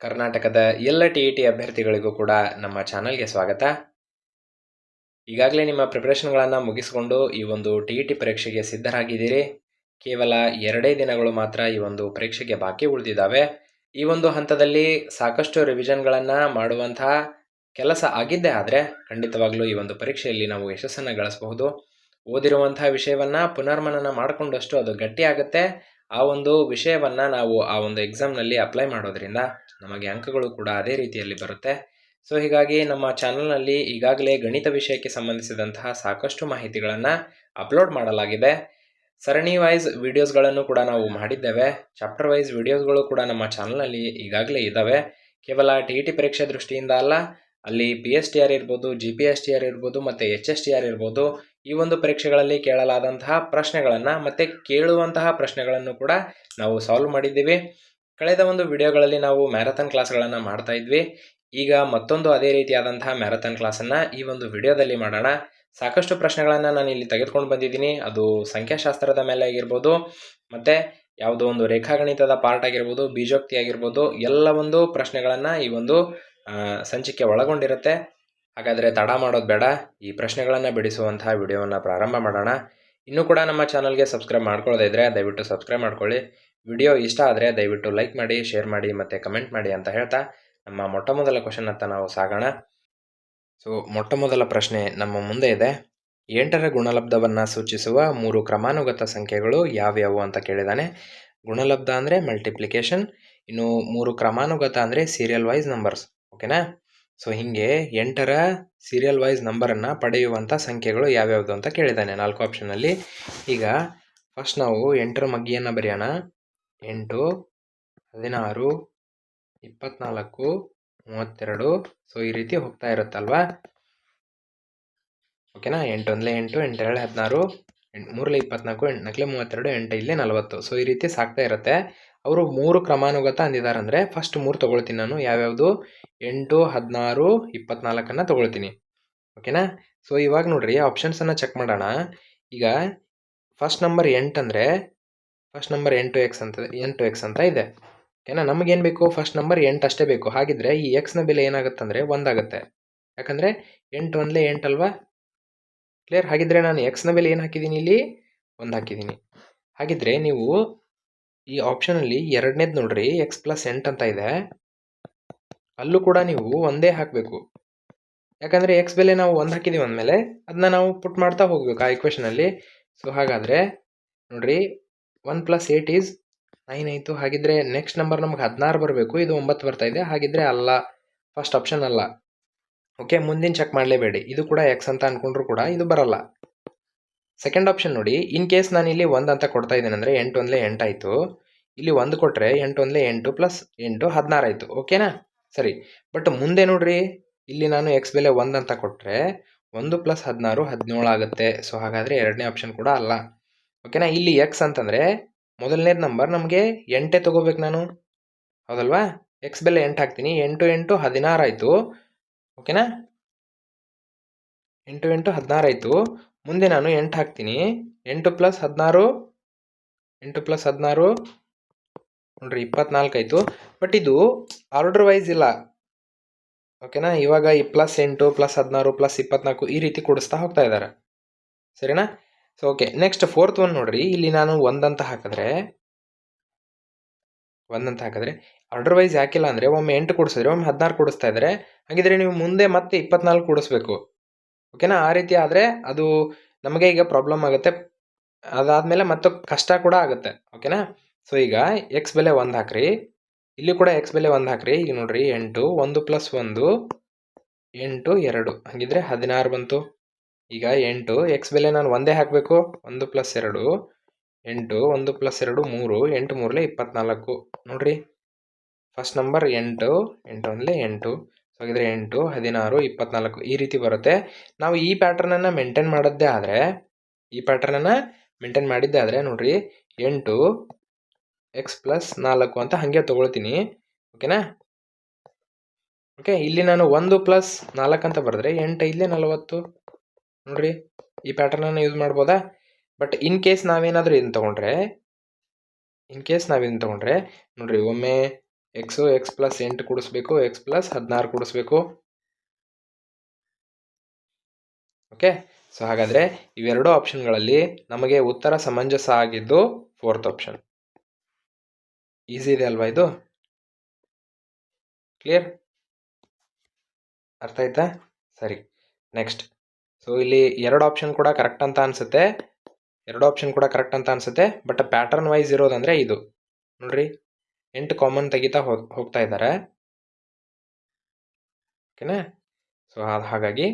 ಕರ್ನಾಟಕದ ಎಲ್ಲ ಟಿ ಅಭ್ಯರ್ಥಿಗಳಿಗೂ ಕೂಡ ನಮ್ಮ ಚಾನಲ್ಗೆ ಸ್ವಾಗತ. ಈಗಾಗಲೇ ನಿಮ್ಮ ಪ್ರಿಪ್ರೇಷನ್ಗಳನ್ನು ಮುಗಿಸಿಕೊಂಡು ಈ ಒಂದು ಟಿ ಪರೀಕ್ಷೆಗೆ ಸಿದ್ಧರಾಗಿದ್ದೀರಿ. ಕೇವಲ 2 ದಿನಗಳು ಮಾತ್ರ ಈ ಒಂದು ಪರೀಕ್ಷೆಗೆ ಬಾಕಿ ಉಳಿದಿದ್ದಾವೆ. ಈ ಒಂದು ಹಂತದಲ್ಲಿ ಸಾಕಷ್ಟು ರಿವಿಷನ್ಗಳನ್ನು ಮಾಡುವಂತಹ ಕೆಲಸ ಆಗಿದ್ದೇ ಆದರೆ ಖಂಡಿತವಾಗ್ಲೂ ಈ ಒಂದು ಪರೀಕ್ಷೆಯಲ್ಲಿ ನಾವು ಯಶಸ್ಸನ್ನು ಗಳಿಸಬಹುದು. ಓದಿರುವಂತಹ ವಿಷಯವನ್ನು ಪುನರ್ಮನನ ಮಾಡಿಕೊಂಡಷ್ಟು ಅದು ಗಟ್ಟಿಯಾಗುತ್ತೆ. ಆ ಒಂದು ವಿಷಯವನ್ನು ನಾವು ಆ ಒಂದು ಎಕ್ಸಾಮ್ನಲ್ಲಿ ಅಪ್ಲೈ ಮಾಡೋದ್ರಿಂದ ನಮಗೆ ಅಂಕಗಳು ಕೂಡ ಅದೇ ರೀತಿಯಲ್ಲಿ ಬರುತ್ತೆ. ಸೊ ಹೀಗಾಗಿ ನಮ್ಮ ಚಾನಲ್ನಲ್ಲಿ ಈಗಾಗಲೇ ಗಣಿತ ವಿಷಯಕ್ಕೆ ಸಂಬಂಧಿಸಿದಂತಹ ಸಾಕಷ್ಟು ಮಾಹಿತಿಗಳನ್ನು ಅಪ್ಲೋಡ್ ಮಾಡಲಾಗಿದೆ. ಸರಣಿ ವೈಸ್ ವಿಡಿಯೋಸ್ಗಳನ್ನು ಕೂಡ ನಾವು ಮಾಡಿದ್ದೇವೆ. ಚಾಪ್ಟರ್ ವೈಸ್ ವಿಡಿಯೋಸ್ಗಳು ಕೂಡ ನಮ್ಮ ಚಾನಲ್ನಲ್ಲಿ ಈಗಾಗಲೇ ಇದ್ದಾವೆ. ಕೇವಲ ಟಿ ಪರೀಕ್ಷೆ ದೃಷ್ಟಿಯಿಂದ ಅಲ್ಲ, ಅಲ್ಲಿ PSTR ಇರ್ಬೋದು, GPSTR ಇರ್ಬೋದು ಮತ್ತು HSTR ಇರ್ಬೋದು, ಈ ಒಂದು ಪರೀಕ್ಷೆಗಳಲ್ಲಿ ಕೇಳಲಾದಂತಹ ಪ್ರಶ್ನೆಗಳನ್ನು ಮತ್ತು ಕೇಳುವಂತಹ ಪ್ರಶ್ನೆಗಳನ್ನು ಕೂಡ ನಾವು ಸಾಲ್ವ್ ಮಾಡಿದ್ದೀವಿ. ಕಳೆದ ಒಂದು ವಿಡಿಯೋಗಳಲ್ಲಿ ನಾವು ಮ್ಯಾರಥಾನ್ ಕ್ಲಾಸ್ಗಳನ್ನು ಮಾಡ್ತಾ ಇದ್ವಿ. ಈಗ ಮತ್ತೊಂದು ಅದೇ ರೀತಿಯಾದಂತಹ ಮ್ಯಾರಥಾನ್ ಕ್ಲಾಸನ್ನು ಈ ಒಂದು ವಿಡಿಯೋದಲ್ಲಿ ಮಾಡೋಣ. ಸಾಕಷ್ಟು ಪ್ರಶ್ನೆಗಳನ್ನು ನಾನು ಇಲ್ಲಿ ತೆಗೆದುಕೊಂಡು ಬಂದಿದ್ದೀನಿ. ಅದು ಸಂಖ್ಯಾಶಾಸ್ತ್ರದ ಮೇಲೆ ಆಗಿರ್ಬೋದು, ಮತ್ತು ಯಾವುದೋ ಒಂದು ರೇಖಾಗಣಿತದ ಪಾರ್ಟ್ ಆಗಿರ್ಬೋದು, ಬೀಜೋಕ್ತಿ ಆಗಿರ್ಬೋದು, ಎಲ್ಲ ಒಂದು ಪ್ರಶ್ನೆಗಳನ್ನು ಈ ಒಂದು ಸಂಚಿಕೆ ಒಳಗೊಂಡಿರುತ್ತೆ. ಹಾಗಾದರೆ ತಡ ಮಾಡೋದು ಬೇಡ, ಈ ಪ್ರಶ್ನೆಗಳನ್ನು ಬಿಡಿಸುವಂತಹ ವಿಡಿಯೋವನ್ನು ಪ್ರಾರಂಭ ಮಾಡೋಣ. ಇನ್ನೂ ಕೂಡ ನಮ್ಮ ಚಾನಲ್ಗೆ ಸಬ್ಸ್ಕ್ರೈಬ್ ಮಾಡ್ಕೊಳ್ಳೋದೇ ಇದ್ದರೆ ದಯವಿಟ್ಟು ಸಬ್ಸ್ಕ್ರೈಬ್ ಮಾಡ್ಕೊಳ್ಳಿ. ವಿಡಿಯೋ ಇಷ್ಟ ಆದರೆ ದಯವಿಟ್ಟು ಲೈಕ್ ಮಾಡಿ, ಶೇರ್ ಮಾಡಿ ಮತ್ತು ಕಮೆಂಟ್ ಮಾಡಿ ಅಂತ ಹೇಳ್ತಾ ನಮ್ಮ ಮೊಟ್ಟ ಮೊದಲ ಕ್ವಶನ್ ಅಂತ ನಾವು ಸಾಗೋಣ. ಸೊ ಮೊಟ್ಟ ಮೊದಲ ಪ್ರಶ್ನೆ ನಮ್ಮ ಮುಂದೆ ಇದೆ. 8ರ ಗುಣಲಬ್ಧವನ್ನು ಸೂಚಿಸುವ 3 ಕ್ರಮಾನುಗತ ಸಂಖ್ಯೆಗಳು ಯಾವ್ಯಾವು ಅಂತ ಕೇಳಿದಾನೆ. ಗುಣಲಬ್ಧ ಅಂದರೆ ಮಲ್ಟಿಪ್ಲಿಕೇಶನ್, ಇನ್ನು 3 ಕ್ರಮಾನುಗತ ಅಂದರೆ ಸೀರಿಯಲ್ ವೈಸ್ ನಂಬರ್ಸ್. ಓಕೆನಾ? ಸೊ ಹೀಗೆ 8ರ ಸೀರಿಯಲ್ ವೈಸ್ ನಂಬರನ್ನು ಪಡೆಯುವಂಥ ಸಂಖ್ಯೆಗಳು ಯಾವ್ಯಾವುದು ಅಂತ ಕೇಳಿದ್ದಾನೆ 4 ಆಪ್ಷನಲ್ಲಿ. ಈಗ ಫಸ್ಟ್ ನಾವು 8ರ ಮಗ್ಗಿಯನ್ನು ಬರೆಯೋಣ. 8, 16, 24, 32. ಸೊ ಈ ರೀತಿ ಹೋಗ್ತಾ ಇರುತ್ತಲ್ವಾ? ಓಕೆನಾ? 8 1 8, 8 2 16, 3 24, 8 4 32, 8 ಇಲ್ಲಿ 40. ಸೊ ಈ ರೀತಿ ಸಾಕ್ತಾ ಇರುತ್ತೆ. ಅವರು 3 ಕ್ರಮಾನುಗತ ಅಂದಿದ್ದಾರೆ ಅಂದರೆ ಫಸ್ಟ್ 3 ತೊಗೊಳ್ತೀನಿ ನಾನು. ಯಾವ್ಯಾವುದು? 8, 16, 24 ತೊಗೊಳ್ತೀನಿ. ಓಕೆನಾ? ಸೊ ಇವಾಗ ನೋಡ್ರಿ ಆಪ್ಷನ್ಸನ್ನು ಚೆಕ್ ಮಾಡೋಣ. ಈಗ ಫಸ್ಟ್ ನಂಬರ್ 8 ಅಂದರೆ ಫಸ್ಟ್ ನಂಬರ್ 8x ಅಂತ ಇದೆ. ಓಕೆನಾ? ನಮಗೇನು ಬೇಕು? ಫಸ್ಟ್ ನಂಬರ್ 8 ಅಷ್ಟೇ ಬೇಕು. ಹಾಗಿದ್ರೆ ಈ ಎಕ್ಸ್ನ ಬೆಲೆ ಏನಾಗುತ್ತೆ ಅಂದರೆ 1 ಆಗುತ್ತೆ. ಯಾಕಂದರೆ 8 1 8 ಅಲ್ವಾ? ಕ್ಲಿಯರ್? ಹಾಗಿದ್ರೆ ನಾನು ಎಕ್ಸ್ನ ಬೆಲೆ ಏನು ಹಾಕಿದ್ದೀನಿ? ಇಲ್ಲಿ 1 ಹಾಕಿದ್ದೀನಿ. ಹಾಗಿದ್ರೆ ನೀವು ಈ ಆಪ್ಷನಲ್ಲಿ ಎರಡನೇದು ನೋಡ್ರಿ, x+8 ಅಂತ ಇದೆ. ಅಲ್ಲೂ ಕೂಡ ನೀವು ಒಂದೇ ಹಾಕಬೇಕು. ಯಾಕಂದರೆ ಎಕ್ಸ್ ಬೆಲೆ ನಾವು 1 ಹಾಕಿದ್ದೀವಿ ಅಂದಮೇಲೆ ಅದನ್ನ ನಾವು ಪುಟ್ ಮಾಡ್ತಾ ಹೋಗ್ಬೇಕು ಆ ಇಕ್ವೇಷನಲ್ಲಿ. ಸೊ ಹಾಗಾದರೆ ನೋಡ್ರಿ 1 + 8 = 9 ಆಯಿತು. ಹಾಗಿದ್ರೆ ನೆಕ್ಸ್ಟ್ ನಂಬರ್ ನಮಗೆ 16 ಬರಬೇಕು. ಇದು 9 ಬರ್ತಾ ಇದೆ. ಹಾಗಿದ್ರೆ ಅಲ್ಲ, ಫಸ್ಟ್ ಆಪ್ಷನ್ ಅಲ್ಲ. ಓಕೆ, ಮುಂದಿನ ಚೆಕ್ ಮಾಡಲೇಬೇಡಿ. ಇದು ಕೂಡ ಎಕ್ಸ್ ಅಂತ ಅಂದ್ಕೊಂಡ್ರು ಕೂಡ ಇದು ಬರಲ್ಲ. ಸೆಕೆಂಡ್ ಆಪ್ಷನ್ ನೋಡಿ, ಇನ್ ಕೇಸ್ ನಾನು ಇಲ್ಲಿ 1 ಅಂತ ಕೊಡ್ತಾ ಇದ್ದೇನೆ ಅಂದರೆ 8 1 8 ಆಯಿತು. ಇಲ್ಲಿ 1 ಕೊಟ್ಟರೆ 8 1 8 + 8 16 ಆಯಿತು. ಓಕೆನಾ? ಸರಿ. ಬಟ್ ಮುಂದೆ ನೋಡ್ರಿ, ಇಲ್ಲಿ ನಾನು ಎಕ್ಸ್ ಬೆಲೆ 1 ಅಂತ ಕೊಟ್ಟರೆ 1 + 16 17 ಆಗುತ್ತೆ. ಸೊ ಹಾಗಾದರೆ ಎರಡನೇ ಆಪ್ಷನ್ ಕೂಡ ಅಲ್ಲ. ಓಕೆನಾ? ಇಲ್ಲಿ ಎಕ್ಸ್ ಅಂತಂದರೆ ಮೊದಲನೇದು ನಂಬರ್ ನಮಗೆ 8 ತೊಗೋಬೇಕು ನಾನು, ಹೌದಲ್ವಾ? ಎಕ್ಸ್ ಬೆಲೆ 8 ಹಾಕ್ತೀನಿ. 8 8 16 ಆಯಿತು. ಓಕೆನಾ? 8 8 16 ಆಯಿತು. ಮುಂದೆ ನಾನು 8 ಹಾಕ್ತೀನಿ. 8 + 16 ನೋಡ್ರಿ 24 ಆಯಿತು. ಬಟ್ ಇದು ಆರ್ಡರ್ ವೈಸ್ ಇಲ್ಲ. ಓಕೆನಾ? ಇವಾಗ ಈ +8 +16 +24 ಈ ರೀತಿ ಕೂಡಿಸ್ತಾ ಹೋಗ್ತಾ ಇದ್ದಾರೆ. ಸರಿನಾ? So okay, next fourth one ನೋಡ್ರಿ. ಇಲ್ಲಿ ನಾನು 1 ಅಂತ ಹಾಕಿದ್ರೆ ಆರ್ಡರ್ ವೈಸ್ ಯಾಕಿಲ್ಲ ಅಂದರೆ ಒಮ್ಮೆ 8 ಕೂಡಿಸಿದ್ರೆ ಒಮ್ಮೆ 16 ಕೂಡಿಸ್ತಾ ಇದ್ದಾರೆ. ಹಾಗಿದ್ರೆ ನೀವು ಮುಂದೆ ಮತ್ತೆ 24 ಕೂಡಿಸ್ಬೇಕು. ಓಕೆನಾ? ಆ ರೀತಿ ಆದರೆ ಅದು ನಮಗೆ ಈಗ ಪ್ರಾಬ್ಲಮ್ ಆಗುತ್ತೆ. ಅದಾದಮೇಲೆ ಮತ್ತೆ ಕಷ್ಟ ಕೂಡ ಆಗುತ್ತೆ. ಓಕೆನಾ? ಸೊ ಈಗ ಎಕ್ಸ್ ಬೆಲೆ 1 ಹಾಕ್ರಿ, ಇಲ್ಲಿ ಕೂಡ ಎಕ್ಸ್ ಬೆಲೆ 1 ಹಾಕ್ರಿ. ಈಗ ನೋಡ್ರಿ 8 1 + 1 8 2 ಹಾಗಿದ್ರೆ 16 ಬಂತು. ಈಗ 8 ಎಕ್ಸ್ ಬೆಲೆ ನಾನು ಒಂದೇ ಹಾಕಬೇಕು. 1 + 2 8 1 + 2 3 8 3 24 ನೋಡ್ರಿ. First number 8 8 1 8. ಸೊ ಹಾಗಿದ್ರೆ 8 16 24 ಈ ರೀತಿ ಬರುತ್ತೆ. ನಾವು ಈ ಪ್ಯಾಟರ್ನನ್ನು ಮೇಂಟೈನ್ ಮಾಡಿದ್ದೇ ಆದರೆ ನೋಡ್ರಿ 8 x + 4 ಅಂತ ಹಾಗೆ ತೊಗೊಳ್ತೀನಿ. ಓಕೆನಾ? ಓಕೆ, ಇಲ್ಲಿ ನಾನು 1 + 4 ಅಂತ ಬರೆದ್ರೆ 8 5 40 ನೋಡ್ರಿ. ಈ ಪ್ಯಾಟರ್ನನ್ನು ಯೂಸ್ ಮಾಡ್ಬೋದಾ? ಬಟ್ ಇನ್ ಕೇಸ್ ನಾವೇನಾದರೂ ಇದನ್ನು ತೊಗೊಂಡ್ರೆ ನೋಡ್ರಿ, ಒಮ್ಮೆ ಎಕ್ಸ್ ಪ್ಲಸ್ 8 ಕೂಡಿಸ್ಬೇಕು, ಎಕ್ಸ್ ಪ್ಲಸ್ 16 ಕೂಡಿಸ್ಬೇಕು. ಓಕೆ, ಸೊ ಹಾಗಾದರೆ ಇವೆರಡು ಆಪ್ಷನ್ಗಳಲ್ಲಿ ನಮಗೆ ಉತ್ತರ ಸಮಂಜಸ ಆಗಿದ್ದು ಫೋರ್ತ್ ಆಪ್ಷನ್. ಈಸಿ ಇದೆ ಅಲ್ವಾ ಇದು? ಕ್ಲಿಯರ್? ಅರ್ಥ ಆಯ್ತಾ? ಸರಿ, ನೆಕ್ಸ್ಟ್. ಸೊ ಇಲ್ಲಿ ಎರಡು ಆಪ್ಷನ್ ಕೂಡ ಕರೆಕ್ಟ್ ಅಂತ ಅನ್ಸುತ್ತೆ, ಬಟ್ ಪ್ಯಾಟರ್ನ್ ವೈಸ್ ಇರೋದಂದ್ರೆ ಇದು ನೋಡ್ರಿ, 8 ಕಾಮನ್ ತೆಗಿತಾ ಹೋಗ್ತಾ ಇದ್ದಾರೆ. ಓಕೆನಾ? ಸೊ ಹಾಗಾಗಿ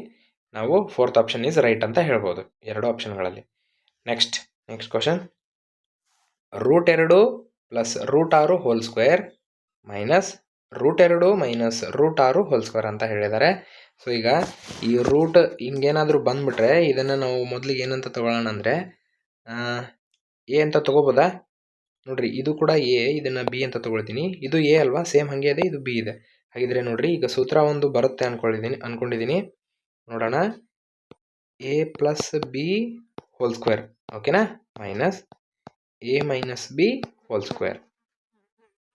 ನಾವು ಫೋರ್ತ್ ಆಪ್ಷನ್ ಈಸ್ ರೈಟ್ ಅಂತ ಹೇಳ್ಬೋದು ಎರಡು ಆಪ್ಷನ್ಗಳಲ್ಲಿ. Next question. √2 plus √6 whole square minus √2 minus √6 whole square ಅಂತ ಹೇಳಿದ್ದಾರೆ. ಸೊ ಈಗ ಈ ರೂಟ್ ಹಿಂಗೇನಾದರೂ ಬಂದ್ಬಿಟ್ರೆ ಇದನ್ನು ನಾವು ಮೊದಲಿಗೆ ಏನಂತ ತಗೊಳ್ಳೋಣ ಅಂದರೆ ಎ ಅಂತ ತಗೋಬೋದಾ? ನೋಡ್ರಿ, ಇದು ಕೂಡ ಎ, ಇದನ್ನು ಬಿ ಅಂತ ತಗೊಳ್ತೀನಿ. ಇದು ಎ ಅಲ್ವಾ, ಸೇಮ್ ಹಾಗೆ ಇದೆ, ಇದು ಬಿ ಇದೆ. ಹಾಗಿದ್ರೆ ನೋಡ್ರಿ, ಈಗ ಸೂತ್ರ ಒಂದು ಬರುತ್ತೆ ಅನ್ಕೊಂಡಿದ್ದೀನಿ. ನೋಡೋಣ, A plus B whole square, ಓಕೆನಾ, minus A minus B whole square.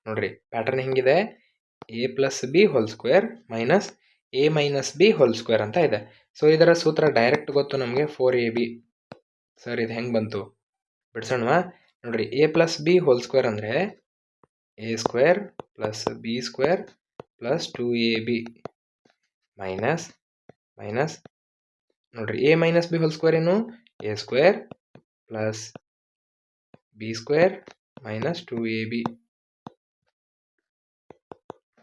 ನೋಡ್ರಿ, ಪ್ಯಾಟರ್ನ್ ಹೆಂಗಿದೆ, A plus B whole square minus A minus B whole square ಅಂತ ಇದೆ. ಸೊ ಇದರ ಸೂತ್ರ ಡೈರೆಕ್ಟ್ ಗೊತ್ತು ನಮಗೆ, 4ab. ಸರ್ ಇದು ಹೆಂಗೆ ಬಂತು ಬಿಡ್ಸೋಣವಾ? ನೋಡ್ರಿ, A plus B whole square ಅಂದರೆ A square plus B square plus 2ab minus ನೋಡ್ರಿ, A minus B whole square ಏನು, A square plus B square minus 2ab.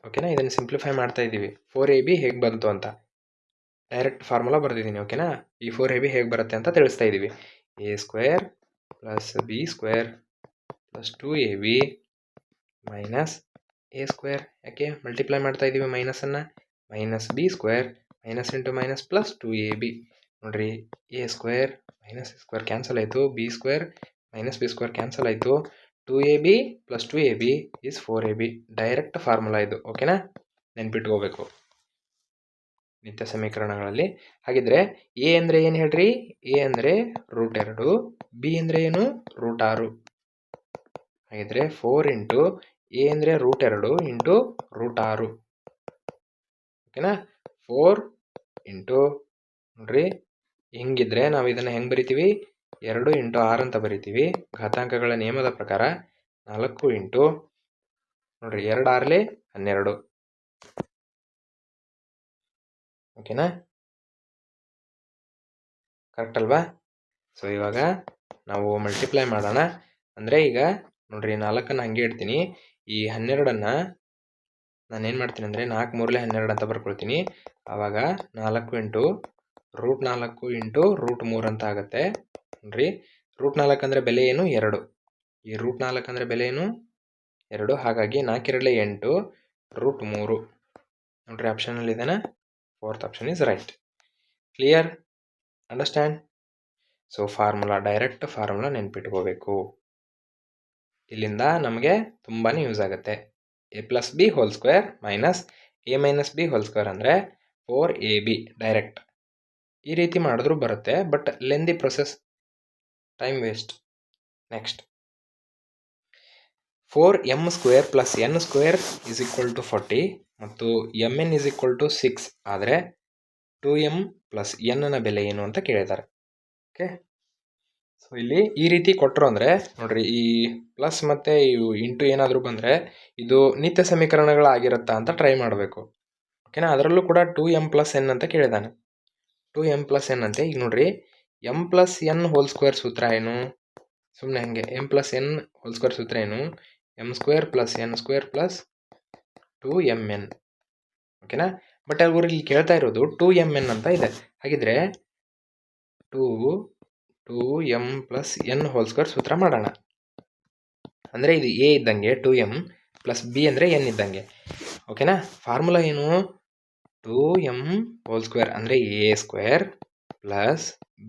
ಓಕೆನಾ? ಇದನ್ನು ಸಿಂಪ್ಲಿಫೈ ಮಾಡ್ತಾ ಇದ್ದೀವಿ. 4ab ಹೇಗೆ ಬಂತು ಅಂತ ಡೈರೆಕ್ಟ್ ಫಾರ್ಮುಲಾ ಬರೆದಿದ್ದೀನಿ. ಓಕೆನಾ? ಈ 4ab ಹೇಗೆ ಬರುತ್ತೆ ಅಂತ ತಿಳಿಸ್ತಾ ಇದ್ದೀವಿ. A square plus B square plus 2ab minus A square, ಯಾಕೆ ಮಲ್ಟಿಪ್ಲೈ ಮಾಡ್ತಾ ಇದ್ದೀವಿ ಮೈನಸನ್ನು, minus B square minus into minus plus 2ab. ನೋಡ್ರಿ, A square minus A square cancel ಆಯಿತು, B square minus B square cancel ಆಯಿತು, 2ab plus 2ab is 4ab. Direct formula ಇದು. ಓಕೆನಾ? ನೆನ್ಪಿಟ್ಕೋಬೇಕು ನಿತ್ಯ ಸಮೀಕರಣಗಳಲ್ಲಿ. ಹಾಗಿದ್ರೆ ಎ ಅಂದರೆ ಏನು ಹೇಳ್ರಿ? ಎ ಅಂದರೆ √2, ಬಿ ಅಂದರೆ ಏನು, √6. ಹಾಗಿದ್ರೆ 4 ಇಂಟು ಎ ಅಂದರೆ √2 ಇಂಟು √6. ಓಕೆನಾ? 4 ಇಂಟು, ನೋಡ್ರಿ, ಹಿಂಗಿದ್ರೆ ನಾವು ಇದನ್ನು ಹೆಂಗೆ ಬರಿತೀವಿ, 2 ಇಂಟು 6 ಅಂತ ಬರಿತೀವಿ. ಘಾತಾಂಕಗಳ ನಿಯಮದ ಪ್ರಕಾರ 4 ಇಂಟು, ನೋಡ್ರಿ, 2 6 12. ಓಕೆನಾ? ಕರೆಕ್ಟ್ ಅಲ್ವಾ? ಸೊ ಇವಾಗ ನಾವು ಮಲ್ಟಿಪ್ಲೈ ಮಾಡೋಣ. ಅಂದರೆ ಈಗ ನೋಡ್ರಿ, 4ಅನ್ನು ಹಂಗೆ ಇಡ್ತೀನಿ. ಈ 12ಅನ್ನು ನಾನು ಏನು ಮಾಡ್ತೀನಿ ಅಂದರೆ 4 3 12 ಅಂತ ಬರ್ಕೊಳ್ತೀನಿ. ಆವಾಗ 4 ಇಂಟು √4 ಇಂಟು √3 ಅಂತ ಆಗುತ್ತೆ. ನೋಡ್ರಿ, √4 ಅಂದರೆ ಬೆಲೆ ಏನು, 2. ಈ √4 ಅಂದರೆ ಬೆಲೆ ಏನು, 2. ಹಾಗಾಗಿ 4 2 8 √3. ನೋಡ್ರಿ, ಆಪ್ಷನಲ್ಲಿ ಇದೆನಾ, fourth option is right. Clear? Understand? So formula, direct formula ನೆನ್ಪಿಟ್ಕೋಬೇಕು. ಇಲ್ಲಿಂದ ನಮಗೆ ತುಂಬಾ ಯೂಸ್ ಆಗುತ್ತೆ. A plus B whole square minus A minus B whole square ಅಂದರೆ 4ab ಡೈರೆಕ್ಟ್. ಈ ರೀತಿ ಮಾಡಿದ್ರೂ ಬರುತ್ತೆ, but lengthy process, time waste. Next, 4m² plus n² is equal to 40 ಮತ್ತು mn ಇಸ್ ಈಕ್ವಲ್ ಟು 6 ಆದರೆ 2m ಪ್ಲಸ್ n ಬೆಲೆ ಏನು ಅಂತ ಕೇಳಿದ್ದಾರೆ. ಓಕೆ, ಸೊ ಇಲ್ಲಿ ಈ ರೀತಿ ಕೊಟ್ಟರು ಅಂದರೆ ನೋಡ್ರಿ, ಈ ಪ್ಲಸ್ ಮತ್ತು ಇಂಟು ಏನಾದರೂ ಬಂದರೆ ಇದು ನಿತ್ಯ ಸಮೀಕರಣಗಳಾಗಿರುತ್ತಾ ಅಂತ ಟ್ರೈ ಮಾಡಬೇಕು. ಓಕೆನಾ? ಅದರಲ್ಲೂ ಕೂಡ 2m ಪ್ಲಸ್ n ಅಂತ ಕೇಳಿದಾನೆ. 2m ಪ್ಲಸ್ n ಅಂತೆ. ಈಗ ನೋಡ್ರಿ, m plus n whole square ಸೂತ್ರ ಏನು, ಸುಮ್ಮನೆ ಹಾಗೆ m plus n whole square ಸೂತ್ರ ಏನು, m² plus n² plus 2mn. ಓಕೆನಾ? ಬಟ್ ಅವ್ರು ಇಲ್ಲಿ ಕೇಳ್ತಾ ಇರೋದು 2mn ಅಂತ ಇದೆ. ಹಾಗಿದ್ರೆ 2m plus n whole square ಸೂತ್ರ ಮಾಡೋಣ. ಅಂದರೆ ಇದು ಎ ಇದ್ದಂಗೆ 2m ಪ್ಲಸ್ ಬಿ ಅಂದರೆ n ಇದ್ದಂಗೆ. ಓಕೆನಾ? ಫಾರ್ಮುಲಾ ಏನು, 2m ಹೋಲ್ ಸ್ಕ್ವೇರ್ ಅಂದರೆ A square plus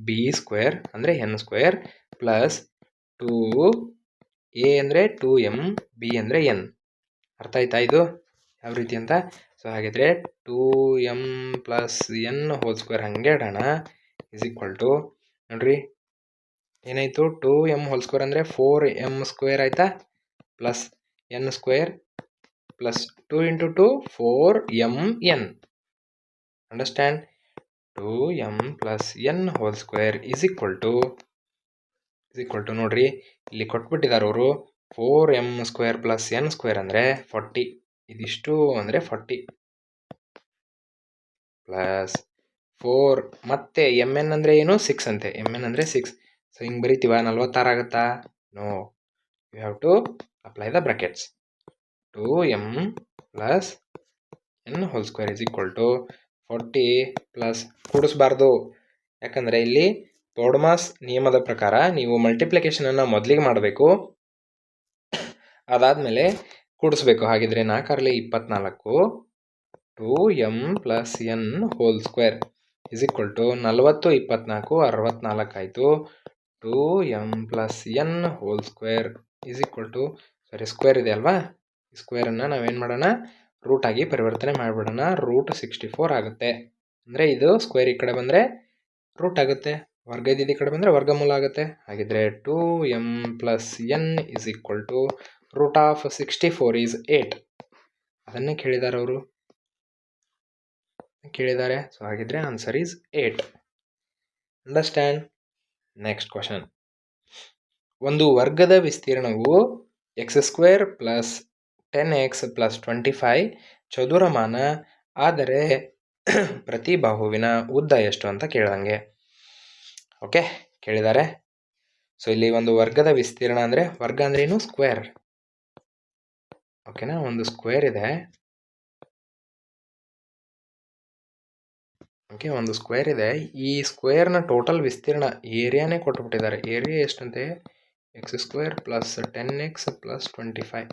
B square ಅಂದರೆ n² ಪ್ಲಸ್ 2 ಎ ಅಂದರೆ 2m, ಬಿ ಅಂದರೆ n. ಅರ್ಥ ಆಯ್ತಾ ಇದು ಯಾವ ರೀತಿ ಅಂತ? ಸೊ ಹಾಗಿದ್ರೆ 2m plus n whole square ಹಾಗೆ ಇಡೋಣ ಇಸ್ ಈಕ್ವಲ್ ಟು, ನೋಡ್ರಿ ಏನಾಯಿತು, 2m ಹೋಲ್ ಸ್ಕ್ವೇರ್ ಅಂದರೆ 4m² ಆಯಿತಾ, plus n² plus 2 into 2 4mn. Understand? 2m plus n whole square is equal to ನೋಡ್ರಿ ಇಲ್ಲಿ ಕೊಟ್ಬಿಟ್ಟಿದ್ದಾರೆ ಅವರು 4m square plus n square ಅಂದರೆ 40. ಇದಿಷ್ಟು ಅಂದರೆ 40 ಪ್ಲಸ್ 4 ಮತ್ತೆ mn ಅಂದರೆ ಏನು 6 ಅಂತೆ. mn ಅಂದರೆ 6. ಸೊ ಹಿಂಗೆ ಬರಿತೀವ 46 ಆಗುತ್ತಾ? No, you have to apply the brackets. 2m plus n whole square is equal to 40 plus ಕೂಡಿಸ್ಬಾರ್ದು, ಯಾಕಂದರೆ ಇಲ್ಲಿ ತೋಡ್ಮಾಸ್ ನಿಯಮದ ಪ್ರಕಾರ ನೀವು ಮಲ್ಟಿಪ್ಲಿಕೇಶನನ್ನು ಮೊದಲಿಗೆ ಮಾಡಬೇಕು, ಅದಾದಮೇಲೆ ಕೂಡಿಸ್ಬೇಕು. ಹಾಗಿದ್ರೆ 4 24, 2m plus n whole square is equal to 40 24 64 ಆಯಿತು. 2m plus n whole square is equal to square ಇದೆ ಅಲ್ವಾ, ಈ ಸ್ಕ್ವೇರನ್ನು ನಾವೇನು ಮಾಡೋಣ, ರೂಟ್ ಆಗಿ ಪರಿವರ್ತನೆ ಮಾಡಿಬಿಡೋಣ. ರೂಟ್ 64 ಆಗುತ್ತೆ. ಅಂದರೆ ಇದು ಸ್ಕ್ವೇರ್ ಈ ಕಡೆ ಬಂದರೆ ರೂಟ್ ಆಗುತ್ತೆ, ವರ್ಗ ಇದ್ದಿದ್ದು ಈ ಕಡೆ ಬಂದರೆ ವರ್ಗಮೂಲ ಆಗುತ್ತೆ. ಹಾಗಿದ್ರೆ 2m plus n is equal to root of 64 is 8. ಅದನ್ನೇ ಕೇಳಿದ್ದಾರೆ ಅವರು, ಕೇಳಿದ್ದಾರೆ. ಸೊ ಹಾಗಿದ್ರೆ answer is 8. Understand? Next question. ಒಂದು ವರ್ಗದ ವಿಸ್ತೀರ್ಣವು x square plus 10x plus 25 ಚದುರಮಾನ ಆದರೆ ಪ್ರತಿ ಬಾಹುವಿನ ಉದ್ದ ಎಷ್ಟು ಅಂತ ಕೇಳಂಗೆ. ಓಕೆ, ಕೇಳಿದ್ದಾರೆ. ಸೊ ಇಲ್ಲಿ ಒಂದು ವರ್ಗದ ವಿಸ್ತೀರ್ಣ ಅಂದರೆ, ವರ್ಗ ಅಂದ್ರೆ ಏನು, ಸ್ಕ್ವೇರ್. ಓಕೆನಾ, ಒಂದು ಸ್ಕ್ವೇರ್ ಇದೆ. ಓಕೆ, ಒಂದು ಸ್ಕ್ವೇರ್ ಇದೆ. ಈ ಸ್ಕ್ವೇರ್ನ ಟೋಟಲ್ ವಿಸ್ತೀರ್ಣ ಏರಿಯಾನೇ ಕೊಟ್ಟುಬಿಟ್ಟಿದ್ದಾರೆ. ಏರಿಯಾ ಎಷ್ಟಂತೆ, X square plus 10x plus 25.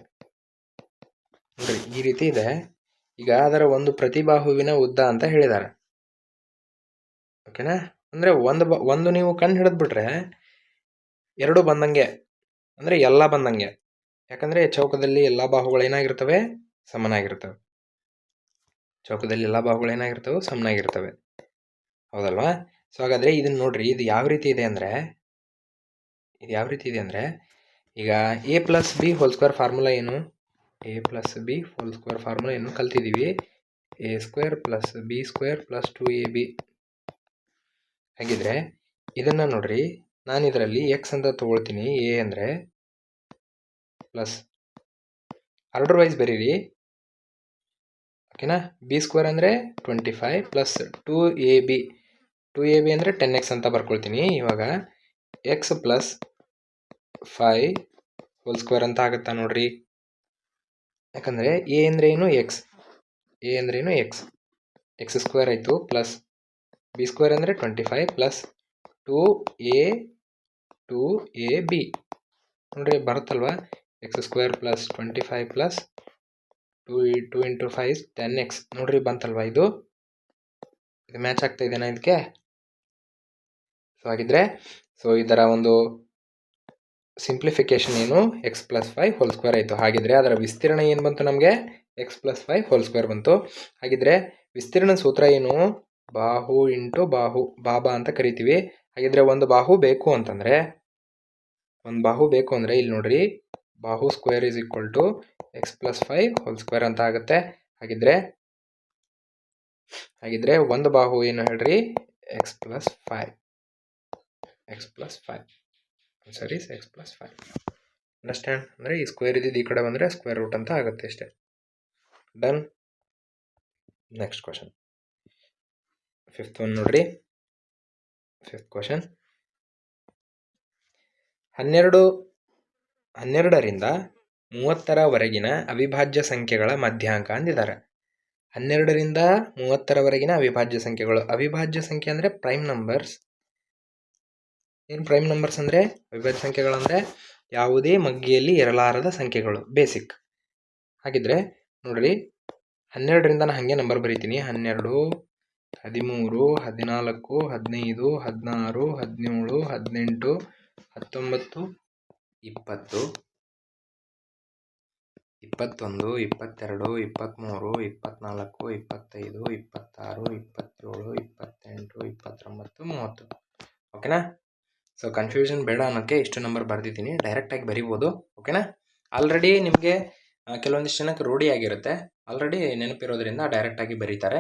ನೋಡ್ರಿ ಈ ರೀತಿ ಇದೆ. ಈಗ ಅದರ ಒಂದು ಪ್ರತಿಬಾಹುವಿನ ಉದ್ದ ಅಂತ ಹೇಳಿದ್ದಾರೆ. ಓಕೆನಾ, ಅಂದರೆ ಒಂದು ನೀವು ಕಣ್ಣು ಹಿಡಿದ್ಬಿಟ್ರೆ ಎರಡು ಬಂದಂಗೆ, ಅಂದರೆ ಎಲ್ಲ ಬಂದಂಗೆ. ಯಾಕಂದರೆ ಚೌಕದಲ್ಲಿ ಎಲ್ಲ ಬಾಹುಗಳು ಏನಾಗಿರ್ತವೆ, ಸಮನಾಗಿರ್ತವೆ. ಚೌಕದಲ್ಲಿ ಎಲ್ಲ ಬಾಹುಗಳು ಏನಾಗಿರ್ತವೆ, ಸಮನಾಗಿರ್ತವೆ. ಹೌದಲ್ವಾ? ಸೊ ಹಾಗಾದರೆ ಇದನ್ನು ನೋಡ್ರಿ, ಇದು ಯಾವ ರೀತಿ ಇದೆ ಅಂದರೆ, ಈಗ a plus B whole square formula ಏನು, a plus B whole square formula ಏನು ಕಲ್ತಿದ್ದೀವಿ, a square plus B square plus 2ab. ಹಾಗಿದ್ರೆ ಇದನ್ನು ನೋಡ್ರಿ, ನಾನು ಇದರಲ್ಲಿ ಎಕ್ಸ್ ಅಂತ ತಗೊಳ್ತೀನಿ, ಎ ಅಂದರೆ ಪ್ಲಸ್ ಆರ್ಡರ್ ವೈಸ್ ಬರೀರಿ. ಓಕೆನಾ, ಬಿ ಸ್ಕ್ವೇರ್ ಅಂದರೆ 25 ಪ್ಲಸ್ 2ab. 2ab ಅಂದರೆ 10x ಅಂತ ಬರ್ಕೊಳ್ತೀನಿ. ಇವಾಗ ಎಕ್ಸ್ ಪ್ಲಸ್ 5 ಹೋಲ್ ಸ್ಕ್ವೇರ್ ಅಂತ ಆಗುತ್ತಾ ನೋಡ್ರಿ. ಯಾಕಂದರೆ ಎ ಅಂದರೆ ಏನು, ಎಕ್ಸ್. ಎ ಅಂದ್ರೆ ಏನು, ಎಕ್ಸ್. ಎಕ್ಸ್ ಸ್ಕ್ವೇರ್ ಆಯಿತು ಪ್ಲಸ್ ಬಿ ಸ್ಕ್ವೇರ್ ಅಂದರೆ 25 ಪ್ಲಸ್ 2ab ನೋಡ್ರಿ ಬರುತ್ತಲ್ವಾ. X square plus 25 plus 2 into 5 10x ನೋಡ್ರಿ ಬಂತಲ್ವಾ. ಇದು ಮ್ಯಾಚ್ ಆಗ್ತಾ ಇದೆನಾ ಇದಕ್ಕೆ? ಸೊ ಹಾಗಿದ್ರೆ ಇದರ ಒಂದು ಸಿಂಪ್ಲಿಫಿಕೇಶನ್ ಏನು, ಎಕ್ಸ್ ಪ್ಲಸ್ 5 ಹೋಲ್ ಸ್ಕ್ವೇರ್ ಆಯಿತು. ಹಾಗಿದ್ರೆ ಅದರ ವಿಸ್ತೀರ್ಣ ಏನು ಬಂತು ನಮಗೆ, ಎಕ್ಸ್ ಪ್ಲಸ್ 5 ಹೋಲ್ ಸ್ಕ್ವೇರ್ ಬಂತು. ಹಾಗಿದ್ರೆ ವಿಸ್ತೀರ್ಣ ಸೂತ್ರ ಏನು, ಬಾಹು ಇಂಟು ಬಾಹು, ಬಾಬಾ ಅಂತ ಕರಿತೀವಿ. ಹಾಗಿದ್ರೆ ಒಂದು ಬಾಹು ಬೇಕು ಅಂತಂದರೆ, ಇಲ್ಲಿ ನೋಡ್ರಿ, ಬಾಹು square is equal to x plus 5 whole square ಅಂತ ಆಗುತ್ತೆ. ಹಾಗಿದ್ರೆ ಒಂದು ಬಾಹು ಏನು ಹೇಳ್ರಿ, x plus 5. Answer is x plus 5. Understand? ಅಂದರೆ ಈ ಸ್ಕ್ವೇರ್ ಇದ್ದಿದ್ದು ಈ ಕಡೆ ಬಂದರೆ ಸ್ಕ್ವೇರ್ ರೂಟ್ ಅಂತ ಆಗುತ್ತೆ ಅಷ್ಟೇ. Done. Next question, fifth one ನೋಡ್ರಿ. ಫಿಫ್ತ್ ಕ್ವಶನ್, 12ರಿಂದ 30ರವರೆಗಿನ ಅವಿಭಾಜ್ಯ ಸಂಖ್ಯೆಗಳ ಮಧ್ಯಾಂಕ ಅಂದಿದ್ದಾರೆ. 12ರಿಂದ 30ರವರೆಗಿನ ಅವಿಭಾಜ್ಯ ಸಂಖ್ಯೆಗಳು. ಅವಿಭಾಜ್ಯ ಸಂಖ್ಯೆ ಅಂದರೆ ಪ್ರೈಮ್ ನಂಬರ್ಸ್. ಏನು ಪ್ರೈಮ್ ನಂಬರ್ಸ್ ಅಂದರೆ, ಅವಿಭಾಜ್ಯ ಸಂಖ್ಯೆಗಳಂದರೆ ಯಾವುದೇ ಮಗ್ಗಿಯಲ್ಲಿ ಇರಲಾರದ ಸಂಖ್ಯೆಗಳು, ಬೇಸಿಕ್. ಹಾಗಿದ್ರೆ ನೋಡ್ರಿ, 12ರಿಂದ ನಾನು ಹಾಗೆ ನಂಬರ್ ಬರೀತೀನಿ. 12, 13, 14, 15, 16, 17, 18, 19, 20, 21, 22, 23, 24, 25, 26, 27, 28, 29, 30. ಓಕೆನಾ? ಸೊ ಕನ್ಫ್ಯೂಷನ್ ಬೇಡ ಅನ್ನೋಕ್ಕೆ ಇಷ್ಟು ನಂಬರ್ ಬರೆದಿದ್ದೀನಿ. ಡೈರೆಕ್ಟಾಗಿ ಬರಿಬೋದು. ಓಕೆನಾ? ಆಲ್ರೆಡಿ ನಿಮಗೆ ಕೆಲವೊಂದಿಷ್ಟು ಜನಕ್ಕೆ ರೂಢಿಯಾಗಿರುತ್ತೆ, ಆಲ್ರೆಡಿ ನೆನಪಿರೋದ್ರಿಂದ ಡೈರೆಕ್ಟಾಗಿ ಬರೀತಾರೆ.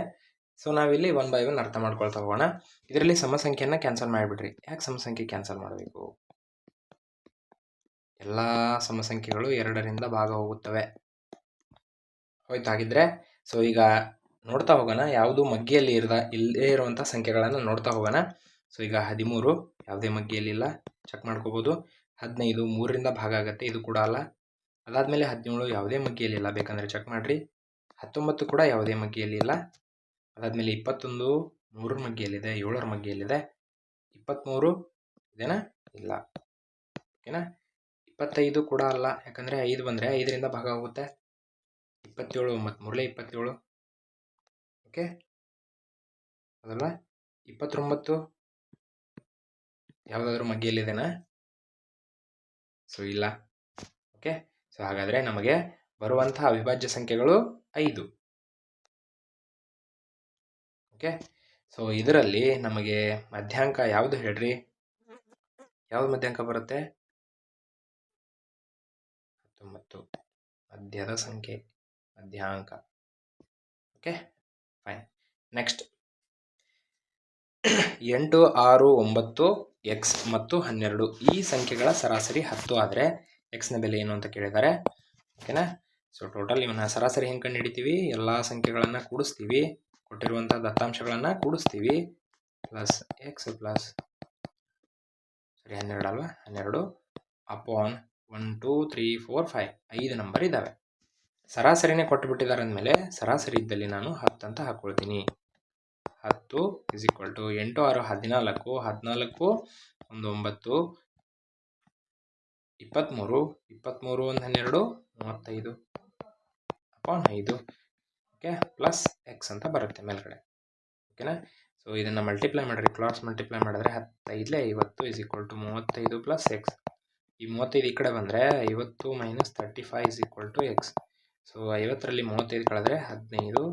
ಸೊ ನಾವಿಲ್ಲಿ 1 ಬೈ 1 ಅರ್ಥ ಮಾಡ್ಕೊಳ್ತಾ ಹೋಗೋಣ. ಇದರಲ್ಲಿ ಸಮಸಂಖ್ಯೆಯನ್ನು ಕ್ಯಾನ್ಸಲ್ ಮಾಡಿಬಿಡ್ರಿ. ಯಾಕೆ ಸಮಸಂಖ್ಯೆ ಕ್ಯಾನ್ಸಲ್ ಮಾಡಬೇಕು? ಎಲ್ಲ ಸಮಸಂಖ್ಯೆಗಳು 2ರಿಂದ ಭಾಗ ಹೋಗುತ್ತವೆ. ಹೋಯ್ತು ಹಾಗಿದ್ರೆ. ಸೊ ಈಗ ನೋಡ್ತಾ ಹೋಗೋಣ, ಯಾವುದು ಮಗ್ಗಿಯಲ್ಲಿ ಇಲ್ಲದೇ ಇರುವಂಥ ಸಂಖ್ಯೆಗಳನ್ನು ನೋಡ್ತಾ ಹೋಗೋಣ. ಸೊ ಈಗ 13 ಯಾವುದೇ ಮಗ್ಗಿಯಲ್ಲಿಲ್ಲ, ಚೆಕ್ ಮಾಡ್ಕೋಬೋದು. 15 3ರಿಂದ ಭಾಗ ಆಗುತ್ತೆ, ಇದು ಕೂಡ ಅಲ್ಲ. ಅದಾದಮೇಲೆ 17 ಯಾವುದೇ ಮಗ್ಗಿಯಲ್ಲಿಲ್ಲ, ಬೇಕಂದರೆ ಚೆಕ್ ಮಾಡಿರಿ. 19 ಕೂಡ ಯಾವುದೇ ಮಗ್ಗಿಯಲ್ಲಿಲ್ಲ. ಅದಾದಮೇಲೆ 21 3ರ ಮಗ್ಗಿಯಲ್ಲಿದೆ, 7ರ ಮಗ್ಗಿಯಲ್ಲಿದೆ. 23 ಇದೇನಾ? ಇಲ್ಲ. ಓಕೆನಾ? 25 ಕೂಡ ಅಲ್ಲ, ಯಾಕಂದರೆ 5 ಬಂದರೆ 5ರಿಂದ ಭಾಗ ಹೋಗುತ್ತೆ. 27 ಮತ್ತು 3 27. ಓಕೆ ಅದಲ್ವಾ? 29 ಯಾವುದಾದ್ರೂ ಮಗ್ಗಿಯಲ್ಲಿದೆನಾ? ಸೊ ಇಲ್ಲ. ಓಕೆ, ಸೊ ಹಾಗಾದರೆ ನಮಗೆ ಬರುವಂತಹ ಅವಿಭಾಜ್ಯ ಸಂಖ್ಯೆಗಳು 5. ಓಕೆ, ಸೊ ಇದರಲ್ಲಿ ನಮಗೆ ಮಧ್ಯಾಂಕ ಯಾವುದು ಹೇಳ್ರಿ? ಯಾವುದು ಮಧ್ಯಾಂಕ ಬರುತ್ತೆ? 19 ಮಧ್ಯದ ಸಂಖ್ಯೆ, ಮಧ್ಯಾಂಕ. Okay fine. ನೆಕ್ಸ್ಟ್ 8 6 9 ಎಕ್ಸ್ ಮತ್ತು 12 ಈ ಸಂಖ್ಯೆಗಳ ಸರಾಸರಿ 10 ಆದರೆ ಎಕ್ಸ್ನ ಬೆಲೆ ಏನು ಅಂತ ಕೇಳಿದ್ದಾರೆ. ಓಕೆನಾ? ಸೊ ಟೋಟಲ್ ಇವನ್ನ ಸರಾಸರಿ ಹೆಂಗೆ ಕಂಡು ಹಿಡಿತೀವಿ? ಎಲ್ಲ ಸಂಖ್ಯೆಗಳನ್ನು ಕೂಡಿಸ್ತೀವಿ, ಕೊಟ್ಟಿರುವಂಥ ದತ್ತಾಂಶಗಳನ್ನು ಕೂಡಿಸ್ತೀವಿ, ಪ್ಲಸ್ ಎಕ್ಸ್ ಪ್ಲಸ್ 12 ಅಲ್ವಾ? 12 ಅಪಾನ್ 1 2 3 4 5 5 ನಂಬರ್ ಇದ್ದಾವೆ. ಸರಾಸರಿನೇ ಕೊಟ್ಟುಬಿಟ್ಟಿದ್ದಾರೆ ಅಂದಮೇಲೆ ಸರಾಸರಿ ಇದ್ದಲ್ಲಿ ನಾನು 10 ಅಂತ ಹಾಕ್ಕೊಳ್ತೀನಿ. 10 = 8 6 14, 14 1 9, 23, 23 1 12, 35 ಅಪಾನ್ 5. ಓಕೆ, ಪ್ಲಸ್ ಎಕ್ಸ್ ಅಂತ ಬರುತ್ತೆ ಮೇಲ್ಗಡೆ. ಓಕೆನಾ? ಸೊ ಇದನ್ನು ಮಲ್ಟಿಪ್ಲೈ ಮಾಡಿರಿ, ಕ್ರಾಸ್ ಮಲ್ಟಿಪ್ಲೈ ಮಾಡಿದ್ರೆ 15 50 = 35 ಪ್ಲಸ್ ಎಕ್ಸ್. ಈ 35 ಈ ಕಡೆ ಬಂದರೆ 50 - 35 = ಎಕ್ಸ್. ಸೊ 50ರಲ್ಲಿ 35 ಕಳೆದ್ರೆ 15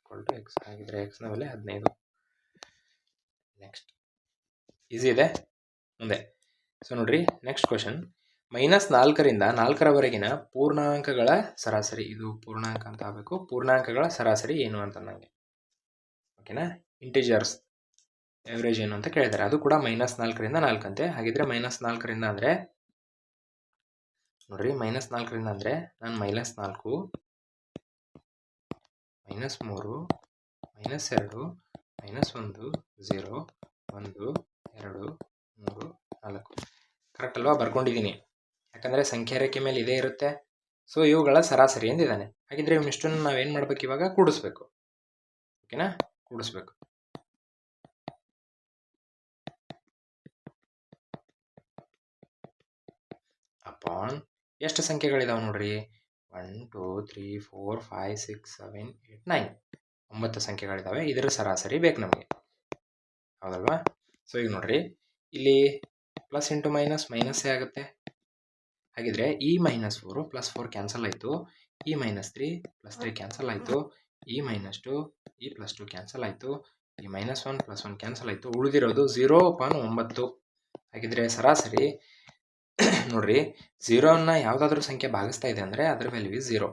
= ಎಕ್ಸ್. ಹಾಗಿದ್ರೆ ಎಕ್ಸ್ನ ಬೆಲೆ 15. ನೆಕ್ಸ್ಟ್ ಈಸಿ ಇದೆ. ಮುಂದೆ ಸೊ ನೋಡ್ರಿ, ನೆಕ್ಸ್ಟ್ ಕ್ವಶನ್. -4ರಿಂದ 4ರವರೆಗಿನ ಪೂರ್ಣಾಂಕಗಳ ಸರಾಸರಿ. ಇದು ಪೂರ್ಣಾಂಕ ಅಂತ ಆಗಬೇಕು. ಪೂರ್ಣಾಂಕಗಳ ಸರಾಸರಿ ಏನು ಅಂತ ನನಗೆ. ಓಕೆನಾ? ಇಂಟಿಜರ್ಸ್ ಎವರೇಜ್ ಏನು ಅಂತ ಕೇಳಿದ್ದಾರೆ. ಅದು ಕೂಡ -4ರಿಂದ 4 ಅಂತೆ. ಹಾಗಿದ್ರೆ -4ರಿಂದ ಅಂದರೆ ನೋಡ್ರಿ, -4ರಿಂದ ಅಂದರೆ ನಾನು -4, -3, -2, -1, 0, 1, 2, 3, 4 ಕರೆಕ್ಟ್ ಅಲ್ವಾ? ಬರ್ಕೊಂಡಿದ್ದೀನಿ, ಯಾಕಂದರೆ ಸಂಖ್ಯಾ ರೇಖೆ ಮೇಲೆ ಇದೇ ಇರುತ್ತೆ. ಸೊ ಇವುಗಳ ಸರಾಸರಿ ಎಂದಿದ್ದಾನೆ. ಹಾಗಿದ್ರೆ ಇವನಿಷ್ಟನ್ನು ನಾವೇನು ಮಾಡ್ಬೇಕು? ಇವಾಗ ಕೂಡಿಸ್ಬೇಕು. ಓಕೆನಾ? ಕೂಡಿಸ್ಬೇಕು. ಅಪಾನ್ ಎಷ್ಟು ಸಂಖ್ಯೆಗಳಿದಾವೆ ನೋಡ್ರಿ? 1 2 3 4 5 6 7 8 9 9 ಸಂಖ್ಯೆಗಳಿದ್ದಾವೆ. ಇದರ ಸರಾಸರಿ ಬೇಕು ನಮಗೆ, ಹೌದಲ್ವಾ? ಸೊ ಈಗ ನೋಡ್ರಿ, ಇಲ್ಲಿ ಪ್ಲಸ್ ಇಂಟು ಮೈನಸ್ ಮೈನಸ್ಸೇ ಆಗುತ್ತೆ. ಹಾಗಿದ್ರೆ ಈ -4 +4 ಕ್ಯಾನ್ಸಲ್ ಆಯಿತು, ಈ -3 +3 ಕ್ಯಾನ್ಸಲ್ ಆಯಿತು, ಈ -2 ಈ +2 ಕ್ಯಾನ್ಸಲ್ ಆಯಿತು, ಈ -1 +1 ಕ್ಯಾನ್ಸಲ್ ಆಯಿತು. ಉಳಿದಿರೋದು 0/9. ಹಾಗಿದ್ರೆ ಸರಾಸರಿ ನೋಡ್ರಿ, 0ನ್ನ ಯಾವುದಾದ್ರೂ ಸಂಖ್ಯೆ ಭಾಗಿಸ್ತಾ ಇದೆ ಅಂದರೆ ಅದರ value is 0.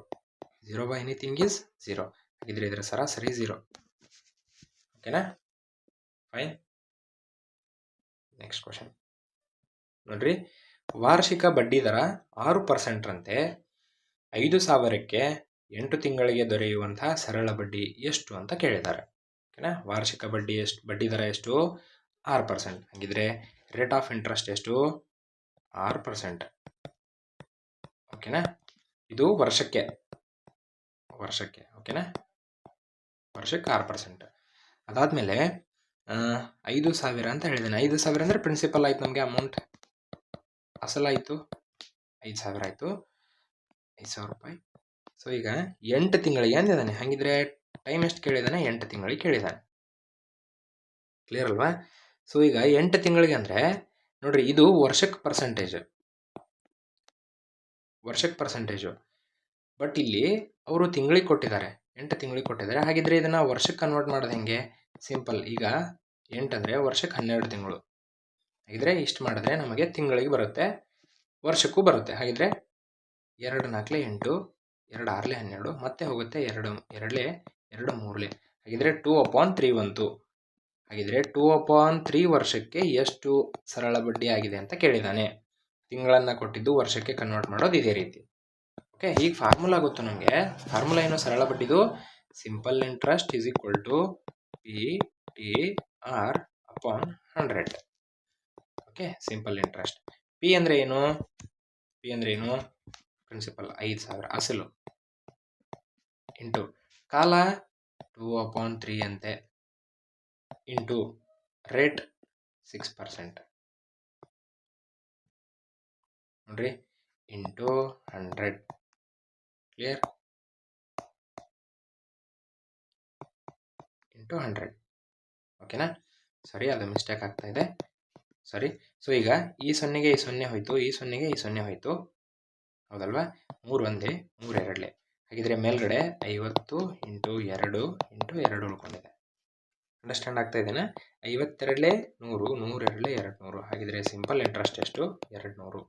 0 by anything is 0. ಹಾಗಿದ್ರೆ ಇದರ ಸರಾಸರಿ 0. ಓಕೆನಾ? ಫೈನ್. ನೆಕ್ಸ್ಟ್ ಕ್ವಶನ್ ನೋಡ್ರಿ, ವಾರ್ಷಿಕ ಬಡ್ಡಿ ದರ 6% ರಂತೆ 5,000ಕ್ಕೆ 8 ತಿಂಗಳಿಗೆ ದೊರೆಯುವಂತಹ ಸರಳ ಬಡ್ಡಿ ಎಷ್ಟು ಅಂತ ಕೇಳಿದ್ದಾರೆ. ಓಕೆನಾ? ವಾರ್ಷಿಕ ಬಡ್ಡಿ ದರ ಎಷ್ಟು? 6%. ಹಾಗಿದ್ರೆ ರೇಟ್ ಆಫ್ ಇಂಟ್ರೆಸ್ಟ್ ಎಷ್ಟು? 6%. ಓಕೆನಾ? ಇದು ವರ್ಷಕ್ಕೆ. ಓಕೆನಾ? ವರ್ಷಕ್ಕೆ 6%. ಅದಾದಮೇಲೆ 5,000 ಅಂತ ಹೇಳಿದ್ದೇನೆ. 5,000 ಅಂದರೆ ಪ್ರಿನ್ಸಿಪಲ್ ಆಯ್ತು, ನಮಗೆ ಅಮೌಂಟ್ ಅಸಲಾಯಿತು. 5,000 ಆಯಿತು, 5,000 ರೂಪಾಯಿ. ಸೊ ಈಗ 8 ತಿಂಗಳಿಗೆ ಅಂದಿದ್ದಾನೆ. ಹಾಗಿದ್ರೆ ಟೈಮ್ ಎಷ್ಟು ಕೇಳಿದ್ದಾನೆ? 8 ತಿಂಗಳಿಗೆ ಕೇಳಿದ್ದಾನೆ. ಕ್ಲಿಯರ್ ಅಲ್ವಾ? ಸೊ ಈಗ 8 ತಿಂಗಳಿಗೆ ಅಂದರೆ ನೋಡ್ರಿ, ಇದು ವರ್ಷಕ್ಕೆ ಪರ್ಸೆಂಟೇಜು. ಬಟ್ ಇಲ್ಲಿ ಅವರು ತಿಂಗಳಿಗೆ ಕೊಟ್ಟಿದ್ದಾರೆ, 8 ತಿಂಗಳಿಗೆ ಕೊಟ್ಟಿದ್ದಾರೆ. ಹಾಗಿದ್ರೆ ಇದನ್ನು ವರ್ಷಕ್ಕೆ ಕನ್ವರ್ಟ್ ಮಾಡೋದು ಹೆಂಗೆ? ಸಿಂಪಲ್. ಈಗ 8 ಅಂದರೆ ವರ್ಷಕ್ಕೆ 12 ತಿಂಗಳು. ಹಾಗಿದ್ರೆ ಇಷ್ಟು ಮಾಡಿದ್ರೆ ನಮಗೆ ತಿಂಗಳಿಗೆ ಬರುತ್ತೆ, ವರ್ಷಕ್ಕೂ ಬರುತ್ತೆ. ಹಾಗಿದ್ರೆ 2 4 8, 2 6 12 ಮತ್ತೆ ಹೋಗುತ್ತೆ 2 2 2 3 ಹಾಗಿದ್ರೆ 2/3 ಬಂತು. ಹಾಗಿದ್ರೆ 2/3 ವರ್ಷಕ್ಕೆ ಎಷ್ಟು ಸರಳ ಬಡ್ಡಿ ಆಗಿದೆ ಅಂತ ಕೇಳಿದ್ದಾನೆ. ತಿಂಗಳನ್ನು ಕೊಟ್ಟಿದ್ದು ವರ್ಷಕ್ಕೆ ಕನ್ವರ್ಟ್ ಮಾಡೋದು ಇದೇ ರೀತಿ. ಓಕೆ, ಈಗ ಫಾರ್ಮುಲಾ ಗೊತ್ತು ನಮಗೆ. ಫಾರ್ಮುಲಾ ಏನು ಸರಳ ಬಡ್ಡಿದು? Simple interest is equal to PTR/100. Okay, simple interest. P ಅಂದರೆ ಏನು? ಪ್ರಿನ್ಸಿಪಲ್ 5,000 ಅಸಲು ಇಂಟು ಕಾಲ 2/3 ಅಂತೆ ಇಂಟು ರೇಟ್ 6% ನೋಡ್ರಿ ಇಂಟು 100. ಕ್ಲಿಯರ್? ಇಂಟು 100. ಓಕೆನಾ? ಸಾರಿ, ಅದು ಮಿಸ್ಟೇಕ್ ಆಗ್ತಾ ಇದೆ. ಸಾರಿ. ಸೊ ಈಗ ಈ 0ಗೆ ಈ 0 ಹೋಯ್ತು, ಈ 0ಗೆ ಈ 0 ಹೋಯ್ತು, ಹೌದಲ್ವಾ? 3 ಒಂದೇ 3 ಎರಡಲೆ. ಹಾಗಿದ್ರೆ ಮೇಲ್ಗಡೆ 50 ಇಂಟು 2 ಇಂಟು 2 ಉಳ್ಕೊಂಡಿದೆ. ಅಂಡರ್ಸ್ಟ್ಯಾಂಡ್ ಆಗ್ತಾ ಇದೆನಾ? 52 100, 100 2 200. ಹಾಗಿದ್ರೆ ಸಿಂಪಲ್ ಇಂಟ್ರೆಸ್ಟ್ ಎಷ್ಟು? 200.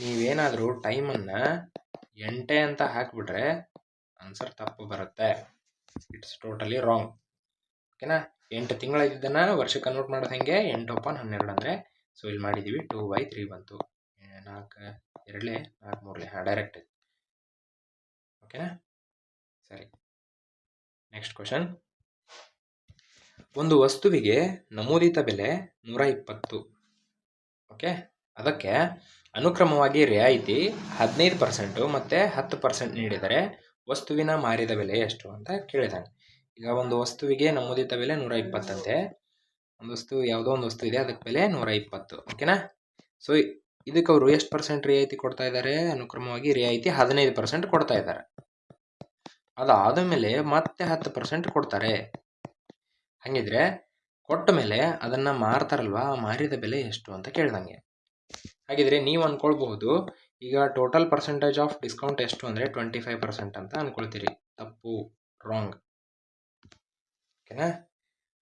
ನೀವೇನಾದರೂ ಟೈಮನ್ನು 8 ಅಂತ ಹಾಕಿಬಿಟ್ರೆ ಆನ್ಸರ್ ತಪ್ಪು ಬರುತ್ತೆ. It's totally wrong. ಓಕೆನಾ? 8 ತಿಂಗಳಿದ್ದನ್ನು ವರ್ಷಕ್ಕೆ ಕನ್ವರ್ಟ್ ಮಾಡೋದು ಹೆಂಗೆ? 8/12 ಅಂದರೆ, ಸೊ ಇಲ್ಲಿ ಮಾಡಿದ್ದೀವಿ 2/3 ಬಂತು. 4 2 4 3 ಡೈರೆಕ್ಟ್. ಓಕೆನಾ? ಸರಿ, ನೆಕ್ಸ್ಟ್ ಕ್ವಶನ್. ಒಂದು ವಸ್ತುವಿಗೆ ನಮೂದಿತ ಬೆಲೆ 120. ಓಕೆ, ಅದಕ್ಕೆ ಅನುಕ್ರಮವಾಗಿ ರಿಯಾಯಿತಿ 15% ಮತ್ತು 10% ನೀಡಿದರೆ ವಸ್ತುವಿನ ಮಾರಿದ ಬೆಲೆ ಎಷ್ಟು ಅಂತ ಕೇಳಿದ್ದಾನೆ. ಈಗ ಒಂದು ವಸ್ತುವಿಗೆ ನಮೂದಿತ ಬೆಲೆ 120 ಅಂತೆ. ಒಂದು ವಸ್ತು, ಯಾವುದೋ ಒಂದು ವಸ್ತು ಇದೆ, ಅದಕ್ಕೆ ಬೆಲೆ 120. ಓಕೆನಾ? ಸೊ ಇದಕ್ಕೆ ಅವರು ಎಷ್ಟು ಪರ್ಸೆಂಟ್ ರಿಯಾಯಿತಿ ಕೊಡ್ತಾ ಇದ್ದಾರೆ? ಅನುಕ್ರಮವಾಗಿ ರಿಯಾಯಿತಿ 15% ಕೊಡ್ತಾ ಇದ್ದಾರೆ. ಅದಾದ ಮೇಲೆ ಮತ್ತೆ 10% ಕೊಡ್ತಾರೆ. ಹಾಗಿದ್ರೆ ಕೊಟ್ಟ ಮೇಲೆ ಅದನ್ನು ಮಾರ್ತಾರಲ್ವಾ, ಮಾರಿದ ಬೆಲೆ ಎಷ್ಟು ಅಂತ ಕೇಳ್ದಂಗೆ. ಹಾಗಿದ್ರೆ ನೀವು ಅಂದ್ಕೊಳ್ಬಹುದು, ಈಗ ಟೋಟಲ್ ಪರ್ಸೆಂಟೇಜ್ ಆಫ್ ಡಿಸ್ಕೌಂಟ್ ಎಷ್ಟು ಅಂದರೆ 25% ಅಂತ ಅಂದ್ಕೊಳ್ತೀರಿ. ತಪ್ಪು, ರಾಂಗ್. ಓಕೆನಾ?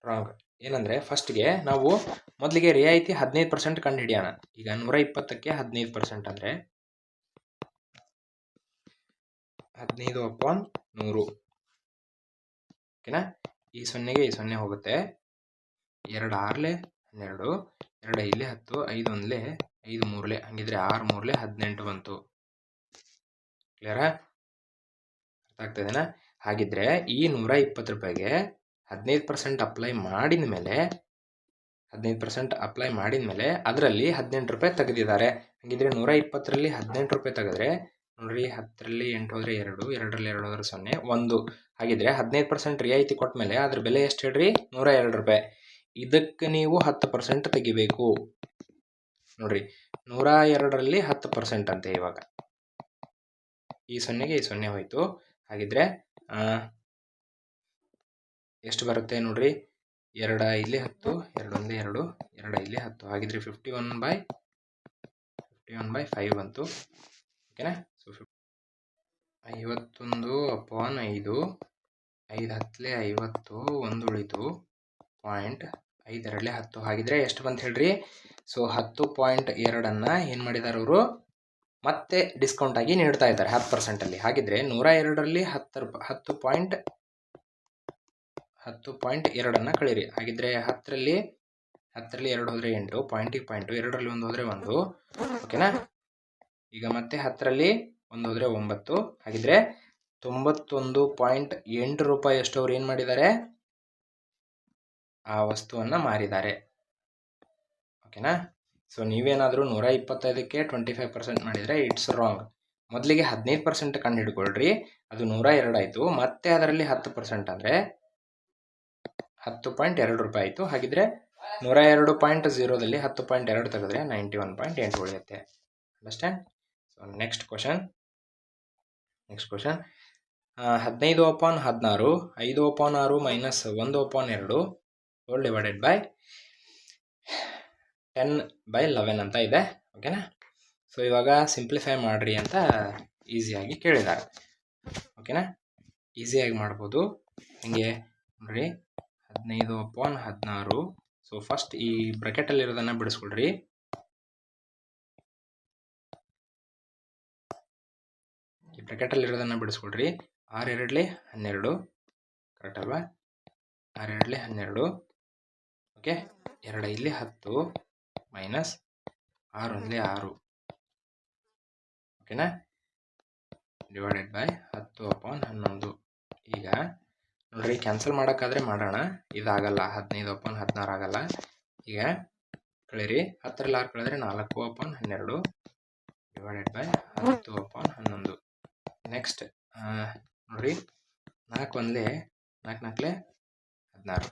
ರಾಂಗ್. ಏನಂದರೆ ಫಸ್ಟ್ಗೆ ನಾವು ಮೊದಲಿಗೆ ರಿಯಾಯಿತಿ 15% ಕಂಡು ಹಿಡಿಯೋಣ. ಈಗ 120ಕ್ಕೆ 15% ಅಂದರೆ 15/100. ಓಕೆನಾ? ಈ 0ಗೆ ಈ 0 ಹೋಗುತ್ತೆ. 2 6 12, 2 5 10, 5 1 5 3. ಹಂಗಿದ್ರೆ 6 3 18 ಬಂತು. ಕ್ಲಿಯರಾ? ಅರ್ಥ ಆಗ್ತದೇನಾ? ಹಾಗಿದ್ರೆ ಈ 120 ರೂಪಾಯಿಗೆ 15% ಅಪ್ಲೈ ಮಾಡಿದ ಮೇಲೆ 15% ಅಪ್ಲೈ ಮಾಡಿದ ಮೇಲೆ ಅದರಲ್ಲಿ 18 ರೂಪಾಯಿ ತೆಗೆದಿದ್ದಾರೆ. ಹಾಗಿದ್ರೆ 120ರಲ್ಲಿ 18 ರೂಪಾಯಿ ತೆಗೆದ್ರೆ ನೋಡ್ರಿ, 10ರಲ್ಲಿ 8 ಹೋದರೆ 2, 2ರಲ್ಲಿ 2 ಹೋದರೆ 0, 1. ಹಾಗಿದ್ರೆ 15% ರಿಯಾಯಿತಿ ಕೊಟ್ಟ ಮೇಲೆ ಅದ್ರ ಬೆಲೆ ಎಷ್ಟು ಹೇಳ್ರಿ? 102 ರೂಪಾಯಿ. ಇದಕ್ಕೆ ನೀವು 10% ತೆಗಿಬೇಕು. ನೋಡ್ರಿ, 102ರಲ್ಲಿ 10% ಅಂತೆ. ಇವಾಗ ಈ 0ಗೆ ಈ 0 ಹೋಯ್ತು. ಹಾಗಿದ್ರೆ ಎಷ್ಟು ಬರುತ್ತೆ ನೋಡ್ರಿ? 2 5 10, 2 1 2, 2 5 10. ಹಾಗಿದ್ರೆ 51/5 ಬಂತು. ಓಕೆನಾ? ಸೊ 51/5, 5 10 50, 1 ಉಳಿತು, 0.5 2 10. ಹಾಗಿದ್ರೆ ಎಷ್ಟು ಬಂತು ಹೇಳ್ರಿ? ಸೊ 10.2 ಏನು ಮಾಡಿದ್ದಾರೆ ಅವರು? ಮತ್ತೆ ಡಿಸ್ಕೌಂಟ್ ಆಗಿ ನೀಡ್ತಾ ಇದ್ದಾರೆ 10%ಅಲ್ಲಿ. ಹಾಗಿದ್ರೆ 102ರಲ್ಲಿ 10.2 ಕಳೀರಿ. ಹಾಗಿದ್ರೆ 10ರಲ್ಲಿ 2 ಹೋದರೆ 8, 0.2, 2ರಲ್ಲಿ 1 ಹೋದರೆ 1. ಓಕೆನಾ? ಈಗ ಮತ್ತೆ 10ರಲ್ಲಿ 1 ಹೋದರೆ 9. ಹಾಗಿದ್ರೆ 91.8 ರೂಪಾಯಿ ಅಷ್ಟು ಅವ್ರು ಏನು ಮಾಡಿದ್ದಾರೆ? ಆ ವಸ್ತುವನ್ನು ಮಾರಿದ್ದಾರೆ. ಓಕೆನಾ? ಸೊ ನೀವೇನಾದರೂ 125ಕ್ಕೆ 25% ಮಾಡಿದರೆ ಇಟ್ಸ್ ರಾಂಗ್. ಮೊದಲಿಗೆ 15% ಕಂಡು ಹಿಡ್ಕೊಳ್ರಿ, ಅದು 102 ಆಯಿತು. ಮತ್ತೆ ಅದರಲ್ಲಿ 10% ಅಂದರೆ 10.2 ರೂಪಾಯಿ ಆಯಿತು. ಹಾಗಿದ್ರೆ 102.0ದಲ್ಲಿ 10.2 ತೆಗೆದ್ರೆ 91.8 ಉಳಿಯುತ್ತೆ. Understand? So next question. 15/16, 5/6 minus 1/2 whole divided by 10/11 ಅಂತ ಇದೆ. ಓಕೆನಾ? ಸೊ ಇವಾಗ ಸಿಂಪ್ಲಿಫೈ ಮಾಡಿರಿ ಅಂತ ಈಸಿಯಾಗಿ ಕೇಳಿದ್ದಾರೆ. ಓಕೆನಾ? ಈಸಿಯಾಗಿ ಮಾಡ್ಬೋದು. ಹೀಗೆ ನೋಡ್ರಿ, 15/16. ಸೊ ಫಸ್ಟ್ ಈ ಬ್ರಾಕೆಟಲ್ಲಿರೋದನ್ನು ಬಿಡಿಸ್ಕೊಳ್ರಿ. ಬ್ರ್ಯಾಕೆಟಲ್ಲಿರೋದನ್ನು ಬಿಡಿಸ್ಕೊಳ್ರಿ. 6 2 12 ಕರೆಕ್ಟ್ ಅಲ್ವಾ? 6 2 12 ಓಕೆ. 2 5 10 ಮೈನಸ್ 6 1 6 ಓಕೆನಾ, ಡಿವೈಡೆಡ್ ಬೈ 10/11. ಈಗ ನೋಡ್ರಿ ಕ್ಯಾನ್ಸಲ್ ಮಾಡೋಕ್ಕಾದ್ರೆ ಮಾಡೋಣ, ಇದಾಗಲ್ಲ. 15/16 ಆಗಲ್ಲ. ಈಗ ಕಳೀರಿ, 10ರಲ್ಲಿ 6 ಕಳೆದ್ರೆ 4/12 ಡಿವೈಡೆಡ್ ಬೈ 10/11. ನೆಕ್ಸ್ಟ್ ನೋಡ್ರಿ 4 1 4 4 16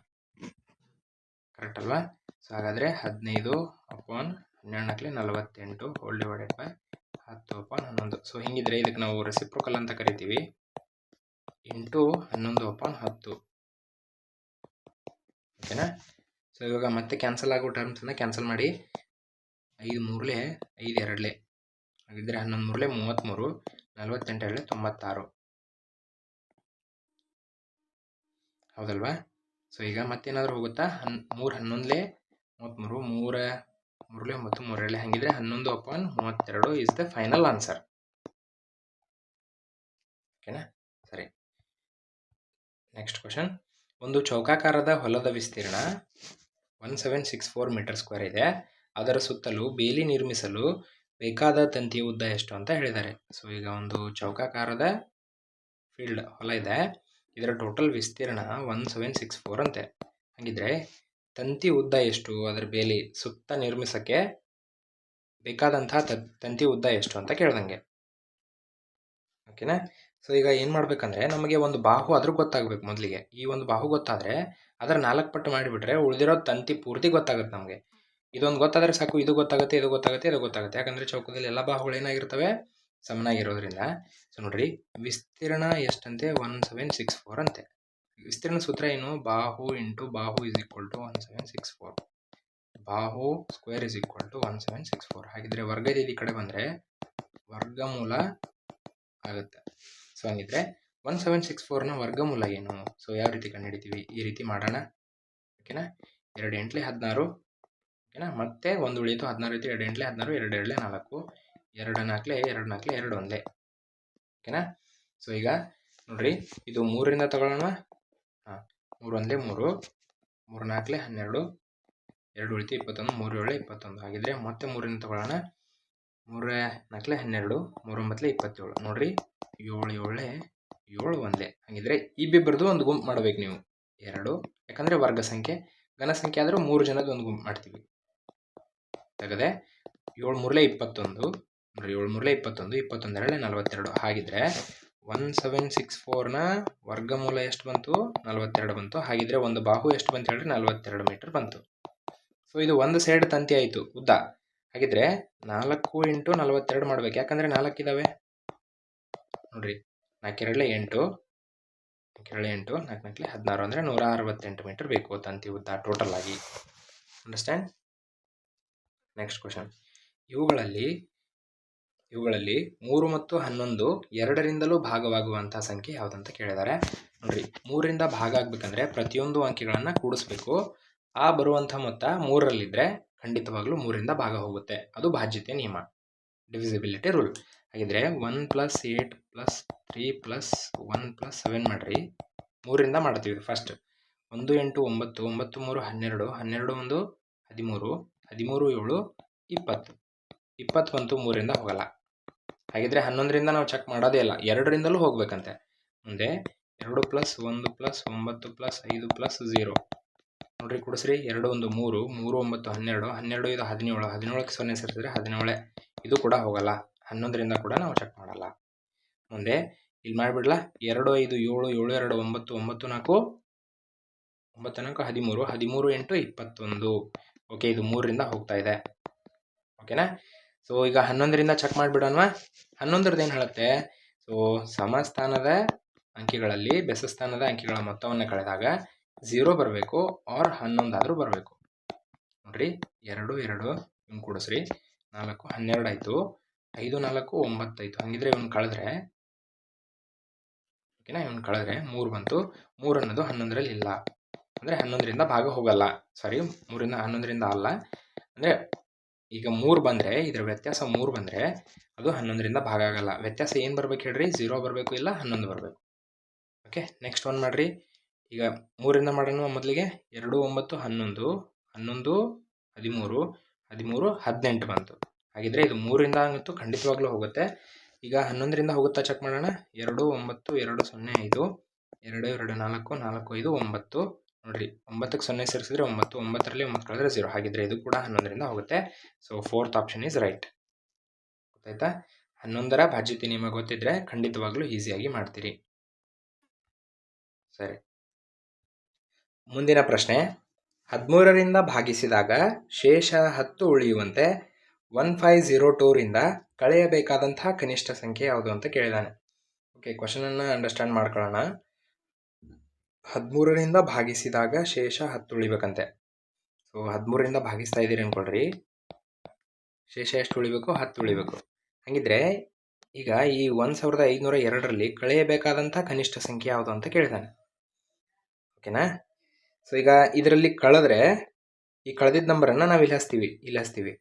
ಕರೆಕ್ಟ್ ಅಲ್ವಾ? ಸೊ ಹಾಗಾದರೆ 15/12 48 ಹೋಲ್ ಡಿವೈಡೆಡ್ ಬೈ 10/11. ಸೊ ಹಿಂಗಿದ್ರೆ ಇದಕ್ಕೆ ನಾವು ರೆಸಿಪ್ರೋಕಲ್ ಅಂತ ಕರಿತೀವಿ, ಇಂಟು 11/10 ಓಕೆನಾ. ಸೊ ಇವಾಗ ಮತ್ತೆ ಕ್ಯಾನ್ಸಲ್ ಆಗೋ ಟರ್ಮ್ಸನ್ನ ಕ್ಯಾನ್ಸಲ್ ಮಾಡಿ. 5 3 5 2 ಹಾಗಿದ್ರೆ 11 3 33 48 96 ಹೌದಲ್ವಾ? ಸೊ ಈಗ ಮತ್ತೇನಾದರೂ ಹೋಗುತ್ತಾ? 3 11 33 3 3 ಮತ್ತು 3 ಹಾಗಿದ್ರೆ 11/32 ಇಸ್ ದ ಫೈನಲ್ ಆನ್ಸರ್. ಓಕೆನಾ, ಸರಿ. Next question. ಒಂದು ಚೌಕಾಕಾರದ ಹೊಲದ ವಿಸ್ತೀರ್ಣ 1764 ಮೀಟರ್ ಸ್ಕ್ವೇರ್ ಇದೆ. ಅದರ ಸುತ್ತಲೂ ಬೇಲಿ ನಿರ್ಮಿಸಲು ಬೇಕಾದ ತಂತಿಯ ಉದ್ದ ಎಷ್ಟು ಅಂತ ಹೇಳಿದ್ದಾರೆ. ಸೊ ಈಗ ಒಂದು ಚೌಕಾಕಾರದ ಫೀಲ್ಡ್ ಹೊಲ ಇದೆ, ಇದರ ಟೋಟಲ್ ವಿಸ್ತೀರ್ಣ 1764 ಅಂತೆ. ಹಾಗಿದ್ರೆ ತಂತಿ ಉದ್ದ ಎಷ್ಟು, ಅದರ ಬೇಲಿ ಸುತ್ತ ನಿರ್ಮಿಸಕ್ಕೆ ಬೇಕಾದಂತಹ ತಂತಿ ಉದ್ದ ಎಷ್ಟು ಅಂತ ಕೇಳ್ದಂಗೆ. ಓಕೆನಾ. ಸೊ ಈಗ ಏನು ಮಾಡ್ಬೇಕಂದ್ರೆ ನಮಗೆ ಒಂದು ಬಾಹು ಅದ್ರ ಗೊತ್ತಾಗಬೇಕು ಮೊದಲಿಗೆ. ಈ ಒಂದು ಬಾಹು ಗೊತ್ತಾದರೆ ಅದರ 4 ಪಟ್ಟು ಮಾಡಿಬಿಟ್ರೆ ಉಳಿದಿರೋ ತಂತಿ ಪೂರ್ತಿ ಗೊತ್ತಾಗುತ್ತೆ ನಮಗೆ. ಇದೊಂದು ಗೊತ್ತಾದರೆ ಸಾಕು, ಇದು ಗೊತ್ತಾಗುತ್ತೆ, ಇದು ಗೊತ್ತಾಗುತ್ತೆ, ಇದು ಗೊತ್ತಾಗುತ್ತೆ. ಯಾಕಂದರೆ ಚೌಕದಲ್ಲಿ ಎಲ್ಲ ಬಾಹುಗಳು ಏನಾಗಿರ್ತವೆ, ಸಮನಾಗಿರೋದ್ರಿಂದ. ಸೊ ನೋಡ್ರಿ, ವಿಸ್ತೀರ್ಣ ಎಷ್ಟಂತೆ? 1764 ಅಂತೆ. ವಿಸ್ತೀರ್ಣ ಸೂತ್ರ ಏನು? ಬಾಹು ಇಂಟು ಬಾಹು ಇಸ್ ಈಕ್ವಲ್ ಟು 1764. ಬಾಹು ಸ್ಕ್ವೇರ್ ಇಸ್ ಈಕ್ವಲ್ ಟು 1764. ಹಾಗಿದ್ರೆ ವರ್ಗದ ಈ ಕಡೆ ಬಂದರೆ ವರ್ಗಮೂಲ ಆಗುತ್ತೆ. ಸೊ ಹಂಗಿದ್ರೆ 1764ನ ವರ್ಗಮೂಲ ಏನು? ಸೊ ಯಾವ ರೀತಿ ಕಂಡುಹಿಡಿತೀವಿ? ಈ ರೀತಿ ಮಾಡೋಣ ಓಕೆನಾ. 2 8 16 ಓಕೆನಾ. ಮತ್ತೆ ಒಂದು ಉಳಿಯಿತು 16 ಐತಿ. 2 8 16 2 2 4 2 4 2 4 2 1 ಓಕೆನಾ. ಸೊ ಈಗ ನೋಡ್ರಿ, ಇದು 3ರಿಂದ ತಗೊಳ್ಳೋಣ. 3 1 3 3 4 12 2 ಉಳಿತು 21 3 7 21. ಹಾಗಿದ್ರೆ ಮತ್ತೆ 3ರಿಂದ ತಗೊಳ್ಳೋಣ. 3 4 12 3 9 27. ನೋಡ್ರಿ 7 7 7 1. ಹಾಗಿದ್ರೆ ಈ ಬಿಬ್ಬರದು ಒಂದು ಗುಂಪು ಮಾಡಬೇಕು ನೀವು 2, ಯಾಕಂದರೆ ವರ್ಗ ಸಂಖ್ಯೆ. ಘನ ಸಂಖ್ಯೆ ಆದರೂ 3 ಜನದ ಒಂದು ಗುಂಪು ಮಾಡ್ತೀವಿ. ತೆಗೆದೆ 7 3 21. ನೋಡ್ರಿ 7 3 21 21 2 42. ಹಾಗಿದ್ರೆ 1764ನ ವರ್ಗಮೂಲ ಎಷ್ಟು ಬಂತು? 42 ಬಂತು. ಹಾಗಿದ್ರೆ ಒಂದು ಬಾಹು ಎಷ್ಟು ಬಂತು ಹೇಳ್ರಿ? 42 ಮೀಟರ್ ಬಂತು. ಸೊ ಇದು ಒಂದು ಸೈಡ್ ತಂತಿ ಆಯಿತು ಉದ್ದ. ಹಾಗಿದ್ರೆ 4 × 42 ಮಾಡ್ಬೇಕು, ಯಾಕಂದರೆ 4 ಇದ್ದಾವೆ. ನೋಡ್ರಿ 4 2 8 4 8 4 4 16 ಅಂದರೆ 168 ಮೀಟರ್ ಬೇಕು ತಂತಿ ಉದ್ದ ಟೋಟಲ್ ಆಗಿ. ಅಂಡರ್ಸ್ಟ್ಯಾಂಡ್? Next question. ಇವುಗಳಲ್ಲಿ 3 ಮತ್ತು 11 ಎರಡರಿಂದಲೂ ಭಾಗವಾಗುವಂತಹ ಸಂಖ್ಯೆ ಯಾವುದಂತ ಕೇಳಿದ್ದಾರೆ. ನೋಡ್ರಿ 3ರಿಂದ ಭಾಗ ಆಗಬೇಕಂದ್ರೆ ಪ್ರತಿಯೊಂದು ಅಂಕಿಗಳನ್ನು ಕೂಡಿಸ್ಬೇಕು. ಆ ಬರುವಂಥ ಮೊತ್ತ 3ರಲ್ಲಿದ್ದರೆ ಖಂಡಿತವಾಗ್ಲೂ 3ರಿಂದ ಭಾಗ ಹೋಗುತ್ತೆ. ಅದು ಭಾಜ್ಯತೆ ನಿಯಮ, ಡಿವಿಸಿಬಿಲಿಟಿ ರೂಲ್. ಹಾಗಿದ್ರೆ 1 + 8 + 3 + 1 + 7 ಮಾಡ್ರಿ. 3ರಿಂದ ಮಾಡ್ತೀವಿ ಫಸ್ಟ್. 1 8 9 9 3 12 12 1 13 13 7 20 20 ಬಂತು, 3ರಿಂದ ಹೋಗಲ್ಲ. ಹಾಗಿದ್ರೆ 11ರಿಂದ ನಾವು ಚೆಕ್ ಮಾಡೋದೇ ಇಲ್ಲ, 2ರಿಂದಲೂ ಹೋಗ್ಬೇಕಂತೆ. ಮುಂದೆ 2 + 1 + 9 + 5 + 0. ನೋಡ್ರಿ ಕೂಡಿಸ್ರಿ. 2 1 3 3 9 12 12 ಇದು 17 17ಕ್ಕೆ 0 ಸೇರಿಸಿದ್ರೆ 17. ಇದು ಕೂಡ ಹೋಗಲ್ಲ. 11ರಿಂದ ಕೂಡ ನಾವು ಚೆಕ್ ಮಾಡಲ್ಲ. ಮುಂದೆ ಇಲ್ಲಿ ಮಾಡಿಬಿಡ್ಲಾ. 2 5 7 7 2 9 9 4 9 4 13 13 8 21. ಓಕೆ, ಇದು 3ರಿಂದ ಹೋಗ್ತಾ ಇದೆ. ಓಕೆನಾ. ಸೊ ಈಗ 11ರಿಂದ ಚೆಕ್ ಮಾಡಿಬಿಡೋಣ. 11ರದ್ದು ಏನು ಹೇಳುತ್ತೆ? ಸೊ ಸಮಸ್ಥಾನದ ಅಂಕಿಗಳಲ್ಲಿ ಬೆಸಸ್ಥಾನದ ಅಂಕಿಗಳ ಮೊತ್ತವನ್ನು ಕಳೆದಾಗ 0 ಬರಬೇಕು, ಆರ್ 11 ಆದರೂ ಬರಬೇಕು. ನೋಡ್ರಿ 2 2 ಇವ್ನು ಕೂಡಿಸ್ರಿ. 4 12 ಆಯಿತು. 5 4 9 ಆಯಿತು. ಹಾಗಿದ್ರೆ ಇವ್ನು ಕಳೆದ್ರೆ ಓಕೆನಾ, ಇವ್ನು ಕಳೆದ್ರೆ 3 ಬಂತು. 3 ಅನ್ನೋದು 11ರಲ್ಲಿ ಇಲ್ಲ, ಅಂದರೆ 11ರಿಂದ ಭಾಗ ಹೋಗಲ್ಲ. ಸಾರಿ, 3ರಿಂದ 11ರಿಂದ ಅಲ್ಲ, ಅಂದರೆ ಈಗ 3 ಬಂದರೆ, ಇದರ ವ್ಯತ್ಯಾಸ 3 ಬಂದರೆ ಅದು 11ರಿಂದ ಭಾಗ ಆಗಲ್ಲ. ವ್ಯತ್ಯಾಸ ಏನು ಬರ್ಬೇಕು ಹೇಳ್ರಿ? 0 ಬರಬೇಕು, ಇಲ್ಲ 11 ಬರಬೇಕು. ಓಕೆ, ನೆಕ್ಸ್ಟ್ ಒನ್ ಮಾಡಿರಿ. ಈಗ 3ರಿಂದ ಮಾಡೋಣ ಮೊದಲಿಗೆ. 2 9 11, 11 13, 13 18 ಬಂತು. ಹಾಗಿದ್ರೆ ಇದು 3ರಿಂದ ಅಂತೂ ಖಂಡಿತವಾಗ್ಲೂ ಹೋಗುತ್ತೆ. ಈಗ 11ರಿಂದ ಹೋಗುತ್ತಾ ಚೆಕ್ ಮಾಡೋಣ. 2 9 2 0 5, 2 2 4 4 5 9. ನೋಡ್ರಿ, 9ಕ್ಕೆ 0 ಸೇರಿಸಿದ್ರೆ 9, 9ರಲ್ಲಿ 9 ಕಳೆದ್ರೆ 0. ಹಾಗಿದ್ರೆ ಇದು ಕೂಡ 11ರಿಂದ ಹೋಗುತ್ತೆ. So 4th option is right. ಗೊತ್ತಾಯ್ತಾ? 11ರ ಭಾಜ್ಯತೆ ನಿಮಗೆ ಗೊತ್ತಿದ್ರೆ ಖಂಡಿತವಾಗ್ಲೂ ಈಸಿಯಾಗಿ ಮಾಡ್ತೀರಿ. ಸರಿ, ಮುಂದಿನ ಪ್ರಶ್ನೆ. 13ರಿಂದ ಭಾಗಿಸಿದಾಗ ಶೇಷ 10 ಉಳಿಯುವಂತೆ 1502 ರಿಂದ ಕಳೆಯಬೇಕಾದಂತಹ ಕನಿಷ್ಠ ಸಂಖ್ಯೆ ಯಾವುದು ಅಂತ ಕೇಳಿದಾನೆ. ಓಕೆ, ಕ್ವಶನನ್ನು ಅಂಡರ್ಸ್ಟ್ಯಾಂಡ್ ಮಾಡ್ಕೊಳ್ಳೋಣ. 13ರಿಂದ ಭಾಗಿಸಿದಾಗ ಶೇಷ 10 ಉಳಿಬೇಕಂತೆ. ಸೊ 13ರಿಂದ ಭಾಗಿಸ್ತಾ ಇದ್ದೀರಿ ಅನ್ಕೊಳ್ರಿ. ಶೇಷ ಎಷ್ಟು ಉಳಿಬೇಕು? 10 ಉಳಿಬೇಕು. ಹಾಗಿದ್ರೆ ಈಗ ಈ 1502ರಲ್ಲಿ ಕಳೆಯಬೇಕಾದಂಥ ಕನಿಷ್ಠ ಸಂಖ್ಯೆ ಯಾವುದು ಅಂತ ಕೇಳಿದಾನೆ. ಓಕೆನಾ? ಸೊ ಈಗ ಇದರಲ್ಲಿ ಕಳೆದ್ರೆ ಈ ಕಳೆದಿದ್ದ ನಂಬರನ್ನು ನಾವು ಇಲ್ಲಿ ಹಚ್ತೀವಿ.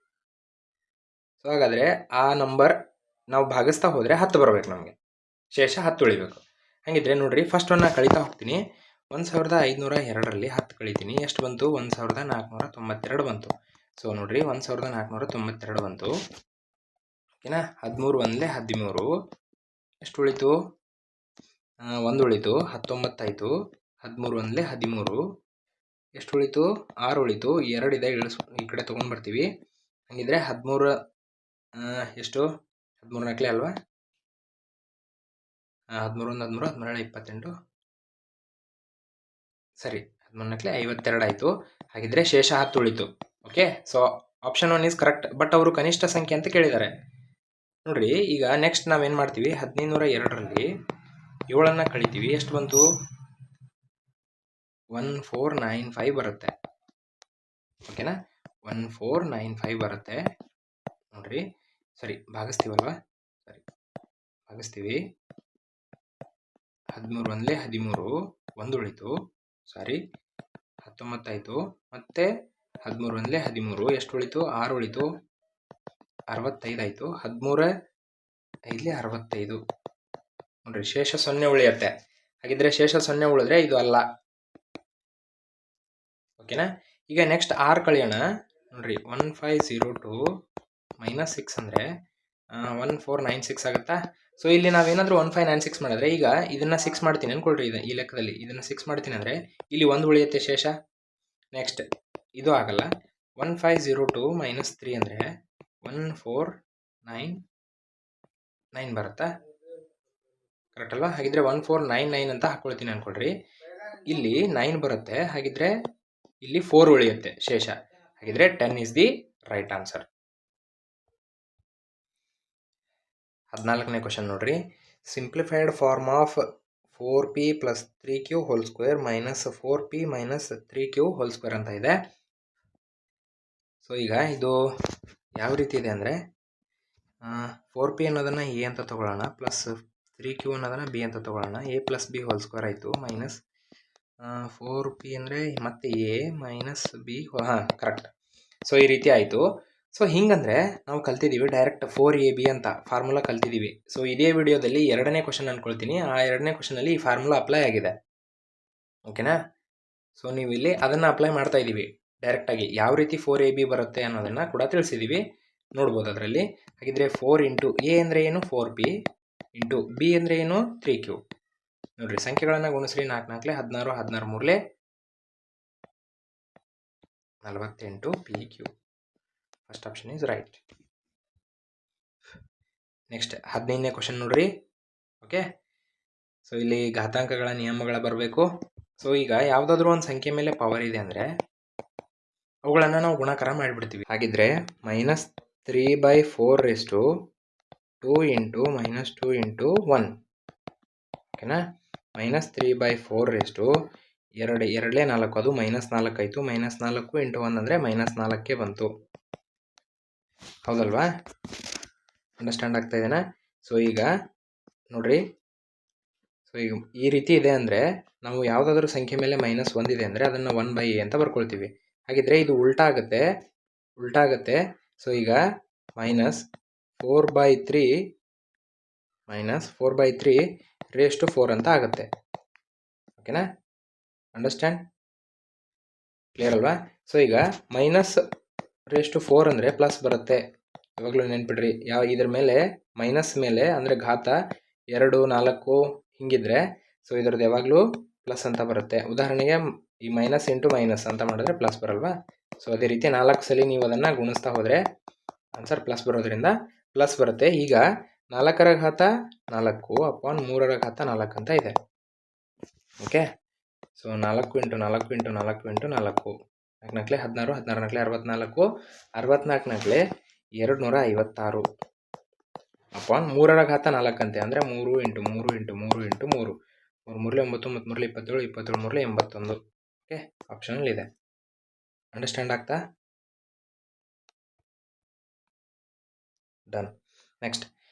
ಸೊ ಹಾಗಾದರೆ ಆ ನಂಬರ್ ನಾವು ಭಾಗಿಸ್ತಾ ಹೋದರೆ 10 ಬರಬೇಕು, ನಮಗೆ ಶೇಷ 10 ಉಳಿಬೇಕು. ಹಾಗಿದ್ರೆ ನೋಡ್ರಿ, ಫಸ್ಟ್ ಒನ್ನ ಕಳೀತಾ ಹೋಗ್ತೀನಿ. 1502ರಲ್ಲಿ 10 ಕಳಿತೀನಿ. ಎಷ್ಟು ಬಂತು? 1492 ಬಂತು. ಸೊ ನೋಡ್ರಿ, 1492 ಬಂತು. ಓಕೆನಾ? 13 1 13, ಎಷ್ಟು ಉಳಿತು? 1 ಉಳಿತು. 19 ಆಯಿತು. 13 1 13, ಎಷ್ಟು ಉಳಿತು? 6 ಉಳಿತು. 2 ಇದೆ, ಈ ಕಡೆ ತೊಗೊಂಡು ಬರ್ತೀವಿ. ಹಾಗಿದ್ರೆ 13 ಎಷ್ಟು? 13 4 ಅಲ್ವಾ? 13 1 13, 13 28. ಸರಿ, 13 4 52 ಆಯಿತು. ಹಾಗಿದ್ರೆ ಶೇಷ 10 ಉಳಿತು. Okay, so option 1 is correct. But ಅವರು ಕನಿಷ್ಠ ಸಂಖ್ಯೆ ಅಂತ ಕೇಳಿದ್ದಾರೆ. ನೋಡ್ರಿ, ಈಗ ನೆಕ್ಸ್ಟ್ ನಾವೇನು ಮಾಡ್ತೀವಿ? 1502ರಲ್ಲಿ 7ನ್ನು ಕಳಿತೀವಿ. ಎಷ್ಟು ಬಂತು? 1495 ಬರುತ್ತೆ. ಓಕೆನಾ? 1495 ಬರುತ್ತೆ. ನೋಡ್ರಿ, ಸರಿ, ಭಾಗಿಸ್ತೀವಲ್ವಾ? ಸರಿ, ಭಾಗಿಸ್ತೀವಿ. 13 1 13, 1 ಉಳಿತು. ಸಾರಿ, 19 ಆಯಿತು. ಮತ್ತೆ 13 1 13, ಎಷ್ಟು ಉಳಿತು? 6 ಉಳಿತು. 65 ಆಯಿತು. 13 5 65. ನೋಡ್ರಿ, ಶೇಷ 0 ಉಳಿಯುತ್ತೆ. ಹಾಗಿದ್ರೆ ಶೇಷ 0 ಉಳಿದ್ರೆ ಇದು ಅಲ್ಲ. ಓಕೆನಾ? ಈಗ ನೆಕ್ಸ್ಟ್ 6 ಕಳಿಯೋಣ. ನೋಡ್ರಿ, 1502 -6 ಅಂದರೆ 1496 ಆಗುತ್ತಾ? ಸೊ ಇಲ್ಲಿ ನಾವೇನಾದರೂ 1596 ಮಾಡಿದ್ರೆ, ಈಗ ಇದನ್ನು 6 ಮಾಡ್ತೀನಿ ಅಂದ್ಕೊಳ್ರಿ. ಈ ಲೆಕ್ಕದಲ್ಲಿ ಇದನ್ನು 6 ಮಾಡ್ತೀನಿ ಅಂದರೆ ಇಲ್ಲಿ 1 ಉಳಿಯುತ್ತೆ ಶೇಷ. ನೆಕ್ಸ್ಟ್ ಇದು ಆಗಲ್ಲ. 1502 -3 ಅಂದರೆ 1499 ಬರುತ್ತಾ? ಕರೆಕ್ಟ್ ಅಲ್ವಾ? ಹಾಗಿದ್ರೆ 1499 ಅಂತ ಹಾಕ್ಕೊಳ್ತೀನಿ ಅಂದ್ಕೊಳ್ರಿ. ಇಲ್ಲಿ 9 ಬರುತ್ತೆ. ಹಾಗಿದ್ರೆ ಇಲ್ಲಿ 4 ಉಳಿಯುತ್ತೆ ಶೇಷ. ಹಾಗಿದ್ರೆ 10 ಈಸ್ ದಿ ರೈಟ್ ಆನ್ಸರ್. 14ನೇ ಕ್ವಶನ್ ನೋಡ್ರಿ. Simplified form of 4p + 3q² - 4p - 3q² ಅಂತ ಇದೆ. ಸೊ ಈಗ ಇದು ಯಾವ ರೀತಿ ಇದೆ ಅಂದರೆ, 4p ಅನ್ನೋದನ್ನು a ಅಂತ ತಗೊಳ್ಳೋಣ, ಪ್ಲಸ್ 3q ಅನ್ನೋದನ್ನು b ಅಂತ ತಗೊಳ್ಳೋಣ. a + b² ಆಯಿತು, ಮೈನಸ್ 4p ಅಂದರೆ ಮತ್ತೆ a ಮೈನಸ್ b. ಹಾಂ, ಕರೆಕ್ಟ್. ಸೊ ಈ ರೀತಿ ಆಯಿತು. ಸೊ ಹಿಂಗಂದರೆ ನಾವು ಕಲ್ತಿದ್ದೀವಿ ಡೈರೆಕ್ಟ್ 4ab ಅಂತ ಫಾರ್ಮುಲಾ ಕಲ್ತಿದ್ದೀವಿ. ಸೊ ಇದೇ ವಿಡಿಯೋದಲ್ಲಿ 2ನೇ ಕ್ವಶನ್ ಅಂದ್ಕೊಳ್ತೀನಿ. ಆ 2ನೇ ಕ್ವಶನಲ್ಲಿ ಈ ಫಾರ್ಮುಲಾ ಅಪ್ಲೈ ಆಗಿದೆ. ಓಕೆನಾ? ಸೊ ನೀವು ಇಲ್ಲಿ ಅದನ್ನು ಅಪ್ಲೈ ಮಾಡ್ತಾ ಇದ್ದೀವಿ ಡೈರೆಕ್ಟಾಗಿ. ಯಾವ ರೀತಿ 4ab ಬರುತ್ತೆ ಅನ್ನೋದನ್ನು ಕೂಡ ತಿಳಿಸಿದ್ದೀವಿ, ನೋಡ್ಬೋದು ಅದರಲ್ಲಿ. ಹಾಗಿದ್ರೆ 4 ಇಂಟು a ಅಂದರೆ ಏನು? 4p ಇಂಟು b ಅಂದರೆ ಏನು? 3q. ನೋಡಿರಿ, ಸಂಖ್ಯೆಗಳನ್ನು ಗುಣಿಸ್ರಿ. 4 4 16, 16 3 48 pq. First option is right. Next 15ನೇ ಕ್ವಶನ್ ನೋಡ್ರಿ. ಓಕೆ, ಸೊ ಇಲ್ಲಿ ಘಾತಾಂಕಗಳ ನಿಯಮಗಳ ಬರಬೇಕು. ಸೊ ಈಗ ಯಾವುದಾದ್ರೂ ಒಂದು ಸಂಖ್ಯೆ ಮೇಲೆ ಪವರ್ ಇದೆ ಅಂದರೆ ಅವುಗಳನ್ನು ನಾವು ಗುಣಾಕಾರ ಮಾಡಿಬಿಡ್ತೀವಿ. ಹಾಗಿದ್ರೆ -3/4 2 ಇಂಟು -2 ಇಂಟು 1. ಓಕೆನಾ? -3/4 2 2 4, ಅದು -4 ಆಯಿತು. -4 ಇಂಟು 1 ಅಂದರೆ -4 ಬಂತು. ಹೌದಲ್ವಾ? ಅಂಡರ್ಸ್ಟ್ಯಾಂಡ್ ಆಗ್ತಾ ಇದೆನಾ? ಸೊ ಈಗ ನೋಡ್ರಿ, ಸೊ ಈಗ ಈ ರೀತಿ ಇದೆ ಅಂದರೆ ನಾವು ಯಾವುದಾದ್ರೂ ಸಂಖ್ಯೆ ಮೇಲೆ -1 ಇದೆ ಅಂದರೆ ಅದನ್ನು 1/a ಅಂತ ಬರ್ಕೊಳ್ತೀವಿ. ಹಾಗಿದ್ರೆ ಇದು ಉಲ್ಟಾ ಆಗುತ್ತೆ. ಸೊ ಈಗ ಮೈನಸ್ 4/3 ರೇಸ್ ಟು 4 ಅಂತ ಆಗುತ್ತೆ. ಓಕೆನಾ? ಅಂಡರ್ಸ್ಟ್ಯಾಂಡ್? ಕ್ಲಿಯರ್ ಅಲ್ವಾ? ಸೊ ಈಗ ಮೈನಸ್ ರೇಸ್ ಟು 4 ಅಂದರೆ ಪ್ಲಸ್ ಬರುತ್ತೆ. ಯಾವಾಗಲೂ ನೆನ್ಪಿಡ್ರಿ, ಇದ್ರ ಮೇಲೆ ಮೈನಸ್ ಮೇಲೆ ಅಂದರೆ ಘಾತ 2, 4 ಹಿಂಗಿದ್ರೆ ಸೊ ಇದ್ರದ್ದು ಯಾವಾಗಲೂ ಪ್ಲಸ್ ಅಂತ ಬರುತ್ತೆ. ಉದಾಹರಣೆಗೆ ಈ ಮೈನಸ್ ಇಂಟು ಮೈನಸ್ ಅಂತ ಮಾಡಿದ್ರೆ ಪ್ಲಸ್ ಬರಲ್ವಾ? ಸೊ ಅದೇ ರೀತಿ 4 ಸಲ ನೀವು ಅದನ್ನು ಗುಣಿಸ್ತಾ ಹೋದರೆ ಆನ್ಸರ್ ಪ್ಲಸ್ ಬರೋದ್ರಿಂದ ಪ್ಲಸ್ ಬರುತ್ತೆ. ಈಗ 4ರ ಘಾತ 4 ಅಪಾನ್ 3ರ ಘಾತ 4 ಅಂತ ಇದೆ. Okay, so 4 into 4 into 4 into 4 4 16, 16 64, 64 256 upon 3ರ ಘಾತ 4 ಅಂತೆ, ಅಂದರೆ 3 ಇಂಟು 3 ಇಂಟು 3 ಇಂಟು 3 3 9, 3 27, 27 3 81. ಓಕೆ, ಆಪ್ಷನಲ್ಲಿ ಇದೆ. ಅಂಡರ್ಸ್ಟ್ಯಾಂಡ್ ಆಗ್ತಾ? ಡನ್. ನೆಕ್ಸ್ಟ್,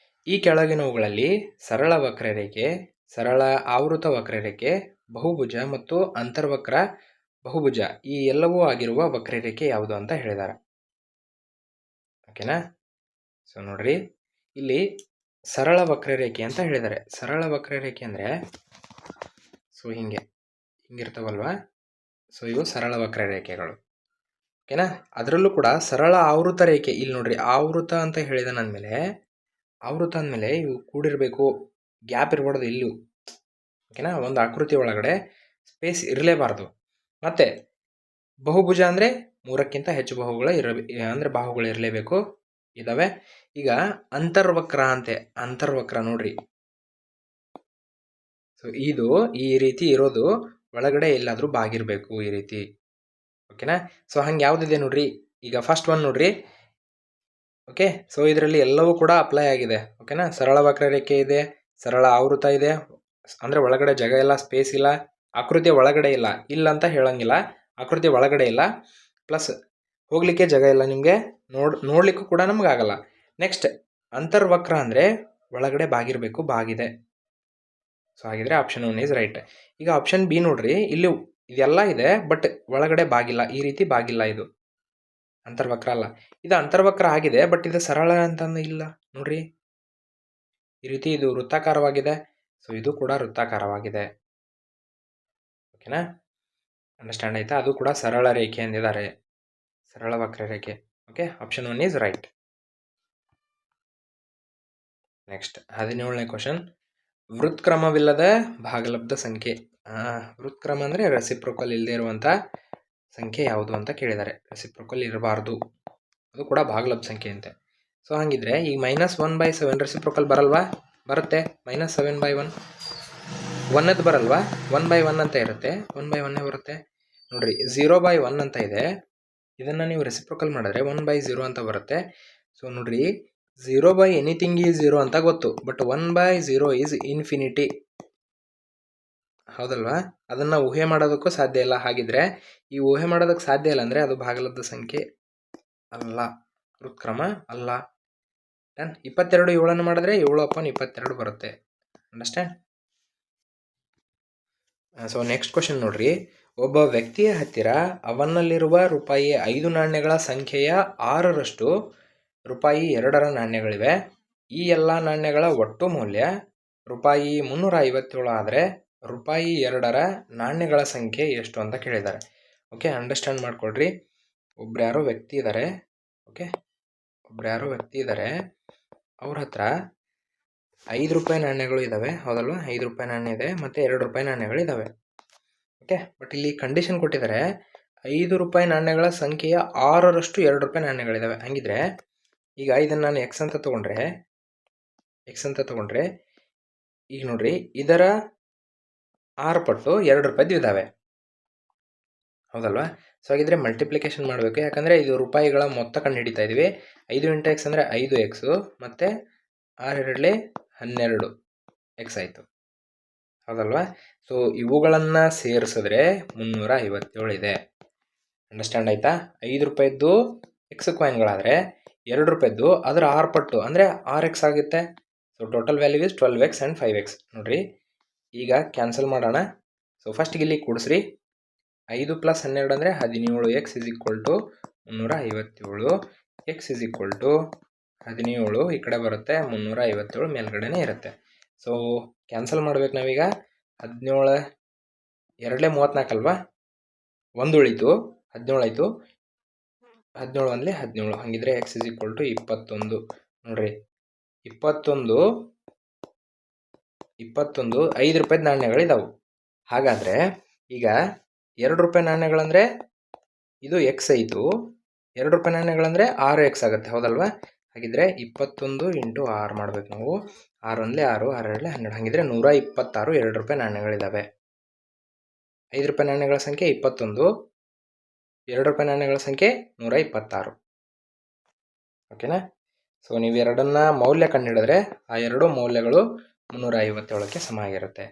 ಈ ಕೆಳಗಿನವುಗಳಲ್ಲಿ ಸರಳ ವಕ್ರರೇಖೆ, ಸರಳ ಆವೃತ ವಕ್ರರೇಖೆ, ಬಹುಭುಜ ಮತ್ತು ಅಂತರ್ವಕ್ರ ಬಹುಭುಜ ಈ ಎಲ್ಲವೂ ಆಗಿರುವ ವಕ್ರರೇಖೆ ಯಾವುದು ಅಂತ ಹೇಳಿದ್ದಾರೆ. ಓಕೆನಾ? ಸೊ ನೋಡ್ರಿ, ಇಲ್ಲಿ ಸರಳ ವಕ್ರರೇಖೆ ಅಂತ ಹೇಳಿದ್ದಾರೆ. ಸರಳ ವಕ್ರರೇಖೆ ಅಂದರೆ ಸೊ ಹಿಂಗಿರ್ತಾವಲ್ವಾ? ಸೊ ಇವು ಸರಳ ವಕ್ರರೇಖೆಗಳು. ಓಕೆನಾ? ಅದರಲ್ಲೂ ಕೂಡ ಸರಳ ಆವೃತ ರೇಖೆ, ಇಲ್ಲಿ ನೋಡ್ರಿ ಆವೃತ ಅಂತ ಹೇಳಿದ ಅಂದಮೇಲೆ, ಆವೃತ ಅಂದಮೇಲೆ ಇವು ಕೂಡಿರಬೇಕು, ಗ್ಯಾಪ್ ಇರಬಾರ್ದು ಇಲ್ಲೂ. ಓಕೆನಾ? ಒಂದು ಆಕೃತಿ ಒಳಗಡೆ ಸ್ಪೇಸ್ ಇರಲೇಬಾರ್ದು. ಮತ್ತೆ ಬಹುಭುಜ ಅಂದರೆ 3ಕ್ಕಿಂತ ಹೆಚ್ಚು ಬಾಹುಗಳು ಇರಲೇಬೇಕು, ಇದಾವೆ. ಈಗ ಅಂತರ್ವಕ್ರ ಅಂತೆ, ಅಂತರ್ವಕ್ರ ನೋಡ್ರಿ. ಸೊ ಇದು ಈ ರೀತಿ ಇರೋದು ಒಳಗಡೆ ಎಲ್ಲಾದರೂ ಬಾಗಿರಬೇಕು ಈ ರೀತಿ. ಓಕೆನಾ? ಸೊ ಹಂಗೆ ಯಾವುದಿದೆ ನೋಡ್ರಿ, ಈಗ ಫಸ್ಟ್ ಒನ್ ನೋಡ್ರಿ. ಓಕೆ, ಸೊ ಇದರಲ್ಲಿ ಎಲ್ಲವೂ ಕೂಡ ಅಪ್ಲೈ ಆಗಿದೆ. ಓಕೆನಾ? ಸರಳ ವಕ್ರರೇಖೆ ಇದೆ, ಸರಳ ಆವೃತ ಇದೆ, ಅಂದರೆ ಒಳಗಡೆ ಜಾಗ ಇಲ್ಲ, ಸ್ಪೇಸ್ ಇಲ್ಲ, ಆಕೃತಿಯ ಒಳಗಡೆ ಇಲ್ಲ ಅಂತ ಹೇಳಂಗಿಲ್ಲ, ಆಕೃತಿಯ ಒಳಗಡೆ ಇಲ್ಲ, ಪ್ಲಸ್ ಹೋಗ್ಲಿಕ್ಕೆ ಜಾಗ ಇಲ್ಲ, ನಿಮಗೆ ನೋಡ್ಲಿಕ್ಕೂ ಕೂಡ ನಮಗಾಗಲ್ಲ. ನೆಕ್ಸ್ಟ್, ಅಂತರ್ವಕ್ರ ಅಂದರೆ ಒಳಗಡೆ ಬಾಗಿರಬೇಕು, ಬಾಗಿದೆ. ಸೊ ಹಾಗಿದ್ರೆ ಆಪ್ಷನ್ 1 ಈಸ್ ರೈಟ್. ಈಗ ಆಪ್ಷನ್ ಬಿ ನೋಡ್ರಿ, ಇಲ್ಲಿ ಇದೆಲ್ಲ ಇದೆ ಬಟ್ ಒಳಗಡೆ ಬಾಗಿಲ್ಲ, ಈ ರೀತಿ ಬಾಗಿಲ್ಲ, ಇದು ಅಂತರ್ವಕ್ರ ಅಲ್ಲ. ಇದು ಅಂತರ್ವಕ್ರ ಆಗಿದೆ ಬಟ್ ಇದು ಸರಳ ಅಂತಂದು ಇಲ್ಲ ನೋಡ್ರಿ, ಈ ರೀತಿ ಇದು ವೃತ್ತಾಕಾರವಾಗಿದೆ. ಸೊ ಇದು ಕೂಡ ವೃತ್ತಾಕಾರವಾಗಿದೆ. ಓಕೆನಾ? ಅಂಡರ್ಸ್ಟ್ಯಾಂಡ್ ಆಯ್ತಾ? ಅದು ಕೂಡ ಸರಳ ರೇಖೆ ಎಂದಿದ್ದಾರೆ, ಸರಳ ವಕ್ರರೇಖೆ. Okay, option 1 is right. Next 17ನೇ ಕ್ವಶನ್, ವೃತ್ಕ್ರಮವಿಲ್ಲದ ಭಾಗಲಬ್ಧ ಸಂಖ್ಯೆ. ವೃತ್ಕ್ರಮ ಅಂದರೆ ರೆಸಿಪ್ರೋಕಲ್ ಇಲ್ಲದೆ ಇರುವಂಥ ಸಂಖ್ಯೆ ಯಾವುದು ಅಂತ ಕೇಳಿದ್ದಾರೆ. ರೆಸಿಪ್ರೋಕಲ್ ಇರಬಾರ್ದು, ಅದು ಕೂಡ ಭಾಗಲಬ್ಧ ಸಂಖ್ಯೆ ಅಂತೆ. ಸೊ ಹಾಗಿದ್ರೆ ಈಗ -1/7 ರೆಸಿಪ್ರೋಕಲ್ ಬರಲ್ವಾ? ಬರುತ್ತೆ. -7/1 1ದ್ದು ಬರಲ್ವಾ? 1/1 ಅಂತ ಇರುತ್ತೆ, 1/1 ಬರುತ್ತೆ ನೋಡ್ರಿ. 0/1 ಅಂತ ಇದೆ, ಇದನ್ನು ನೀವು ರೆಸಿಪ್ರೋಕಲ್ ಮಾಡಿದ್ರೆ 1/0 ಅಂತ ಬರುತ್ತೆ. ಸೊ ನೋಡ್ರಿ, 0/ಎನಿಥಿಂಗ್ ಈಸ್ 0 ಅಂತ ಗೊತ್ತು, ಬಟ್ 1/0 ಈಸ್ ಇನ್ಫಿನಿಟಿ, ಹೌದಲ್ವಾ? ಅದನ್ನು ಊಹೆ ಮಾಡೋದಕ್ಕೂ ಸಾಧ್ಯ ಇಲ್ಲ. ಹಾಗಿದ್ರೆ ಈ ಊಹೆ ಮಾಡೋದಕ್ಕೆ ಸಾಧ್ಯ ಇಲ್ಲ ಅಂದರೆ ಅದು ಭಾಗಲಬ್ಧ ಸಂಖ್ಯೆ ಅಲ್ಲ, ವೃತ್ಕ್ರಮ ಅಲ್ಲ. 22 7 ಮಾಡಿದ್ರೆ 7/22 ಬರುತ್ತೆ. ಅಂಡರ್ಸ್ಟ್ಯಾಂಡ್? ಸೊ ನೆಕ್ಸ್ಟ್ ಕ್ವಶನ್ ನೋಡ್ರಿ, ಒಬ್ಬ ವ್ಯಕ್ತಿಯ ಹತ್ತಿರ ಅವನಲ್ಲಿರುವ ರೂಪಾಯಿ 5 ನಾಣ್ಯಗಳ ಸಂಖ್ಯೆಯ 6ರಷ್ಟು ರೂಪಾಯಿ 2ರ ನಾಣ್ಯಗಳಿವೆ. ಈ ಎಲ್ಲ ನಾಣ್ಯಗಳ ಒಟ್ಟು ಮೌಲ್ಯ ರೂಪಾಯಿ 357 ಆದರೆ ರೂಪಾಯಿ 2ರ ನಾಣ್ಯಗಳ ಸಂಖ್ಯೆ ಎಷ್ಟು ಅಂತ ಕೇಳಿದ್ದಾರೆ. ಓಕೆ, ಅಂಡರ್ಸ್ಟ್ಯಾಂಡ್ ಮಾಡ್ಕೊಳ್ರಿ. ಒಬ್ರು ಯಾರೋ ವ್ಯಕ್ತಿ ಇದ್ದಾರೆ, ಓಕೆ, ಅವ್ರ ಹತ್ರ 5 ರೂಪಾಯಿ ನಾಣ್ಯಗಳು ಇದ್ದಾವೆ, ಹೌದಲ್ವಾ? 5 ರೂಪಾಯಿ ನಾಣ್ಯ ಇದೆ ಮತ್ತು 2 ರೂಪಾಯಿ ನಾಣ್ಯಗಳು ಇದ್ದಾವೆ. ಓಕೆ, ಬಟ್ ಇಲ್ಲಿ ಕಂಡೀಷನ್ ಕೊಟ್ಟಿದ್ದಾರೆ, 5 ರೂಪಾಯಿ ನಾಣ್ಯಗಳ ಸಂಖ್ಯೆಯ 6ರಷ್ಟು 2 ರೂಪಾಯಿ ನಾಣ್ಯಗಳಿದ್ದಾವೆ. ಹಂಗಿದ್ರೆ ಈಗ ಇದನ್ನು ನಾನು ಎಕ್ಸ್ ಅಂತ ತಗೊಂಡ್ರೆ ಈಗ ನೋಡ್ರಿ, ಇದರ 6 ಪಟ್ಟು 2 ರೂಪಾಯಿದು ಇದ್ದಾವೆ, ಹೌದಲ್ವಾ? ಸೊ ಹಾಗಿದ್ರೆ ಮಲ್ಟಿಪ್ಲಿಕೇಶನ್ ಮಾಡಬೇಕು, ಯಾಕಂದರೆ ಇದು ರೂಪಾಯಿಗಳ ಮೊತ್ತ ಕಂಡು ಹಿಡಿತಾ ಇದ್ದೀವಿ. 5 × x ಅಂದರೆ 5x ಮತ್ತು 6 2 12x ಆಯಿತು, ಹೌದಲ್ವಾ? ಸೊ ಇವುಗಳನ್ನು ಸೇರಿಸಿದ್ರೆ 357 ಇದೆ. ಅಂಡರ್ಸ್ಟ್ಯಾಂಡ್ ಆಯಿತಾ? 5 ರೂಪಾಯಿದ್ದು ಎಕ್ಸ್ ಕಾಯಿನ್ಗಳಾದರೆ 2 ರೂಪಾಯಿದ್ದು ಅದರ 6 ಪಟ್ಟು ಅಂದರೆ 6x ಆಗುತ್ತೆ. So total value is 12x and 5x. ನೋಡಿರಿ, ಈಗ ಕ್ಯಾನ್ಸಲ್ ಮಾಡೋಣ. ಸೊ ಫಸ್ಟಿಗೆ ಇಲ್ಲಿ ಕೂಡಿಸ್ರಿ, 5 + 12 ಅಂದರೆ 17x = 357. X is equal to 17 ಈ ಕಡೆ ಬರುತ್ತೆ, 357 ಮೇಲ್ಗಡೆನೇ ಇರುತ್ತೆ. ಸೊ ಕ್ಯಾನ್ಸಲ್ ಮಾಡ್ಬೇಕು ನಾವೀಗ. 17 2 34 ಅಲ್ವಾ, 1 ಉಳಿತು, 17 ಆಯಿತು, 17 ಒಂದಲೇ 17. ಹಾಗಿದ್ರೆ ಎಕ್ಸ್ ಇಸ್ ಈಕ್ವಲ್ ಟು 21. ನೋಡ್ರಿ 21 5 ರೂಪಾಯಿ ನಾಣ್ಯಗಳಿದಾವೆ. ಹಾಗಾದರೆ ಈಗ 2 ರೂಪಾಯಿ ನಾಣ್ಯಗಳಂದರೆ ಇದು ಎಕ್ಸ್ ಆಯಿತು, 2 ರೂಪಾಯಿ ನಾಣ್ಯಗಳಂದರೆ 6 ಎಕ್ಸ್ ಆಗುತ್ತೆ, ಹೌದಲ್ವಾ? ಹಾಗಿದ್ರೆ 21 ಇಂಟು 6 ಮಾಡಬೇಕು ನಾವು. 6 ಒಂದಲೇ 6, 6 ಎರಡಲೇ 12. ಹಾಗಿದ್ರೆ 126 2 ರೂಪಾಯಿ ನಾಣ್ಯಗಳಿದ್ದಾವೆ. 5 ರೂಪಾಯಿ ನಾಣ್ಯಗಳ ಸಂಖ್ಯೆ 21, 2 ರೂಪಾಯಿ ನಾಣ್ಯಗಳ ಸಂಖ್ಯೆ 126. ಓಕೆನಾ? ಸೊ ನೀವು ಎರಡನ್ನ ಮೌಲ್ಯ ಕಂಡುಹಿಡಿದ್ರೆ ಆ ಎರಡು ಮೌಲ್ಯಗಳು 357ಕ್ಕೆ ಸಮ ಆಗಿರುತ್ತೆ.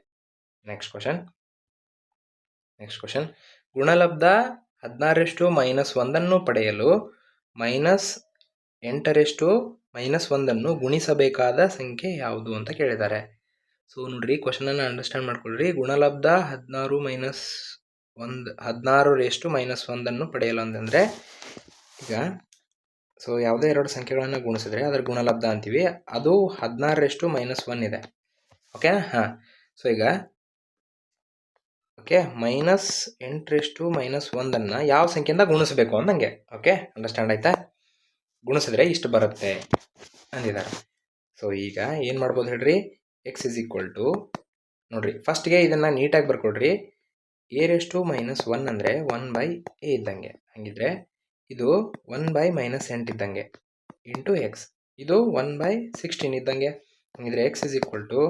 ನೆಕ್ಸ್ಟ್ ಕ್ವಶನ್, ಗುಣಲಬ್ಧ 16 ಮೈನಸ್ 1 ಪಡೆಯಲು -8 ಮೈನಸ್ 1 ಗುಣಿಸಬೇಕಾದ ಸಂಖ್ಯೆ ಯಾವುದು ಅಂತ ಕೇಳಿದ್ದಾರೆ. ಸೊ ನೋಡ್ರಿ, ಕ್ವಶನನ್ನು ಅಂಡರ್ಸ್ಟ್ಯಾಂಡ್ ಮಾಡ್ಕೊಳ್ರಿ. ಗುಣಲಬ್ಧ 16 ಮೈನಸ್ 1 ಪಡೆಯಲು ಅಂತಂದರೆ ಈಗ ಸೊ ಯಾವುದೇ ಎರಡು ಸಂಖ್ಯೆಗಳನ್ನು ಗುಣಿಸಿದ್ರೆ ಅದರ ಗುಣಲಬ್ಧ ಅಂತೀವಿ. ಅದು 16 ಮೈನಸ್ 1 ಇದೆ. ಓಕೆನಾ? ಹಾಂ. ಸೊ ಈಗ -8 ಮೈನಸ್ 1 ಯಾವ ಸಂಖ್ಯೆಯಿಂದ ಗುಣಿಸಬೇಕು ಅಂದಂಗೆ. ಓಕೆ, ಅಂಡರ್ಸ್ಟ್ಯಾಂಡ್ ಆಯ್ತಾ? ಗುಣಿಸಿದ್ರೆ ಇಷ್ಟು ಬರುತ್ತೆ ಅಂದಿದ್ದಾರೆ. ಸೊ ಈಗ ಏನು ಮಾಡ್ಬೋದು ಹೇಳ್ರಿ, ಎಕ್ಸ್ ಇಸ್ ಈಕ್ವಲ್ ಟು, ನೋಡ್ರಿ ಫಸ್ಟ್ಗೆ ಇದನ್ನು ನೀಟಾಗಿ ಬರ್ಕೊಡ್ರಿ. a⁻−1 ಅಂದರೆ 1/a ಇದ್ದಂಗೆ. ಹಾಗಿದ್ರೆ ಇದು 1/-8 ಇದ್ದಂಗೆ ಇಂಟು ಎಕ್ಸ್, ಇದು 1/16 ಇದ್ದಂಗೆ. ಹಾಗಿದ್ರೆ ಎಕ್ಸ್ ಇಸ್ ಈಕ್ವಲ್ ಟು,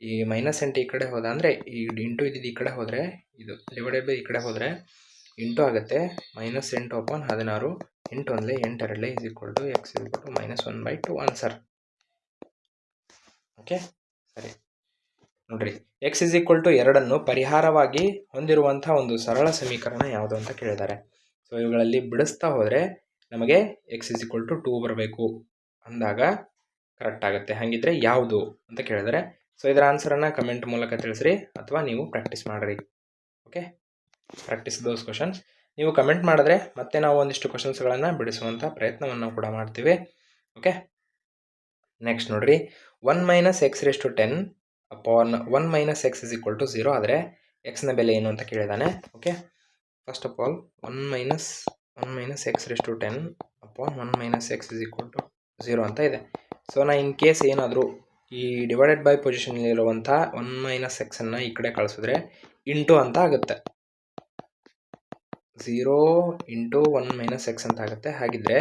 ಈ -8 ಈ ಕಡೆ ಹೋದ ಅಂದರೆ ಈ ಇಂಟು ಇದ್ದಿದ್ದು ಈ ಕಡೆ ಹೋದರೆ, ಇದು ಡಿವೈಡೆಡ್ ಬೈ ಈ ಕಡೆ ಹೋದರೆ ಇಂಟು ಆಗುತ್ತೆ. -8/16 8 1 8 2 is equal to x is equal to -1/2 answer. Okay, ಸರಿ. ನೋಡ್ರಿ, ಎಕ್ಸ್ ಇಸ್ ಈಕ್ವಲ್ ಟು 2 ಪರಿಹಾರವಾಗಿ ಹೊಂದಿರುವಂಥ ಒಂದು ಸರಳ ಸಮೀಕರಣ ಯಾವುದು ಅಂತ ಕೇಳಿದ್ದಾರೆ. ಸೊ ಇವುಗಳಲ್ಲಿ ಬಿಡಿಸ್ತಾ ಹೋದರೆ ನಮಗೆ ಎಕ್ಸ್ ಇಸ್ ಈಕ್ವಲ್ ಟು 2 ಬರಬೇಕು ಅಂದಾಗ ಕರೆಕ್ಟ್ ಆಗುತ್ತೆ. ಹಾಗಿದ್ರೆ ಯಾವುದು ಅಂತ ಕೇಳಿದರೆ, ಸೊ ಇದರ ಆನ್ಸರನ್ನು ಕಮೆಂಟ್ ಮೂಲಕ ತಿಳಿಸ್ರಿ ಅಥವಾ ನೀವು ಪ್ರಾಕ್ಟೀಸ್ ಮಾಡಿರಿ. ಓಕೆ, ಪ್ರಾಕ್ಟೀಸ್ ದೋಸ್ ಕ್ವಶನ್ಸ್. ನೀವು ಕಮೆಂಟ್ ಮಾಡಿದ್ರೆ ಮತ್ತೆ ನಾವು ಒಂದಿಷ್ಟು ಕ್ವಶನ್ಸ್ಗಳನ್ನು ಬಿಡಿಸುವಂಥ ಪ್ರಯತ್ನವನ್ನು ಕೂಡ ಮಾಡ್ತೀವಿ. ಓಕೆ, ನೆಕ್ಸ್ಟ್ ನೋಡ್ರಿ, 1 - x⁻10 upon 1 - x is equal to 0 ಆದರೆ ಎಕ್ಸ್ನ ಬೆಲೆ ಏನು ಅಂತ ಕೇಳಿದಾನೆ. Okay, first of all 1 - x⁻10 upon 1 - x is equal to 0 ಅಂತ ಇದೆ. ಸೊ ನಾ ಇನ್ ಕೇಸ್ ಏನಾದರೂ ಈ ಡಿವೈಡೆಡ್ ಬೈ ಪೊಸಿಷನಲ್ಲಿರುವಂಥ 1 - x ಈ ಕಡೆ ಕಳಿಸಿದ್ರೆ ಇಂಟು ಅಂತ ಆಗುತ್ತೆ. 0 ಇಂಟು 1 - x ಅಂತ ಆಗುತ್ತೆ. ಹಾಗಿದ್ರೆ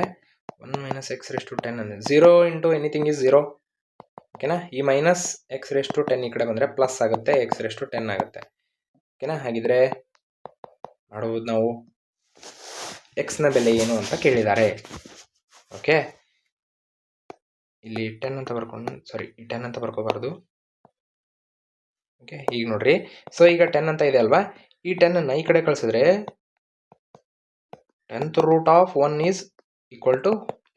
1 - x⁻10 ಅಂದರೆ 0 ಇಂಟು ಎನಿಥಿಂಗ್ ಈಸ್ 0. ಓಕೆನಾ? ಈ -x⁻10 ಈ ಕಡೆ ಬಂದರೆ ಪ್ಲಸ್ ಆಗುತ್ತೆ, x⁻10 ಆಗುತ್ತೆ. ಓಕೆನಾ? ಹಾಗಿದ್ರೆ ಮಾಡುವುದು ನಾವು ಎಕ್ಸ್ನ ಬೆಲೆ ಏನು ಅಂತ ಕೇಳಿದ್ದಾರೆ. ಓಕೆ, ಇಲ್ಲಿ 10 ಅಂತ ಬರ್ಕೊಂಡು, ಈ 10 ಅಂತ ಬರ್ಕೋಬಾರ್ದು. ಓಕೆ, ಈಗ ನೋಡ್ರಿ, ಸೊ ಈಗ 10 ಅಂತ ಇದೆ ಅಲ್ವಾ, ಈ 10 ಈ ಕಡೆ ಕಳಿಸಿದ್ರೆ 10th root of 1 is equal to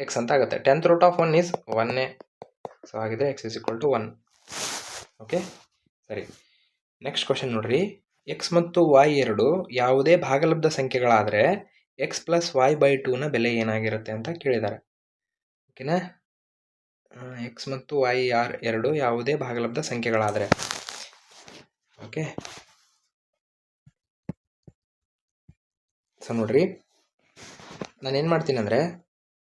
X ಅಂತ ಆಗುತ್ತೆ. 10th root of 1 is 1. So ಹಾಗಿದ್ರೆ X is equal to 1. Okay, ಸರಿ. ನೆಕ್ಸ್ಟ್ ಕ್ವಶನ್ ನೋಡ್ರಿ, ಎಕ್ಸ್ ಮತ್ತು ವೈ ಎರಡು ಯಾವುದೇ ಭಾಗಲಬ್ಧ ಸಂಖ್ಯೆಗಳಾದರೆ ಎಕ್ಸ್ ಪ್ಲಸ್ y/2ನ ಬೆಲೆ ಏನಾಗಿರುತ್ತೆ ಅಂತ ಕೇಳಿದ್ದಾರೆ. ಓಕೆನಾ? ಎಕ್ಸ್ ಮತ್ತು ವೈ ಎರಡು ಯಾವುದೇ ಭಾಗಲಬ್ಧ ಸಂಖ್ಯೆಗಳಾದರೆ. ಓಕೆ, ಸೊ ನೋಡ್ರಿ, ನಾನೇನು ಮಾಡ್ತೀನಿ ಅಂದರೆ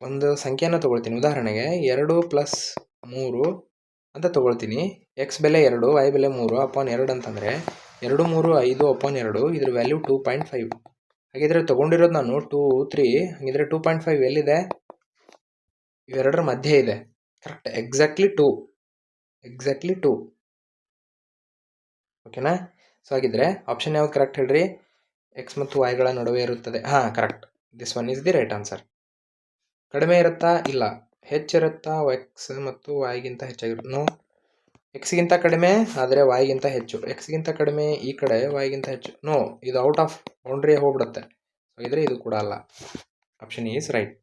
ಒಂದು ಸಂಖ್ಯೆಯನ್ನು ತೊಗೊಳ್ತೀನಿ. ಉದಾಹರಣೆಗೆ 2 + 3 ಅಂತ ತೊಗೊಳ್ತೀನಿ. ಎಕ್ಸ್ ಬೆಲೆ 2, ವೈ ಬೆಲೆ 3 ಅಪಾನ್ 2 ಅಂತಂದರೆ 2 3 5 ಅಪಾನ್ 2, ಇದ್ರ ವ್ಯಾಲ್ಯೂ 2.5. ಹಾಗಿದ್ರೆ ತೊಗೊಂಡಿರೋದು ನಾನು 2 3. ಹಾಗಿದ್ರೆ 2.5 ಎಲ್ಲಿದೆ? ಇವೆರಡರ ಮಧ್ಯೆ ಇದೆ. Correct, exactly 2. ಓಕೆನಾ? ಸೊ ಹಾಗಿದ್ರೆ ಆಪ್ಷನ್ ಯಾವ್ದು ಕರೆಕ್ಟ್ ಹೇಳ್ರಿ? ಎಕ್ಸ್ ಮತ್ತು ವೈಗಳ ನಡುವೆ ಇರುತ್ತದೆ. ಹಾಂ, correct. This one is the right answer. ಕಡಿಮೆ ಇರುತ್ತಾ? ಇಲ್ಲ. ಹೆಚ್ಚಿರುತ್ತಾ? ಎಕ್ಸ್ ಮತ್ತು ವೈಗಿಂತ ಹೆಚ್ಚಾಗಿರುತ್ತೆ. ನೋ, ಎಕ್ಸ್ಗಿಂತ ಕಡಿಮೆ ಆದರೆ ವೈಗಿಂತ ಹೆಚ್ಚು. ಎಕ್ಸ್ಗಿಂತ ಕಡಿಮೆ ಈ ಕಡೆ, ವೈಗಿಂತ ಹೆಚ್ಚು. ನೋ, ಇದು ಔಟ್ ಆಫ್ ಬೌಂಡ್ರಿ ಹೋಗ್ಬಿಡುತ್ತೆ. ಸೊ ಇದ್ರೆ ಇದು ಕೂಡ ಅಲ್ಲ. Option is right.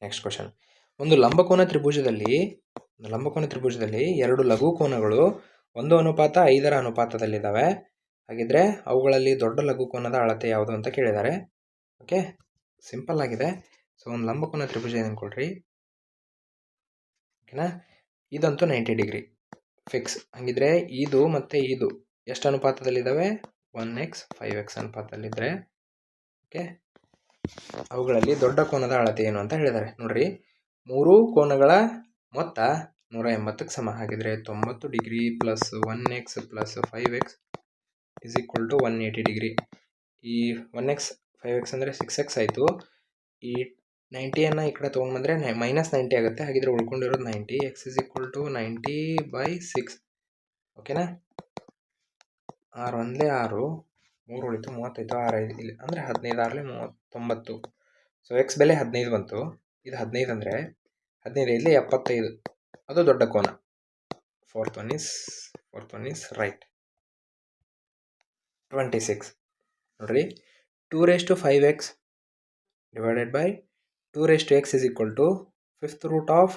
Next question, ಒಂದು ಲಂಬಕೋನ ತ್ರಿಭುಜದಲ್ಲಿ 2 ಲಘು ಕೋನಗಳು 1:5 ಅನುಪಾತದಲ್ಲಿದ್ದಾವೆ. ಹಾಗಿದ್ರೆ ಅವುಗಳಲ್ಲಿ ದೊಡ್ಡ ಲಘುಕೋನದ ಅಳತೆ ಯಾವುದು ಅಂತ ಕೇಳಿದ್ದಾರೆ. ಓಕೆ, ಸಿಂಪಲ್ ಆಗಿದೆ. ಸೊ ಸೊ ಒಂದು ಲಂಬಕೋನ ತ್ರಿಭುಜ ಇದೆ ಅಂದ್ಕೊಳ್ರಿ, ಓಕೆನಾ. ಇದಂತೂ 90 ಡಿಗ್ರಿ ಫಿಕ್ಸ್. ಹಾಗಿದ್ರೆ ಇದು ಮತ್ತು ಇದು ಎಷ್ಟು ಅನುಪಾತದಲ್ಲಿದ್ದಾವೆ? 1x 5x ಅನುಪಾತದಲ್ಲಿದ್ದರೆ, ಓಕೆ, ಅವುಗಳಲ್ಲಿ ದೊಡ್ಡ ಕೋನದ ಅಳತೆ ಏನು ಅಂತ ಹೇಳಿದ್ದಾರೆ. ನೋಡ್ರಿ, ಮೂರು ಕೋನಗಳ ಮೊತ್ತ 180ಕ್ಕೆ ಸಮ. ಹಾಗಿದ್ರೆ 90 degree plus 1x plus 5x is equal to 180 degree. ಈ 1x 5x ಅಂದರೆ 6x ಆಯಿತು. ಈ 90ಯನ್ನು ಈ ಕಡೆ ತೊಗೊಂಡ್ಬಂದರೆ -90 ಆಗುತ್ತೆ. ಹಾಗಿದ್ರೆ ಉಳ್ಕೊಂಡಿರೋದು 90. x ಇಸ್ ಈಕ್ವಲ್ ಟು 90/6, ಓಕೆನಾ. 6 ಒಂದೇ 6, 3 ಉಳಿತು, 35, 6 5 ಇಲ್ಲಿ ಅಂದರೆ 15 6 90. ಸೊ ಎಕ್ಸ್ ಬೆಲೆ 15 ಬಂತು. ಇದು 15 ಅಂದರೆ 15 ಇಲ್ಲಿ 75, ಅದು ದೊಡ್ಡ ಕೋನ. Fourth one is right. 26 ನೋಡ್ರಿ, 2/5x divided by 2x is equal to 5th root of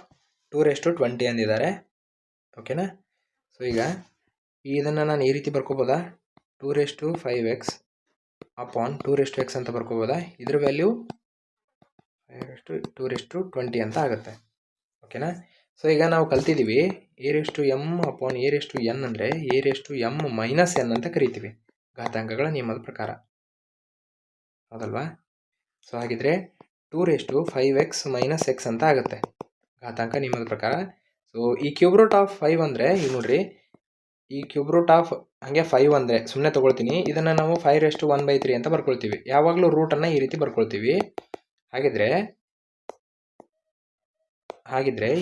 2/20 ಅಂದಿದ್ದಾರೆ, ಓಕೆನಾ. ಸೊ ಈಗ ಇದನ್ನು ನಾನು ಈ ರೀತಿ ಬರ್ಕೋಬೋದಾ? 2/5x ಅಪಾನ್ 2x ಅಂತ ಬರ್ಕೋಬೋದಾ? ಇದ್ರ ವ್ಯಾಲ್ಯೂ 2/20 ಅಂತ ಆಗುತ್ತೆ, ಓಕೆನಾ. ಸೊ ಈಗ ನಾವು ಕಲ್ತಿದ್ದೀವಿ a/m ಅಪಾನ್ a/n ಅಂದರೆ a/m-n ಅಂತ ಕರಿತೀವಿ ಘಾತಾಂಕಗಳ ನಿಯಮದ ಪ್ರಕಾರ, ಹೌದಲ್ವಾ. ಸೊ ಹಾಗಿದ್ರೆ 2/5x - x ಅಂತ ಆಗುತ್ತೆ ಘಾತಾಂಕ ನಿಯಮದ ಪ್ರಕಾರ. ಸೊ ಈ ಕ್ಯೂಬ್ ರೂಟ್ ಆಫ್ 5 ಅಂದರೆ ಈಗ ನೋಡ್ರಿ, ಈ ಕ್ಯೂಬ್ ರೂಟ್ ಆಫ್ ಹಾಗೆ 5 ಅಂದರೆ ಸುಮ್ಮನೆ ತೊಗೊಳ್ತೀನಿ. ಇದನ್ನು ನಾವು 5/1/3 ಅಂತ ಬರ್ಕೊಳ್ತೀವಿ. ಯಾವಾಗಲೂ ರೂಟನ್ನು ಈ ರೀತಿ ಬರ್ಕೊಳ್ತೀವಿ. ಹಾಗಿದ್ರೆ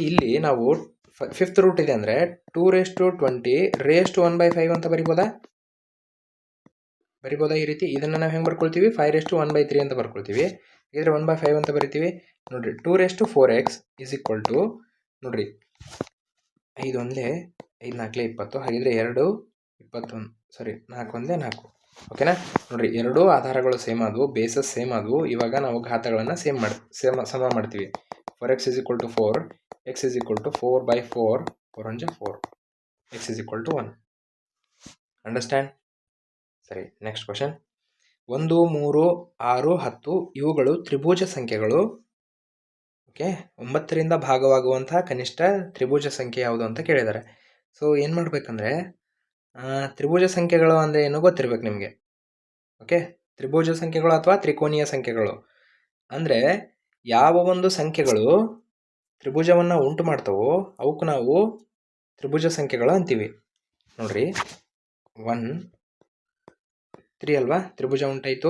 ಇಲ್ಲಿ ನಾವು 5th ರೂಟ್ ಇದೆ ಅಂದರೆ 2/20 ಅಂತ ಬರಿಬೋದಾ ಈ ರೀತಿ. ಇದನ್ನು ನಾವು ಹೆಂಗೆ ಬರ್ಕೊಳ್ತೀವಿ? 5/1/3 ಅಂತ ಬರ್ಕೊಳ್ತೀವಿ. ಹಾಗಿದ್ರೆ 1/5 ಅಂತ ಬರಿತೀವಿ. ನೋಡಿರಿ, 2/4x ಇಸ್ ಈಕ್ವಲ್ ಟು, ನೋಡಿರಿ, 5 ಒಂದೇ 5 4 20. ಹಾಗಿದ್ರೆ 2 21, ಸಾರಿ 4 ಒಂದೇ 4, ಓಕೆನಾ. ನೋಡಿರಿ, ಎರಡೂ ಆಧಾರಗಳು ಸೇಮ್ ಆದವು, ಬೇಸಸ್ ಸೇಮ್ ಆದವು. ಇವಾಗ ನಾವು ಘಾತಗಳನ್ನು ಸಮ ಮಾಡ್ತೀವಿ. 4x is equal to 4, x is equal to 4/4, 4 1 4, x is equal to 1. Understand? ಸರಿ, ನೆಕ್ಸ್ಟ್ ಕ್ವಶನ್. 1 3 6 10 ಇವುಗಳು ತ್ರಿಭುಜ ಸಂಖ್ಯೆಗಳು, ಓಕೆ. 9ರಿಂದ ಭಾಗವಾಗುವಂತಹ ಕನಿಷ್ಠ ತ್ರಿಭುಜ ಸಂಖ್ಯೆ ಯಾವುದು ಅಂತ ಕೇಳಿದ್ದಾರೆ. ಸೊ ಏನು ಮಾಡಬೇಕಂದ್ರೆ, ತ್ರಿಭುಜ ಸಂಖ್ಯೆಗಳು ಅಂದರೆ ಏನೋ ಗೊತ್ತಿರ್ಬೇಕು ನಿಮಗೆ, ಓಕೆ. ತ್ರಿಭುಜ ಸಂಖ್ಯೆಗಳು ಅಥವಾ ತ್ರಿಕೋನೀಯ ಸಂಖ್ಯೆಗಳು ಅಂದರೆ ಯಾವ ಒಂದು ಸಂಖ್ಯೆಗಳು ತ್ರಿಭುಜವನ್ನು ಉಂಟು ಮಾಡ್ತಾವೋ ಅವಕ್ಕೆ ನಾವು ತ್ರಿಭುಜ ಸಂಖ್ಯೆಗಳು ಅಂತೀವಿ. ನೋಡ್ರಿ, 1 3 ಅಲ್ವಾ, ತ್ರಿಭುಜ ಉಂಟಾಯಿತು.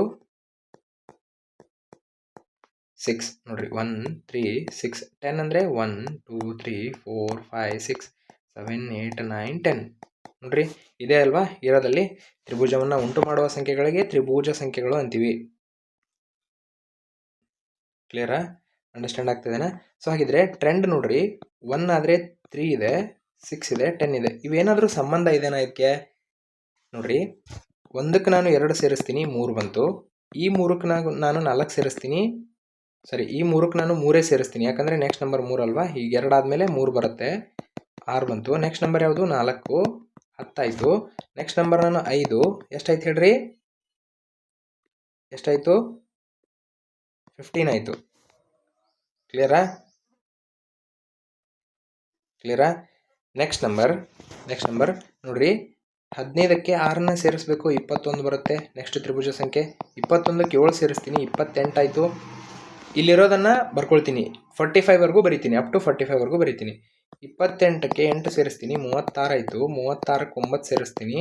6 ನೋಡ್ರಿ, 1 3 6, 10 ಅಂದರೆ 1 2 3 4 5 6 7 8 9 10. ನೋಡ್ರಿ, ಇದೇ ಅಲ್ವಾ ಇರೋದಲ್ಲಿ ತ್ರಿಭುಜವನ್ನು ಉಂಟು ಮಾಡುವ ಸಂಖ್ಯೆಗಳಿಗೆ ತ್ರಿಭುಜ ಸಂಖ್ಯೆಗಳು ಅಂತೀವಿ. ಕ್ಲಿಯರಾ? ಅಂಡರ್ಸ್ಟ್ಯಾಂಡ್ ಆಗ್ತದೇನಾ? ಸೊ ಹಾಗಿದ್ರೆ ಟ್ರೆಂಡ್ ನೋಡ್ರಿ, 1 ಆದರೆ 3 ಇದೆ, 6 ಇದೆ, 10 ಇದೆ. ಇವೇನಾದರೂ ಸಂಬಂಧ ಇದೆನಾ ಇದಕ್ಕೆ? ನೋಡ್ರಿ, 1ಕ್ಕೆ ನಾನು 2 ಸೇರಿಸ್ತೀನಿ, 3 ಬಂತು. ಈ 3ಕ್ಕೆ ನಾನು 4 ಸೇರಿಸ್ತೀನಿ, ಸರಿ, ಈ 3ಕ್ಕೆ ನಾನು 3 ಸೇರಿಸ್ತೀನಿ, ಯಾಕಂದರೆ ನೆಕ್ಸ್ಟ್ ನಂಬರ್ 3 ಅಲ್ವಾ. ಈಗ 2 ಆದಮೇಲೆ 3 ಬರುತ್ತೆ, 6 ಬಂತು. ನೆಕ್ಸ್ಟ್ ನಂಬರ್ ಯಾವುದು? 4, 10 ಆಯಿತು. ನೆಕ್ಸ್ಟ್ ನಂಬರ್ ನಾನು 5, ಎಷ್ಟಾಯ್ತು ಹೇಳ್ರಿ? ಎಷ್ಟಾಯಿತು? 15 ಆಯಿತು. ಕ್ಲಿಯರಾ? ನೆಕ್ಸ್ಟ್ ನಂಬರ್ ನೋಡ್ರಿ, 15ಕ್ಕೆ 6ನ್ನ ಸೇರಿಸ್ಬೇಕು, 21 ಬರುತ್ತೆ. ನೆಕ್ಸ್ಟ್ ತ್ರಿಭುಜ ಸಂಖ್ಯೆ. 21ಕ್ಕೆ 7 ಸೇರಿಸ್ತೀನಿ, 28 ಆಯಿತು. ಇಲ್ಲಿರೋದನ್ನು ಬರ್ಕೊಳ್ತೀನಿ, 45ವರೆಗೂ ಬರಿತೀನಿ, ಅಪ್ ಟು 45ವರೆಗೂ ಬರಿತೀನಿ. 28ಕ್ಕೆ 8 ಸೇರಿಸ್ತೀನಿ, 36 ಆಯಿತು. 36ಕ್ಕೆ 9 ಸೇರಿಸ್ತೀನಿ,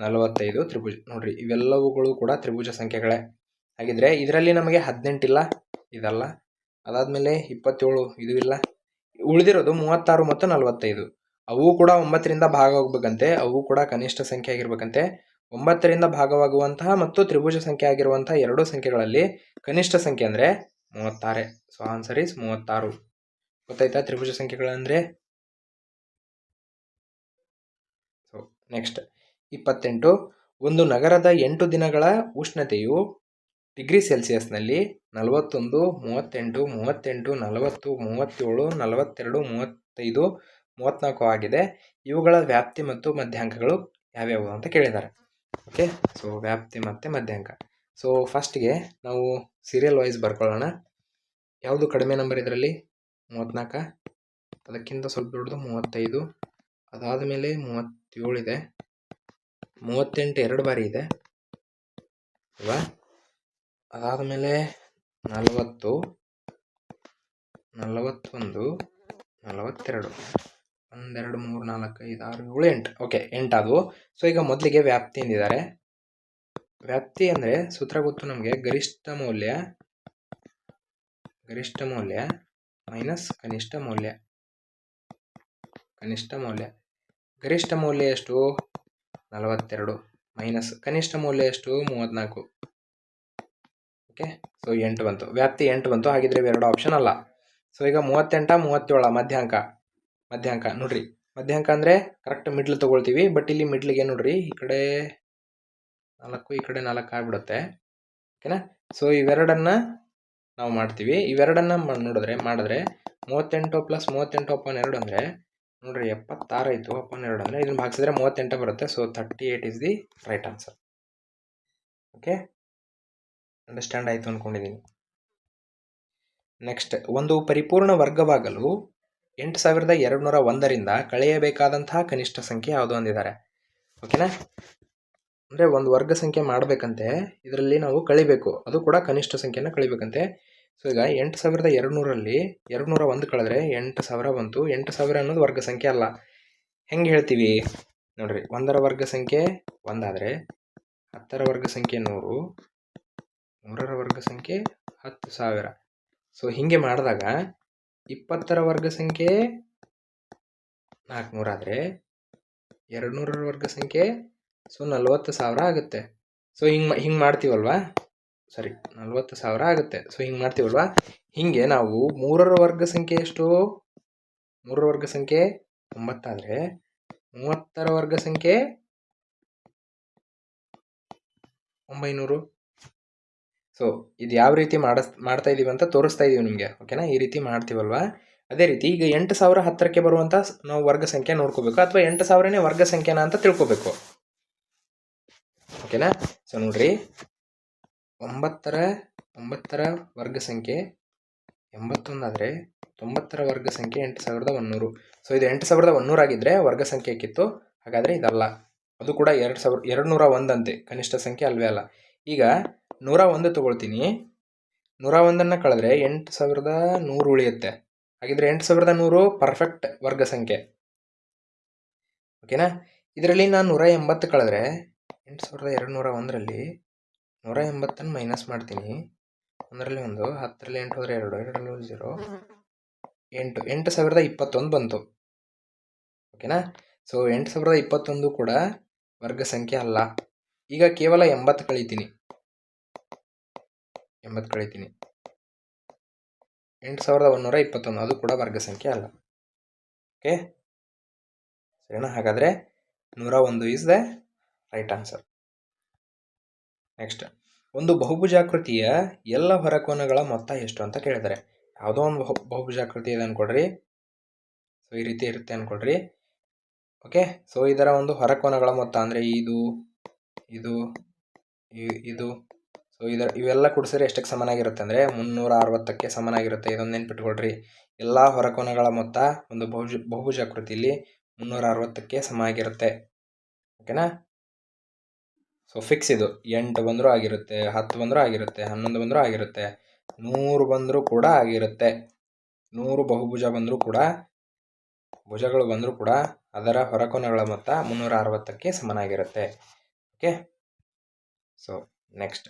45 ತ್ರಿಭುಜ. ನೋಡ್ರಿ, ಇವೆಲ್ಲವುಗಳು ಕೂಡ ತ್ರಿಭುಜ ಸಂಖ್ಯೆಗಳೇ. ಹಾಗಿದ್ರೆ ಇದರಲ್ಲಿ ನಮಗೆ 18 ಇಲ್ಲ, ಇದಲ್ಲ. ಅದಾದಮೇಲೆ 27 ಇದು ಇಲ್ಲ. ಉಳಿದಿರೋದು 36 ಮತ್ತು 45. ಅವು ಕೂಡ 9ರಿಂದ ಭಾಗವಾಗಬೇಕಂತೆ, ಅವು ಕೂಡ ಕನಿಷ್ಠ ಸಂಖ್ಯೆ ಆಗಿರ್ಬೇಕಂತೆ. 9ರಿಂದ ಭಾಗವಾಗುವಂತಹ ಮತ್ತು ತ್ರಿಭುಜ ಸಂಖ್ಯೆ ಆಗಿರುವಂತಹ ಎರಡೂ ಸಂಖ್ಯೆಗಳಲ್ಲಿ ಕನಿಷ್ಠ ಸಂಖ್ಯೆ ಅಂದರೆ 36. So answer is 36. ಗೊತ್ತಾಯ್ತಾ ತ್ರಿಭುಜ ಸಂಖ್ಯೆಗಳಂದರೆ? So next 28. ಒಂದು ನಗರದ 8 ದಿನಗಳ ಉಷ್ಣತೆಯು ಡಿಗ್ರಿ ಸೆಲ್ಸಿಯಸ್ನಲ್ಲಿ 41, 38, 38, 40, 37, 42, 35, 34 ಆಗಿದೆ. ಇವುಗಳ ವ್ಯಾಪ್ತಿ ಮತ್ತು ಮಧ್ಯಾಂಕಗಳು ಯಾವ್ಯಾವು ಅಂತ ಕೇಳಿದ್ದಾರೆ, ಓಕೆ. ಸೊ ವ್ಯಾಪ್ತಿ ಮತ್ತು ಮಧ್ಯಾಂಕ. ಸೊ ಫಸ್ಟ್ಗೆ ನಾವು ಸೀರಿಯಲ್ ವೈಸ್ ಬರ್ಕೊಳ್ಳೋಣ. ಯಾವುದು ಕಡಿಮೆ ನಂಬರ್ ಇದರಲ್ಲಿ? 34. ಅದಕ್ಕಿಂತ ಸ್ವಲ್ಪ ದೊಡ್ಡದು 35. ಅದಾದ ಮೇಲೆ 37 ಇದೆ. 38 2 ಬಾರಿ ಇದೆ ಅಲ್ವಾ? ಅದಾದ ಮೇಲೆ 40, 41, 42, 1 2 3 4 5 6 7 8. ಓಕೆ, 8 ಆದವು. ಸೊ ಈಗ ಮೊದಲಿಗೆ ವ್ಯಾಪ್ತಿ ಎಂದಿದ್ದಾರೆ. ವ್ಯಾಪ್ತಿ ಅಂದರೆ ಸೂತ್ರ ಗೊತ್ತು ನಮಗೆ, ಗರಿಷ್ಠ ಮೌಲ್ಯ ಮೈನಸ್ ಕನಿಷ್ಠ ಮೌಲ್ಯ. ಗರಿಷ್ಠ ಮೌಲ್ಯ ಎಷ್ಟು? 42 ಮೈನಸ್ ಕನಿಷ್ಠ ಮೌಲ್ಯ ಎಷ್ಟು? 34. ಓಕೆ, ಸೊ 8 ಬಂತು. ವ್ಯಾಪ್ತಿ 8 ಬಂತು. ಹಾಗಿದ್ರೆ ಇವೆರಡು ಆಪ್ಷನ್ ಅಲ್ಲ. ಸೊ ಈಗ 38 37 ಮಧ್ಯಾಂಕ ನೋಡ್ರಿ. ಮಧ್ಯಾಂಕ ಅಂದರೆ ಕರೆಕ್ಟ್ ಮಿಡ್ಲ್ ತೊಗೊಳ್ತೀವಿ. ಬಟ್ ಇಲ್ಲಿ ಮಿಡ್ಲಿಗೆ ನೋಡ್ರಿ, ಈ ಕಡೆ 4 ಈ ಕಡೆ 4 ಆಗಿಬಿಡುತ್ತೆ. ಓಕೆನಾ? ಸೊ ಇವೆರಡನ್ನ ನಾವು ಮಾಡ್ತೀವಿ. ಇವೆರಡನ್ನ ಮಾಡಿದ್ರೆ 38 + 38/2 ಅಂದರೆ ನೋಡ್ರಿ 76 ಆಯಿತು. 2 ಅಂದರೆ ಇದನ್ನು ಭಾಗಿಸಿದ್ರೆ 38 ಬರುತ್ತೆ. So 38 is the right answer. Okay, understand ಆಯಿತು ಅಂದ್ಕೊಂಡಿದ್ದೀನಿ. ನೆಕ್ಸ್ಟ್, ಒಂದು ಪರಿಪೂರ್ಣ ವರ್ಗವಾಗಲು 8201ರಿಂದ ಕಳೆಯಬೇಕಾದಂತಹ ಕನಿಷ್ಠ ಸಂಖ್ಯೆ ಯಾವುದು ಅಂದಿದ್ದಾರೆ. ಓಕೆನಾ? ಅಂದರೆ ಒಂದು ವರ್ಗ ಸಂಖ್ಯೆ ಮಾಡಬೇಕಂತೆ, ಇದರಲ್ಲಿ ನಾವು ಕಳಿಬೇಕು, ಅದು ಕೂಡ ಕನಿಷ್ಠ ಸಂಖ್ಯೆನ ಕಳಿಬೇಕಂತೆ. ಸೊ ಈಗ 8200ರಲ್ಲಿ 201 ಕಳೆದ್ರೆ 8000 ಬಂತು. 8000 ಅನ್ನೋದು ವರ್ಗ ಸಂಖ್ಯೆ ಅಲ್ಲ. ಹೆಂಗೆ ಹೇಳ್ತೀವಿ ನೋಡ್ರಿ, 1ರ ವರ್ಗ ಸಂಖ್ಯೆ 1 ಆದರೆ 10ರ ವರ್ಗ ಸಂಖ್ಯೆ 100, 100ರ ವರ್ಗ ಸಂಖ್ಯೆ 10,000. ಸೊ ಹೀಗೆ ಮಾಡಿದಾಗ 20ರ ವರ್ಗ ಸಂಖ್ಯೆ 400 ಆದರೆ 200ರ ವರ್ಗ ಸಂಖ್ಯೆ 40,000 ಆಗುತ್ತೆ. ಸೊ ಹಿಂಗೆ ಮಾಡ್ತೀವಲ್ವಾ? ಸರಿ, 40,000 ಆಗುತ್ತೆ. ಸೊ ಹಿಂಗೆ ಮಾಡ್ತೀವಲ್ವಾ? ಹೀಗೆ ನಾವು 3ರ ವರ್ಗ ಸಂಖ್ಯೆ ಎಷ್ಟು? 3ರ ವರ್ಗ ಸಂಖ್ಯೆ 9 ಆದರೆ 30ರ ವರ್ಗ ಸಂಖ್ಯೆ 900. ಸೊ ಇದು ಯಾವ ರೀತಿ ಮಾಡ್ತಾ ಇದೀವಿ ಅಂತ ತೋರಿಸ್ತಾ ಇದೀವಿ ನಿಮಗೆ. ಓಕೆನಾ? ಈ ರೀತಿ ಮಾಡ್ತೀವಲ್ವಾ? ಅದೇ ರೀತಿ ಈಗ 8000 10ಕ್ಕೆ ಬರುವಂಥ ನಾವು ವರ್ಗ ಸಂಖ್ಯೆ ನೋಡ್ಕೋಬೇಕು, ಅಥವಾ 8000ನೇ ವರ್ಗ ಸಂಖ್ಯೆನಾ ಅಂತ ತಿಳ್ಕೊಬೇಕು. ಓಕೆನಾ? ಸೊ ನೋಡ್ರಿ, 9ರ ವರ್ಗ ಸಂಖ್ಯೆ 81 ಆದರೆ 90ರ ವರ್ಗ ಸಂಖ್ಯೆ 8100. ಸೊ ಇದು 8100 ಆಗಿದ್ರೆ ವರ್ಗ ಸಂಖ್ಯೆ ಕಿತ್ತು. ಹಾಗಾದರೆ ಇದಲ್ಲ, ಅದು ಕೂಡ 201 ಅಂತೆ, ಕನಿಷ್ಠ ಸಂಖ್ಯೆ ಅಲ್ವೇ ಅಲ್ಲ. ಈಗ 101 ತಗೊಳ್ತೀನಿ. 101ನ್ನು ಕಳೆದ್ರೆ 8100 ಉಳಿಯುತ್ತೆ. ಹಾಗಿದ್ರೆ 8100 ಪರ್ಫೆಕ್ಟ್ ವರ್ಗ ಸಂಖ್ಯೆ. ಓಕೆನಾ? ಇದರಲ್ಲಿ ನಾನು 180 ಕಳೆದ್ರೆ 8201ರಲ್ಲಿ 180ನ್ನು ಮೈನಸ್ ಮಾಡ್ತೀನಿ. 1ರಲ್ಲಿ 1, 10ರಲ್ಲಿ 8 ಹೋದರೆ 2, 2ರಲ್ಲಿ 0, 8, 8021 ಬಂತು. ಓಕೆನಾ? ಸೊ 8021 ಕೂಡ ವರ್ಗ ಸಂಖ್ಯೆ ಅಲ್ಲ. ಈಗ ಕೇವಲ 80 ಕಳಿತೀನಿ. 8121 ಅದು ಕೂಡ ವರ್ಗ ಸಂಖ್ಯೆ ಅಲ್ಲ. ಓಕೆ, ಸರಿನಾ? ಹಾಗಾದರೆ 101 is the right answer. Next, ಒಂದು ಬಹುಭುಜಾಕೃತಿಯ ಎಲ್ಲ ಹೊರಕೋನಗಳ ಮೊತ್ತ ಎಷ್ಟು ಅಂತ ಕೇಳಿದ್ದಾರೆ. ಯಾವುದೋ ಒಂದು ಬಹುಭುಜಾಕೃತಿ ಇದೆ ಅಂದ್ಕೊಳ್ರಿ. ಸೊ ಈ ರೀತಿ ಇರುತ್ತೆ ಅಂದ್ಕೊಳ್ರಿ. ಓಕೆ, ಸೊ ಇದರ ಒಂದು ಹೊರಕೋನಗಳ ಮೊತ್ತ ಅಂದರೆ ಇದು ಸೊ ಇವೆಲ್ಲ ಕೂಡಿಸಿದ್ರೆ ಎಷ್ಟಕ್ಕೆ ಸಮನಾಗಿರುತ್ತೆ ಅಂದರೆ 360ಕ್ಕೆ ಸಮನಾಗಿರುತ್ತೆ. ಇದೊಂದು ನೆನ್ಪಿಟ್ಕೊಳ್ರಿ. ಎಲ್ಲ ಹೊರಕೋನಗಳ ಮೊತ್ತ ಒಂದು ಬಹುಭುಜಾಕೃತಿಯಲ್ಲಿ 360ಕ್ಕೆ ಸಮ ಆಗಿರುತ್ತೆ. ಓಕೆನಾ? ಸೊ ಫಿಕ್ಸ್ ಇದು. 8 ಬಂದರೂ ಆಗಿರುತ್ತೆ, 10 ಬಂದರೂ ಆಗಿರುತ್ತೆ, 11 ಬಂದರೂ ಆಗಿರುತ್ತೆ, 100 ಬಂದರೂ ಕೂಡ ಆಗಿರುತ್ತೆ. 100 ಬಹುಭುಜ ಬಂದರೂ ಕೂಡ, ಭುಜಗಳು ಬಂದರೂ ಕೂಡ ಅದರ ಹೊರಕೋನಗಳ ಮೊತ್ತ 360ಕ್ಕೆ ಸಮನಾಗಿರುತ್ತೆ. ಓಕೆ, ಸೊ ನೆಕ್ಸ್ಟ್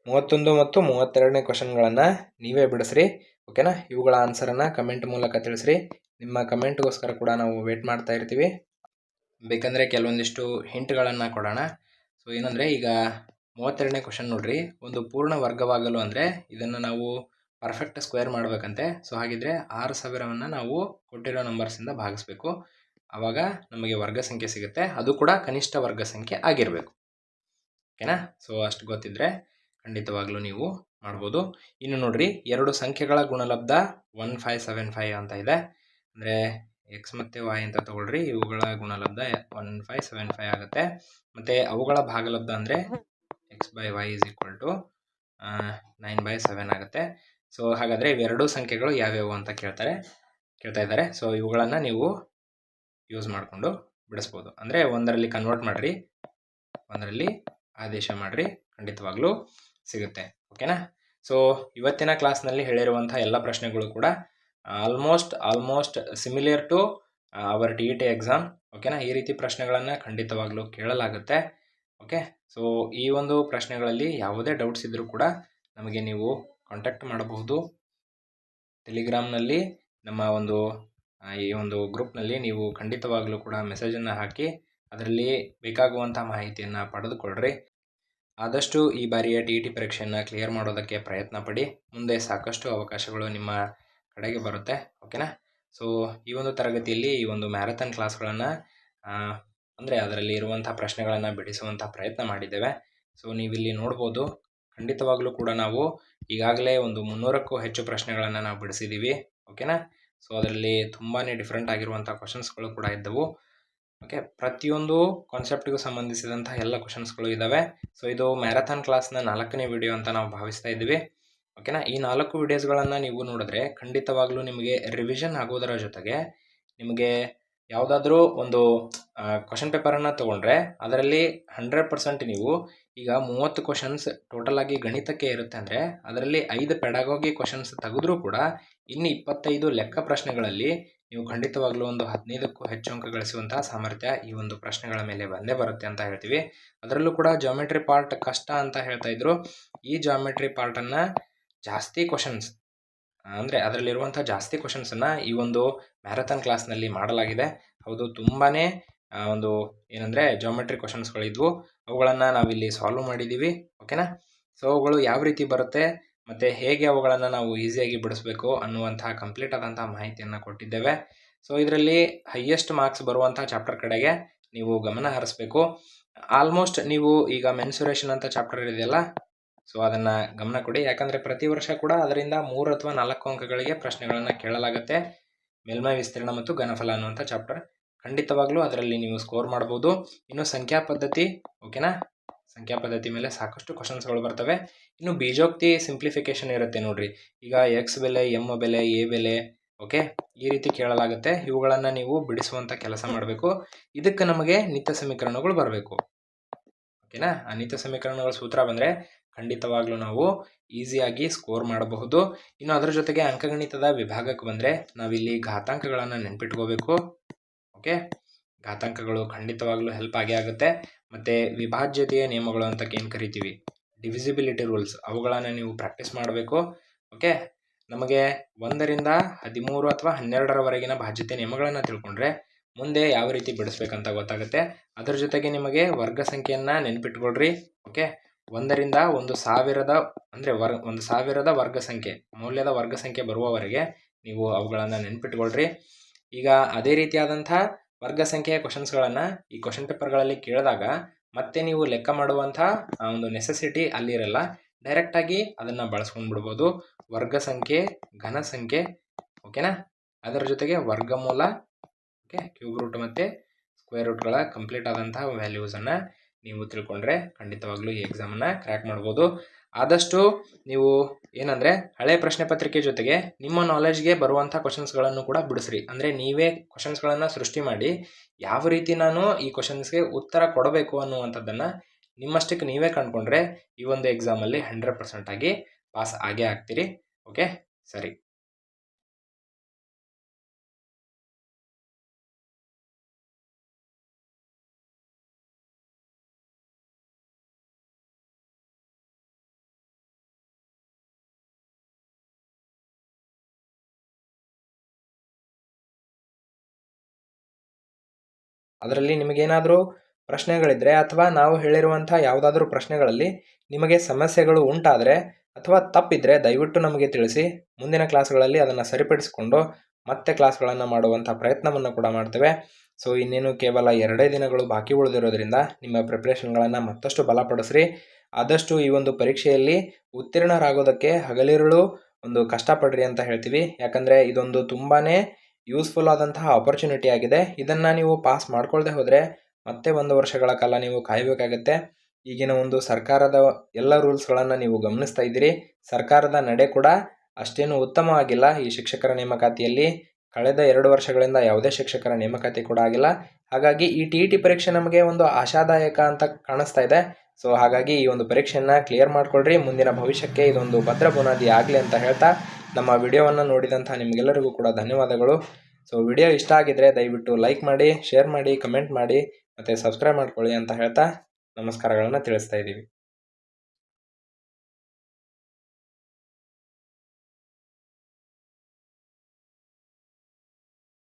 31 ಮತ್ತು 32ನೇ ಕ್ವಶನ್ಗಳನ್ನು ನೀವೇ ಬಿಡಿಸ್ರಿ. ಓಕೆನಾ? ಇವುಗಳ ಆನ್ಸರನ್ನು ಕಮೆಂಟ್ ಮೂಲಕ ತಿಳಿಸ್ರಿ. ನಿಮ್ಮ ಕಮೆಂಟ್ಗೋಸ್ಕರ ಕೂಡ ನಾವು ವೇಟ್ ಮಾಡ್ತಾ ಇರ್ತೀವಿ. ಬೇಕಂದರೆ ಕೆಲವೊಂದಿಷ್ಟು ಹಿಂಟ್ಗಳನ್ನು ಕೊಡೋಣ. ಸೊ ಏನಂದರೆ, ಈಗ 32ನೇ ಕ್ವಶನ್ ನೋಡ್ರಿ, ಒಂದು ಪೂರ್ಣ ವರ್ಗವಾಗಲು ಅಂದರೆ ಇದನ್ನು ನಾವು ಪರ್ಫೆಕ್ಟ್ ಸ್ಕ್ವೇರ್ ಮಾಡಬೇಕಂತೆ. ಸೊ ಹಾಗಿದ್ರೆ 6000ವನ್ನು ನಾವು ಕೊಟ್ಟಿರೋ ನಂಬರ್ಸಿಂದ ಭಾಗಿಸ್ಬೇಕು. ಆವಾಗ ನಮಗೆ ವರ್ಗ ಸಂಖ್ಯೆ ಸಿಗುತ್ತೆ. ಅದು ಕೂಡ ಕನಿಷ್ಠ ವರ್ಗ ಸಂಖ್ಯೆ ಆಗಿರಬೇಕು. ಓಕೆನಾ? ಸೊ ಅಷ್ಟು ಗೊತ್ತಿದ್ರೆ ಖಂಡಿತವಾಗ್ಲೂ ನೀವು ಮಾಡ್ಬೋದು. ಇನ್ನು ನೋಡ್ರಿ, ಎರಡು ಸಂಖ್ಯೆಗಳ ಗುಣಲಬ್ಧ 1575 ಅಂತ ಇದೆ. ಅಂದರೆ ಎಕ್ಸ್ ಮತ್ತು ವಾಯ್ ಅಂತ ತಗೊಳ್ರಿ. ಇವುಗಳ ಗುಣಲಬ್ಧ 1575 ಆಗುತ್ತೆ. ಮತ್ತು ಅವುಗಳ ಭಾಗಲಬ್ಧ ಅಂದರೆ x/y = 9/7 ಆಗುತ್ತೆ. ಸೊ ಹಾಗಾದರೆ ಇವೆರಡೂ ಸಂಖ್ಯೆಗಳು ಯಾವ್ಯಾವು ಅಂತ ಕೇಳ್ತಾ ಇದ್ದಾರೆ. ಸೊ ಇವುಗಳನ್ನು ನೀವು ಯೂಸ್ ಮಾಡಿಕೊಂಡು ಬಿಡಿಸ್ಬೋದು. ಅಂದರೆ ಒಂದರಲ್ಲಿ ಕನ್ವರ್ಟ್ ಮಾಡಿರಿ, ಒಂದರಲ್ಲಿ ಆದೇಶ ಮಾಡಿರಿ, ಖಂಡಿತವಾಗ್ಲೂ ಸಿಗುತ್ತೆ. ಓಕೆನಾ? ಸೊ ಇವತ್ತಿನ ಕ್ಲಾಸ್ನಲ್ಲಿ ಹೇಳಿರುವಂಥ ಎಲ್ಲ ಪ್ರಶ್ನೆಗಳು ಕೂಡ almost similar to our TET exam. ಓಕೆನಾ? ಈ ರೀತಿ ಪ್ರಶ್ನೆಗಳನ್ನು ಖಂಡಿತವಾಗ್ಲೂ ಕೇಳಲಾಗುತ್ತೆ. ಓಕೆ, ಸೊ ಈ ಒಂದು ಪ್ರಶ್ನೆಗಳಲ್ಲಿ ಯಾವುದೇ ಡೌಟ್ಸ್ ಇದ್ದರೂ ಕೂಡ ನಮಗೆ ನೀವು ಕಾಂಟ್ಯಾಕ್ಟ್ ಮಾಡಬಹುದು. ಟೆಲಿಗ್ರಾಮ್ನಲ್ಲಿ ನಮ್ಮ ಈ ಒಂದು ಗ್ರೂಪ್ನಲ್ಲಿ ನೀವು ಖಂಡಿತವಾಗ್ಲೂ ಕೂಡ ಮೆಸೇಜನ್ನು ಹಾಕಿ ಅದರಲ್ಲಿ ಬೇಕಾಗುವಂಥ ಮಾಹಿತಿಯನ್ನು ಪಡೆದುಕೊಳ್ಳ್ರಿ. ಆದಷ್ಟು ಈ ಬಾರಿಯ TET ಪರೀಕ್ಷೆಯನ್ನು ಕ್ಲಿಯರ್ ಮಾಡೋದಕ್ಕೆ ಪ್ರಯತ್ನ ಪಡಿ. ಮುಂದೆ ಸಾಕಷ್ಟು ಅವಕಾಶಗಳು ನಿಮ್ಮ ಕಡೆಗೆ ಬರುತ್ತೆ. ಓಕೆನಾ? ಸೊ ಈ ಒಂದು ತರಗತಿಯಲ್ಲಿ ಈ ಒಂದು ಮ್ಯಾರಥಾನ್ ಕ್ಲಾಸ್ಗಳನ್ನು ಅಂದರೆ ಅದರಲ್ಲಿ ಇರುವಂಥ ಪ್ರಶ್ನೆಗಳನ್ನು ಬಿಡಿಸುವಂಥ ಪ್ರಯತ್ನ ಮಾಡಿದ್ದೇವೆ. ಸೊ ನೀವಿಲ್ಲಿ ನೋಡ್ಬೋದು, ಖಂಡಿತವಾಗ್ಲೂ ಕೂಡ ನಾವು ಈಗಾಗಲೇ ಒಂದು 300ಕ್ಕೂ ಹೆಚ್ಚು ಪ್ರಶ್ನೆಗಳನ್ನು ನಾವು ಬಿಡಿಸಿದ್ದೀವಿ. ಓಕೆನಾ? ಸೊ ಅದರಲ್ಲಿ ತುಂಬಾ ಡಿಫ್ರೆಂಟ್ ಆಗಿರುವಂಥ ಕ್ವಶನ್ಸ್ಗಳು ಕೂಡ ಇದ್ದವು. ಓಕೆ, ಪ್ರತಿಯೊಂದು ಕಾನ್ಸೆಪ್ಟ್ಗೂ ಸಂಬಂಧಿಸಿದಂಥ ಎಲ್ಲ ಕ್ವಶನ್ಸ್ಗಳು ಇದ್ದಾವೆ. ಸೊ ಇದು ಮ್ಯಾರಥಾನ್ ಕ್ಲಾಸ್ನ 4ನೇ ವಿಡಿಯೋ ಅಂತ ನಾವು ಭಾವಿಸ್ತಾ ಇದ್ದೀವಿ. ಓಕೆನಾ? ಈ 4 ವಿಡಿಯೋಸ್ಗಳನ್ನು ನೀವು ನೋಡಿದ್ರೆ ಖಂಡಿತವಾಗ್ಲೂ ನಿಮಗೆ ರಿವಿಷನ್ ಆಗೋದರ ಜೊತೆಗೆ ನಿಮಗೆ ಯಾವುದಾದ್ರೂ ಒಂದು ಕ್ವಶನ್ ಪೇಪರನ್ನು ತೊಗೊಂಡ್ರೆ ಅದರಲ್ಲಿ 100% ನೀವು ಈಗ 30 ಕ್ವಶನ್ಸ್ ಟೋಟಲ್ ಆಗಿ ಗಣಿತಕ್ಕೆ ಇರುತ್ತೆ ಅಂದರೆ ಅದರಲ್ಲಿ 5 ಪೆಡಾಗೋಗಿ ಕ್ವಶನ್ಸ್ ತೆಗೆದ್ರೂ ಕೂಡ ಇನ್ನು 25 ಲೆಕ್ಕ ಪ್ರಶ್ನೆಗಳಲ್ಲಿ ನೀವು ಖಂಡಿತವಾಗ್ಲೂ ಒಂದು 15ಕ್ಕೂ ಹೆಚ್ಚು ಅಂಕ ಗಳಿಸುವಂತಹ ಸಾಮರ್ಥ್ಯ ಈ ಒಂದು ಪ್ರಶ್ನೆಗಳ ಮೇಲೆ ಬಂದೇ ಬರುತ್ತೆ ಅಂತ ಹೇಳ್ತೀವಿ. ಅದರಲ್ಲೂ ಕೂಡ ಜಾಮೆಟ್ರಿ ಪಾರ್ಟ್ ಕಷ್ಟ ಅಂತ ಹೇಳ್ತಾ ಇದ್ರು. ಈ ಜಾಮೆಟ್ರಿ ಪಾರ್ಟನ್ನು ಜಾಸ್ತಿ ಕ್ವಶನ್ಸ್ ಅಂದರೆ ಅದರಲ್ಲಿರುವಂಥ ಜಾಸ್ತಿ ಕ್ವಶನ್ಸನ್ನು ಈ ಒಂದು ಮ್ಯಾರಥಾನ್ ಕ್ಲಾಸ್ನಲ್ಲಿ ಮಾಡಲಾಗಿದೆ. ಹೌದು, ತುಂಬಾ ಒಂದು ಏನಂದರೆ ಜಾಮೆಟ್ರಿ ಕ್ವಶನ್ಸ್ಗಳಿದ್ವು, ಅವುಗಳನ್ನು ನಾವಿಲ್ಲಿ ಸಾಲ್ವ್ ಮಾಡಿದ್ದೀವಿ. ಓಕೆನಾ? ಸೊ ಅವುಗಳು ಯಾವ ರೀತಿ ಬರುತ್ತೆ ಮತ್ತು ಹೇಗೆ ಅವುಗಳನ್ನು ನಾವು ಈಸಿಯಾಗಿ ಬಿಡಿಸ್ಬೇಕು ಅನ್ನುವಂಥ ಕಂಪ್ಲೀಟ್ ಆದಂಥ ಮಾಹಿತಿಯನ್ನು ಕೊಟ್ಟಿದ್ದೇವೆ. ಸೊ ಇದರಲ್ಲಿ ಹೈಯೆಸ್ಟ್ ಮಾರ್ಕ್ಸ್ ಬರುವಂಥ ಚಾಪ್ಟರ್ ಕಡೆಗೆ ನೀವು ಗಮನ ಹರಿಸ್ಬೇಕು. ಆಲ್ಮೋಸ್ಟ್ ನೀವು ಈಗ ಮೆನ್ಸುರೇಷನ್ ಅಂತ ಚಾಪ್ಟರ್ ಇದೆಯಲ್ಲ, ಸೊ ಅದನ್ನು ಗಮನ ಕೊಡಿ. ಯಾಕಂದರೆ ಪ್ರತಿ ವರ್ಷ ಕೂಡ ಅದರಿಂದ 3 ಅಥವಾ 4 ಅಂಕಗಳಿಗೆ ಪ್ರಶ್ನೆಗಳನ್ನು ಕೇಳಲಾಗುತ್ತೆ. ಮೇಲ್ಮೈ ವಿಸ್ತೀರ್ಣ ಮತ್ತು ಘನಫಲ ಅನ್ನುವಂಥ ಚಾಪ್ಟರ್ ಖಂಡಿತವಾಗ್ಲೂ ಅದರಲ್ಲಿ ನೀವು ಸ್ಕೋರ್ ಮಾಡ್ಬೋದು. ಇನ್ನು ಸಂಖ್ಯಾ ಪದ್ಧತಿ, ಓಕೆನಾ? ಸಂಖ್ಯಾ ಪದ್ಧತಿ ಮೇಲೆ ಸಾಕಷ್ಟು ಕ್ವಶನ್ಸ್ಗಳು ಬರ್ತವೆ. ಇನ್ನು ಬೀಜೋಕ್ತಿ ಸಿಂಪ್ಲಿಫಿಕೇಶನ್ ಇರುತ್ತೆ ನೋಡ್ರಿ. ಈಗ ಎಕ್ಸ್ ಬೆಲೆ, ಎಮ್ ಬೆಲೆ, ಎ ಬೆಲೆ, ಓಕೆ, ಈ ರೀತಿ ಕೇಳಲಾಗುತ್ತೆ. ಇವುಗಳನ್ನು ನೀವು ಬಿಡಿಸುವಂಥ ಕೆಲಸ ಮಾಡಬೇಕು. ಇದಕ್ಕೆ ನಮಗೆ ನಿತ್ಯ ಸಮೀಕರಣಗಳು ಬರಬೇಕು. ಓಕೆನಾ? ಆ ನಿತ್ಯ ಸಮೀಕರಣಗಳ ಸೂತ್ರ ಬಂದರೆ ಖಂಡಿತವಾಗ್ಲೂ ನಾವು ಈಸಿಯಾಗಿ ಸ್ಕೋರ್ ಮಾಡಬಹುದು. ಇನ್ನು ಅದರ ಜೊತೆಗೆ ಅಂಕಗಣಿತದ ವಿಭಾಗಕ್ಕೆ ಬಂದರೆ ನಾವಿಲ್ಲಿ ಘಾತಾಂಕಗಳನ್ನು ನೆನ್ಪಿಟ್ಕೋಬೇಕು. ಓಕೆ, ಘಾತಾಂಕಗಳು ಖಂಡಿತವಾಗ್ಲೂ ಹೆಲ್ಪ್ ಆಗೇ ಆಗುತ್ತೆ. ಮತ್ತು ವಿಭಾಜ್ಯತೆಯ ನಿಯಮಗಳು ಅಂತ ಏನು ಕರಿತೀವಿ, ಡಿವಿಸಿಬಿಲಿಟಿ ರೂಲ್ಸ್, ಅವುಗಳನ್ನು ನೀವು ಪ್ರಾಕ್ಟೀಸ್ ಮಾಡಬೇಕು. ಓಕೆ, ನಮಗೆ 1ರಿಂದ 13 ಅಥವಾ 12ರವರೆಗಿನ ಭಾಜ್ಯತೆ ನಿಯಮಗಳನ್ನು ತಿಳ್ಕೊಂಡ್ರೆ ಮುಂದೆ ಯಾವ ರೀತಿ ಬಿಡಿಸ್ಬೇಕಂತ ಗೊತ್ತಾಗುತ್ತೆ. ಅದರ ಜೊತೆಗೆ ನಿಮಗೆ ವರ್ಗ ಸಂಖ್ಯೆಯನ್ನು ನೆನ್ಪಿಟ್ಕೊಳ್ರಿ. ಓಕೆ, 1ರಿಂದ 1,000 ಅಂದರೆ 1,000ದ ವರ್ಗ ಸಂಖ್ಯೆ, ಮೌಲ್ಯದ ವರ್ಗ ಸಂಖ್ಯೆ ಬರುವವರೆಗೆ ನೀವು ಅವುಗಳನ್ನು ನೆನ್ಪಿಟ್ಕೊಳ್ರಿ. ಈಗ ಅದೇ ರೀತಿಯಾದಂಥ ವರ್ಗ ಸಂಖ್ಯೆಯ ಕ್ವಶನ್ಸ್ಗಳನ್ನು ಈ ಕ್ವಶನ್ ಪೇಪರ್ಗಳಲ್ಲಿ ಕೇಳಿದಾಗ ಮತ್ತೆ ನೀವು ಲೆಕ್ಕ ಮಾಡುವಂಥ ಒಂದು ನೆಸೆಸಿಟಿ ಅಲ್ಲಿರಲ್ಲ. ಡೈರೆಕ್ಟಾಗಿ ಅದನ್ನು ಬಳಸ್ಕೊಂಡು ಬಿಡ್ಬೋದು. ವರ್ಗ ಸಂಖ್ಯೆ, ಘನ ಸಂಖ್ಯೆ, ಓಕೆನಾ? ಅದರ ಜೊತೆಗೆ ವರ್ಗಮೂಲ, ಓಕೆ, ಕ್ಯೂಬ್ ರೂಟ್ ಮತ್ತು ಸ್ಕ್ವೇರ್ ರೂಟ್ಗಳ ಕಂಪ್ಲೀಟ್ ಆದಂತಹ ವ್ಯಾಲ್ಯೂಸನ್ನು ನೀವು ತಿಳ್ಕೊಂಡ್ರೆ ಖಂಡಿತವಾಗ್ಲೂ ಈ ಎಕ್ಸಾಮನ್ನು ಕ್ರ್ಯಾಕ್ ಮಾಡ್ಬೋದು. ಆದಷ್ಟು ನೀವು ಏನಂದರೆ ಹಳೆ ಪ್ರಶ್ನೆ ಪತ್ರಿಕೆ ಜೊತೆಗೆ ನಿಮ್ಮ ನಾಲೆಜ್ಗೆ ಬರುವಂಥ ಕ್ವಶನ್ಸ್ಗಳನ್ನು ಕೂಡ ಬಿಡಿಸ್ರಿ. ಅಂದರೆ ನೀವೇ ಕ್ವಶನ್ಸ್ಗಳನ್ನು ಸೃಷ್ಟಿ ಮಾಡಿ ಯಾವ ರೀತಿ ನಾನು ಈ ಕ್ವಶನ್ಸ್ಗೆ ಉತ್ತರ ಕೊಡಬೇಕು ಅನ್ನುವಂಥದ್ದನ್ನು ನಿಮ್ಮಷ್ಟಕ್ಕೆ ನೀವೇ ಕಂಡುಕೊಂಡ್ರೆ ಈ ಒಂದು ಎಕ್ಸಾಮಲ್ಲಿ 100% ಆಗಿ ಪಾಸ್ ಆಗೇ ಆಗ್ತೀರಿ. ಓಕೆ, ಸರಿ. ಅದರಲ್ಲಿ ನಿಮಗೇನಾದರೂ ಪ್ರಶ್ನೆಗಳಿದ್ದರೆ ಅಥವಾ ನಾವು ಹೇಳಿರುವಂಥ ಯಾವುದಾದ್ರೂ ಪ್ರಶ್ನೆಗಳಲ್ಲಿ ನಿಮಗೆ ಸಮಸ್ಯೆಗಳು ಉಂಟಾದರೆ ಅಥವಾ ತಪ್ಪಿದರೆ ದಯವಿಟ್ಟು ನಮಗೆ ತಿಳಿಸಿ. ಮುಂದಿನ ಕ್ಲಾಸ್ಗಳಲ್ಲಿ ಅದನ್ನು ಸರಿಪಡಿಸಿಕೊಂಡು ಮತ್ತೆ ಕ್ಲಾಸ್ಗಳನ್ನು ಮಾಡುವಂಥ ಪ್ರಯತ್ನವನ್ನು ಕೂಡ ಮಾಡ್ತೇವೆ. ಸೊ ಇನ್ನೇನು ಕೇವಲ 2 ದಿನಗಳು ಬಾಕಿ ಉಳಿದಿರೋದ್ರಿಂದ ನಿಮ್ಮ ಪ್ರಿಪ್ರೇಷನ್ಗಳನ್ನು ಮತ್ತಷ್ಟು ಬಲಪಡಿಸ್ರಿ. ಆದಷ್ಟು ಈ ಒಂದು ಪರೀಕ್ಷೆಯಲ್ಲಿ ಉತ್ತೀರ್ಣರಾಗೋದಕ್ಕೆ ಹಗಲಿರುಳು ಒಂದು ಕಷ್ಟಪಡ್ರಿ ಅಂತ ಹೇಳ್ತೀವಿ. ಯಾಕಂದರೆ ಇದೊಂದು ತುಂಬಾ ಯೂಸ್ಫುಲ್ ಆದಂತಹ ಆಪರ್ಚುನಿಟಿ ಆಗಿದೆ. ಇದನ್ನು ನೀವು ಪಾಸ್ ಮಾಡ್ಕೊಳ್ದೆ ಹೋದರೆ ಮತ್ತೆ 1 ವರ್ಷಗಳ ಕಾಲ ನೀವು ಕಾಯಬೇಕಾಗತ್ತೆ. ಈಗಿನ ಒಂದು ಸರ್ಕಾರದ ಎಲ್ಲ ರೂಲ್ಸ್ಗಳನ್ನು ನೀವು ಗಮನಿಸ್ತಾ ಇದ್ದೀರಿ. ಸರ್ಕಾರದ ನಡೆ ಕೂಡ ಅಷ್ಟೇನು ಉತ್ತಮವಾಗಿಲ್ಲ. ಈ ಶಿಕ್ಷಕರ ನೇಮಕಾತಿಯಲ್ಲಿ ಕಳೆದ 2 ವರ್ಷಗಳಿಂದ ಯಾವುದೇ ಶಿಕ್ಷಕರ ನೇಮಕಾತಿ ಕೂಡ ಆಗಿಲ್ಲ. ಹಾಗಾಗಿ ಈ TET ಪರೀಕ್ಷೆ ನಮಗೆ ಒಂದು ಆಶಾದಾಯಕ ಅಂತ ಕಾಣಿಸ್ತಾ ಇದೆ. ಸೊ ಹಾಗಾಗಿ ಈ ಒಂದು ಪರೀಕ್ಷೆಯನ್ನು ಕ್ಲಿಯರ್ ಮಾಡ್ಕೊಳ್ರಿ. ಮುಂದಿನ ಭವಿಷ್ಯಕ್ಕೆ ಇದೊಂದು ಭದ್ರ ಬುನಾದಿ ಆಗಲಿ ಅಂತ ಹೇಳ್ತಾ ನಮ್ಮ ವಿಡಿಯೋವನ್ನು ನೋಡಿದಂಥ ನಿಮಗೆಲ್ಲರಿಗೂ ಕೂಡ ಧನ್ಯವಾದಗಳು. ಸೊ ವಿಡಿಯೋ ಇಷ್ಟ ಆಗಿದ್ದರೆ ದಯವಿಟ್ಟು ಲೈಕ್ ಮಾಡಿ, ಶೇರ್ ಮಾಡಿ, ಕಮೆಂಟ್ ಮಾಡಿ ಮತ್ತು ಸಬ್ಸ್ಕ್ರೈಬ್ ಮಾಡ್ಕೊಳ್ಳಿ ಅಂತ ಹೇಳ್ತಾ ನಮಸ್ಕಾರಗಳನ್ನು ತಿಳಿಸ್ತಾ ಇದ್ದೀವಿ.